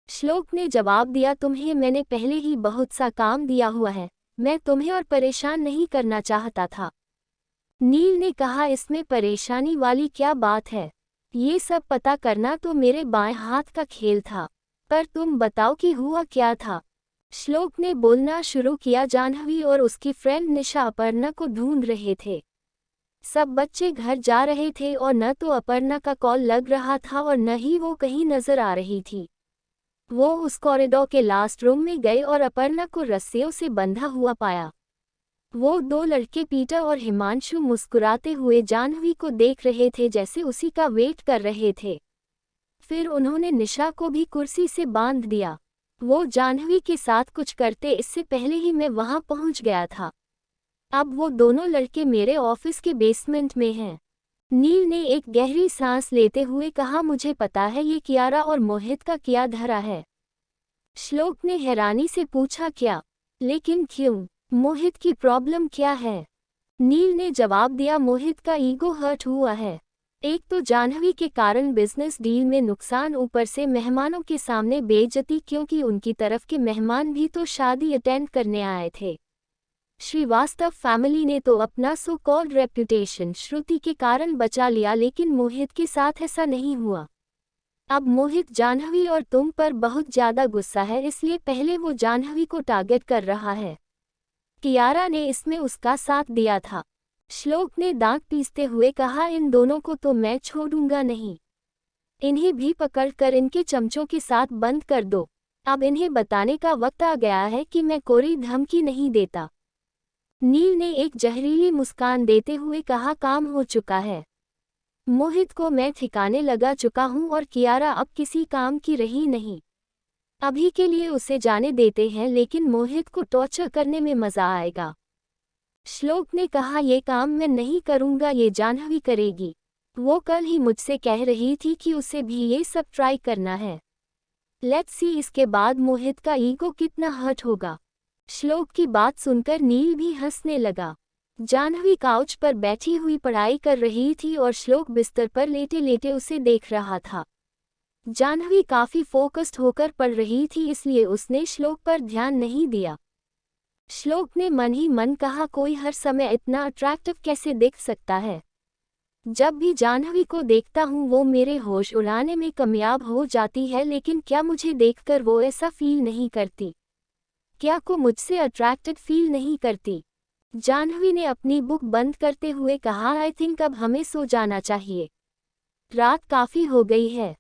श्लोक ने जवाब दिया, तुम्हें मैंने पहले ही बहुत सा काम दिया हुआ है, मैं तुम्हें और परेशान नहीं करना चाहता था। नील ने कहा, इसमें परेशानी वाली क्या बात है? ये सब पता करना तो मेरे बाएं हाथ का खेल था, पर तुम बताओ कि हुआ क्या था? श्लोक ने बोलना शुरू किया, जाह्नवी और उसकी फ्रेंड निशा अपर्णा को ढूंढ रहे थे। सब बच्चे घर जा रहे थे और न तो अपर्णा का कॉल लग रहा था और न ही वो कहीं नजर आ रही थी। वो उस कॉरिडोर के लास्ट रूम में गए और अपर्णा को रस्सियों से बंधा हुआ पाया। वो दो लड़के पीटर और हिमांशु मुस्कुराते हुए जाह्नवी को देख रहे थे, जैसे उसी का वेट कर रहे थे। फिर उन्होंने निशा को भी कुर्सी से बांध दिया। वो जाह्नवी के साथ कुछ करते इससे पहले ही मैं वहां पहुंच गया था। अब वो दोनों लड़के मेरे ऑफिस के बेसमेंट में हैं। नील ने एक गहरी सांस लेते हुए कहा, मुझे पता है ये कियारा और मोहित का किया धरा है। श्लोक ने हैरानी से पूछा, क्या? लेकिन क्यों? मोहित की प्रॉब्लम क्या है? नील ने जवाब दिया, मोहित का ईगो हर्ट हुआ है। एक तो जाह्नवी के कारण बिजनेस डील में नुकसान, ऊपर से मेहमानों के सामने बेइज्जती, क्योंकि उनकी तरफ के मेहमान भी तो शादी अटेंड करने आए थे। श्रीवास्तव फैमिली ने तो अपना सो कॉल्ड रेप्यूटेशन श्रुति के कारण बचा लिया, लेकिन मोहित के साथ ऐसा नहीं हुआ। अब मोहित जाह्नवी और तुम पर बहुत ज्यादा गुस्सा है, इसलिए पहले वो जाह्नवी को टारगेट कर रहा है। कियारा ने इसमें उसका साथ दिया था। श्लोक ने दांत पीसते हुए कहा, इन दोनों को तो मैं छोड़ूंगा नहीं। इन्हें भी पकड़कर इनके चमचों के साथ बंद कर दो। अब इन्हें बताने का वक्त आ गया है कि मैं कोई धमकी नहीं देता। नील ने एक जहरीली मुस्कान देते हुए कहा, काम हो चुका है। मोहित को मैं ठिकाने लगा चुका हूं और कियारा अब किसी काम की रही नहीं। अभी के लिए उसे जाने देते हैं, लेकिन मोहित को टॉर्चर करने में मजा आएगा। श्लोक ने कहा, ये काम मैं नहीं करूंगा, ये जाह्नवी करेगी। वो कल ही मुझसे कह रही थी कि उसे भी ये सब ट्राई करना है। लेट्स सी इसके बाद मोहित का ईगो कितना हर्ट होगा। श्लोक की बात सुनकर नील भी हंसने लगा। जाह्नवी काउच पर बैठी हुई पढ़ाई कर रही थी और श्लोक बिस्तर पर लेटे लेटे उसे देख रहा था। जाह्नवी काफी फोकस्ड होकर पढ़ रही थी, इसलिए उसने श्लोक पर ध्यान नहीं दिया। श्लोक ने मन ही मन कहा, कोई हर समय इतना अट्रैक्टिव कैसे दिख सकता है? जब भी जाह्नवी को देखता हूँ वो मेरे होश उड़ाने में कामयाब हो जाती है, लेकिन क्या मुझे देखकर वो ऐसा फील नहीं करती? क्या को मुझसे अट्रैक्टेड फील नहीं करती? जाह्नवी ने अपनी बुक बंद करते हुए कहा, आई थिंक अब हमें सो जाना चाहिए, रात काफ़ी हो गई है।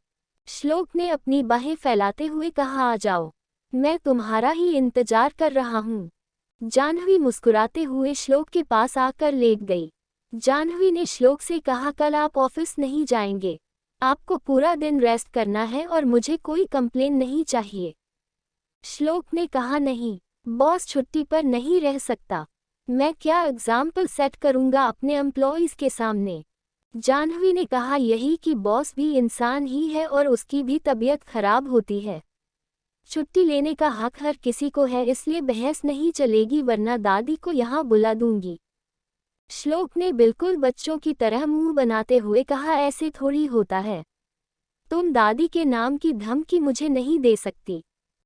श्लोक ने अपनी बाहें फैलाते हुए कहा, आ जाओ, मैं तुम्हारा ही इंतजार कर रहा हूँ। जाह्नवी मुस्कुराते हुए श्लोक के पास आकर लेट गई। जाह्नवी ने श्लोक से कहा, कल आप ऑफिस नहीं जाएंगे, आपको पूरा दिन रेस्ट करना है और मुझे कोई कंप्लेन नहीं चाहिए। श्लोक ने कहा, नहीं, बॉस छुट्टी पर नहीं रह सकता, मैं क्या एग्जाम्पल सेट करूंगा अपने एम्प्लॉइज के सामने? जाह्नवी ने कहा, यही कि बॉस भी इंसान ही है और उसकी भी तबीयत खराब होती है। छुट्टी लेने का हक हर किसी को है, इसलिए बहस नहीं चलेगी, वरना दादी को यहाँ बुला दूंगी। श्लोक ने बिल्कुल बच्चों की तरह मुंह बनाते हुए कहा, ऐसे थोड़ी होता है, तुम दादी के नाम की धमकी मुझे नहीं दे सकती।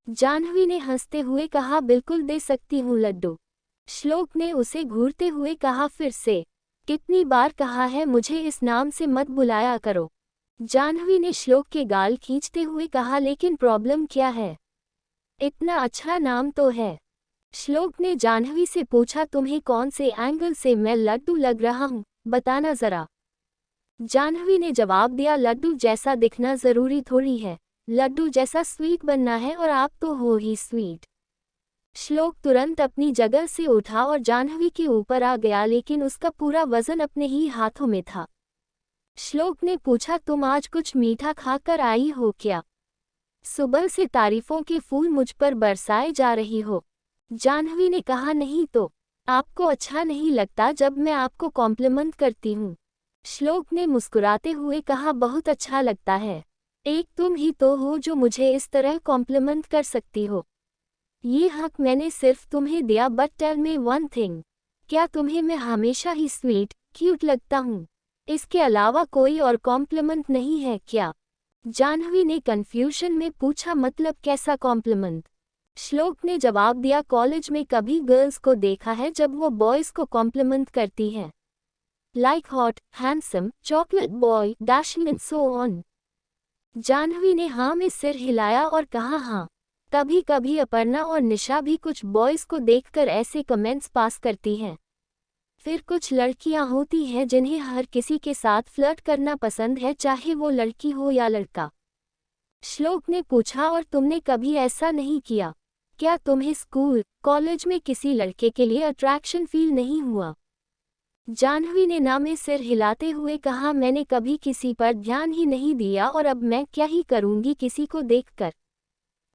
जाह्नवी ने हंसते हुए कहा, बिल्कुल दे सकती हूँ लड्डू। श्लोक ने उसे घूरते हुए कहा, फिर से कितनी बार कहा है मुझे इस नाम से मत बुलाया करो। जाह्नवी ने श्लोक के गाल खींचते हुए कहा, लेकिन प्रॉब्लम क्या है? इतना अच्छा नाम तो है। श्लोक ने जाह्नवी से पूछा, तुम्हें कौन से एंगल से मैं लड्डू लग रहा हूँ, बताना जरा। जाह्नवी ने जवाब दिया, लड्डू जैसा दिखना जरूरी थोड़ी है, लड्डू जैसा स्वीट बनना है, और आप तो हो ही स्वीट। श्लोक तुरंत अपनी जगह से उठा और जाह्नवी के ऊपर आ गया, लेकिन उसका पूरा वजन अपने ही हाथों में था। श्लोक ने पूछा, तुम आज कुछ मीठा खाकर आई हो क्या? सुबह से तारीफों के फूल मुझ पर बरसाए जा रही हो। जाह्नवी ने कहा, नहीं तो। आपको अच्छा नहीं लगता जब मैं आपको कॉम्प्लीमेंट करती हूँ? श्लोक ने मुस्कुराते हुए कहा, बहुत अच्छा लगता है। एक तुम ही तो हो जो मुझे इस तरह कॉम्प्लीमेंट कर सकती हो। ये हक मैंने सिर्फ तुम्हें दिया, but tell me one thing, क्या तुम्हें मैं हमेशा ही स्वीट, क्यूट लगता हूँ? इसके अलावा कोई और कॉम्प्लीमेंट नहीं है क्या? जाह्नवी ने कंफ्यूजन में पूछा, मतलब कैसा कॉम्प्लीमेंट? श्लोक ने जवाब दिया, कॉलेज में कभी गर्ल्स को देखा है जब वो बॉयज को कॉम्प्लीमेंट करती हैं? Like hot, handsome, chocolate boy, dashing and so on. Jahnavi ने हाँ में सिर हिलाया और कहा, हाँ, कभी कभी अपर्णा और निशा भी कुछ बॉयज को देखकर ऐसे कमेंट्स पास करती हैं। फिर कुछ लड़कियां होती हैं जिन्हें हर किसी के साथ फ्लर्ट करना पसंद है, चाहे वो लड़की हो या लड़का। श्लोक ने पूछा, और तुमने कभी ऐसा नहीं किया? क्या तुम्हें स्कूल, कॉलेज में किसी लड़के के लिए अट्रैक्शन फील नहीं हुआ? जाह्नवी ने ना में सिर हिलाते हुए कहा, मैंने कभी किसी पर ध्यान ही नहीं दिया, और अब मैं क्या ही करूंगी किसी को देखकर।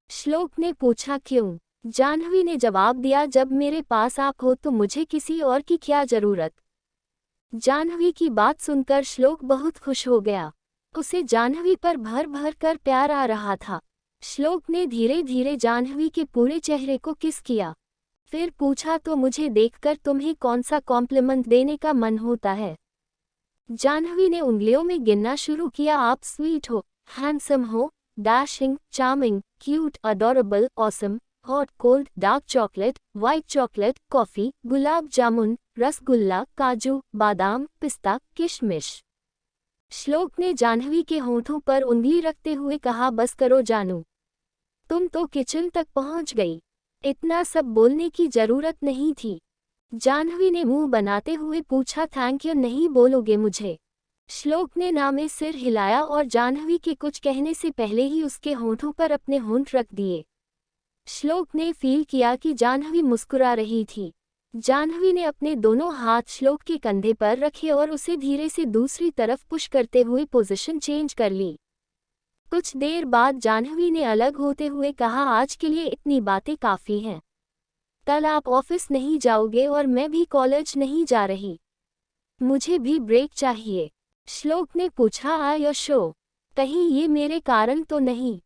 श्लोक ने पूछा, क्यों? जाह्नवी ने जवाब दिया, जब मेरे पास आप हो तो मुझे किसी और की क्या जरूरत? जाह्नवी की बात सुनकर श्लोक बहुत खुश हो गया। उसे जाह्नवी पर भर भर कर प्यार आ रहा था। श्लोक ने धीरे धीरे जाह्नवी के पूरे चेहरे को किस किया। फिर पूछा, तो मुझे देखकर तुम्हें कौन सा कॉम्प्लीमेंट देने का मन होता है? जाह्नवी ने उंगलियों में गिनना शुरू किया, आप स्वीट हो, हैंडसम हो, dashing, charming, cute, adorable, awesome, hot, cold, dark chocolate, white chocolate, coffee, gulab jamun, rasgulla, काजू, बादाम, पिस्ता, किशमिश। श्लोक ने जाह्नवी के होंठों पर उंगली रखते हुए कहा, बस करो जानू, तुम तो किचन तक पहुंच गई। इतना सब बोलने की जरूरत नहीं थी। जाह्नवी ने मुंह बनाते हुए पूछा, थैंक यू नहीं बोलोगे मुझे? श्लोक ने ना में सिर हिलाया और जाह्नवी के कुछ कहने से पहले ही उसके होंठों पर अपने होंठ रख दिए। श्लोक ने फील किया कि जाह्नवी मुस्कुरा रही थी। जाह्नवी ने अपने दोनों हाथ श्लोक के कंधे पर रखे और उसे धीरे से दूसरी तरफ पुश करते हुए पोजीशन चेंज कर ली। कुछ देर बाद जाह्नवी ने अलग होते हुए कहा, आज के लिए इतनी बातें काफ़ी हैं। कल आप ऑफिस नहीं जाओगे और मैं भी कॉलेज नहीं जा रही। मुझे भी ब्रेक चाहिए। श्लोक ने पूछा, आर यू श्योर? कहीं ये मेरे कारण तो नहीं?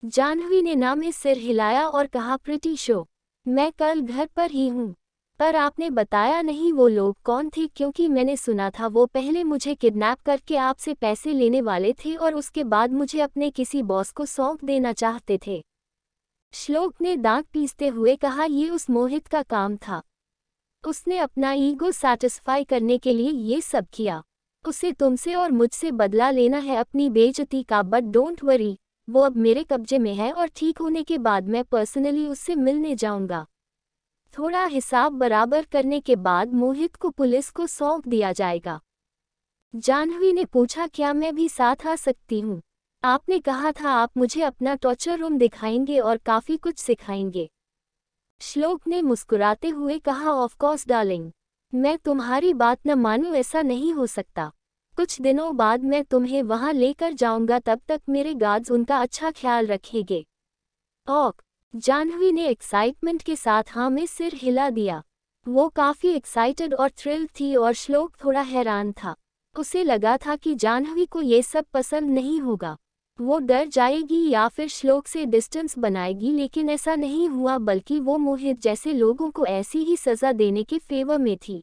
जाह्नवी ने ना में सिर हिलाया और कहा, प्रिटी श्योर। मैं कल घर पर ही हूँ। पर आपने बताया नहीं वो लोग कौन थे, क्योंकि मैंने सुना था वो पहले मुझे किडनैप करके आपसे पैसे लेने वाले थे और उसके बाद मुझे अपने किसी बॉस को सौंप देना चाहते थे। श्लोक ने दांत पीसते हुए कहा, ये उस मोहित का काम था। उसने अपना ईगो सैटिस्फाई करने के लिए ये सब किया। उसे तुमसे और मुझसे बदला लेना है अपनी बेइज्जती का, बट डोंट वरी, वो अब मेरे कब्जे में है और ठीक होने के बाद मैं पर्सनली उससे मिलने जाऊंगा। थोड़ा हिसाब बराबर करने के बाद मोहित को पुलिस को सौंप दिया जाएगा। जाह्नवी ने पूछा, क्या मैं भी साथ आ सकती हूँ? आपने कहा था आप मुझे अपना टॉर्चर रूम दिखाएंगे और काफ़ी कुछ सिखाएंगे। श्लोक ने मुस्कुराते हुए कहा, ऑफ कोर्स डार्लिंग, मैं तुम्हारी बात न मानूं ऐसा नहीं हो सकता। कुछ दिनों बाद मैं तुम्हें वहां लेकर जाऊंगा, तब तक मेरे गार्ड्स उनका अच्छा ख्याल रखेंगे। ओक। जाह्नवी ने एक्साइटमेंट के साथ हाँ में सिर हिला दिया। वो काफ़ी एक्साइटेड और थ्रिल थी और श्लोक थोड़ा हैरान था। उसे लगा था कि जाह्नवी को ये सब पसंद नहीं होगा, वो डर जाएगी या फिर श्लोक से डिस्टेंस बनाएगी, लेकिन ऐसा नहीं हुआ, बल्कि वो मोहित जैसे लोगों को ऐसी ही सज़ा देने के फेवर में थी।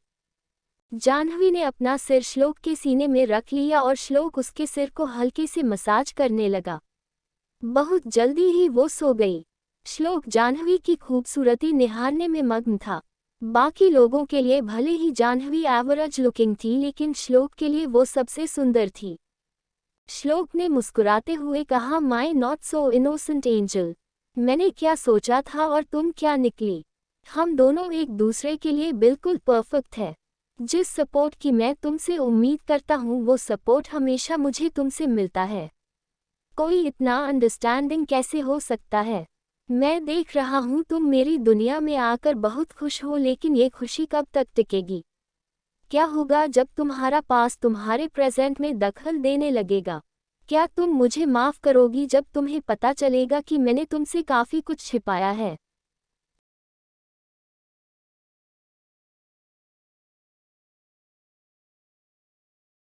जाह्नवी ने अपना सिर श्लोक के सीने में रख लिया और श्लोक उसके सिर को हल्के से मसाज करने लगा। बहुत जल्दी ही वो सो गई। श्लोक जाह्नवी की खूबसूरती निहारने में मग्न था। बाकी लोगों के लिए भले ही जाह्नवी एवरेज लुकिंग थी, लेकिन श्लोक के लिए वो सबसे सुंदर थी। श्लोक ने मुस्कुराते हुए कहा, माई नॉट सो इनोसेंट एंजल। मैंने क्या सोचा था और तुम क्या निकली। हम दोनों एक दूसरे के लिए बिल्कुल परफेक्ट है। जिस सपोर्ट की मैं तुमसे उम्मीद करता हूँ वो सपोर्ट हमेशा मुझे तुमसे मिलता है। कोई इतना अंडरस्टैंडिंग कैसे हो सकता है। मैं देख रहा हूँ तुम मेरी दुनिया में आकर बहुत खुश हो, लेकिन ये खुशी कब तक टिकेगी। क्या होगा जब तुम्हारा पास तुम्हारे प्रेजेंट में दखल देने लगेगा। क्या तुम मुझे माफ़ करोगी जब तुम्हें पता चलेगा कि मैंने तुमसे काफ़ी कुछ छिपाया है।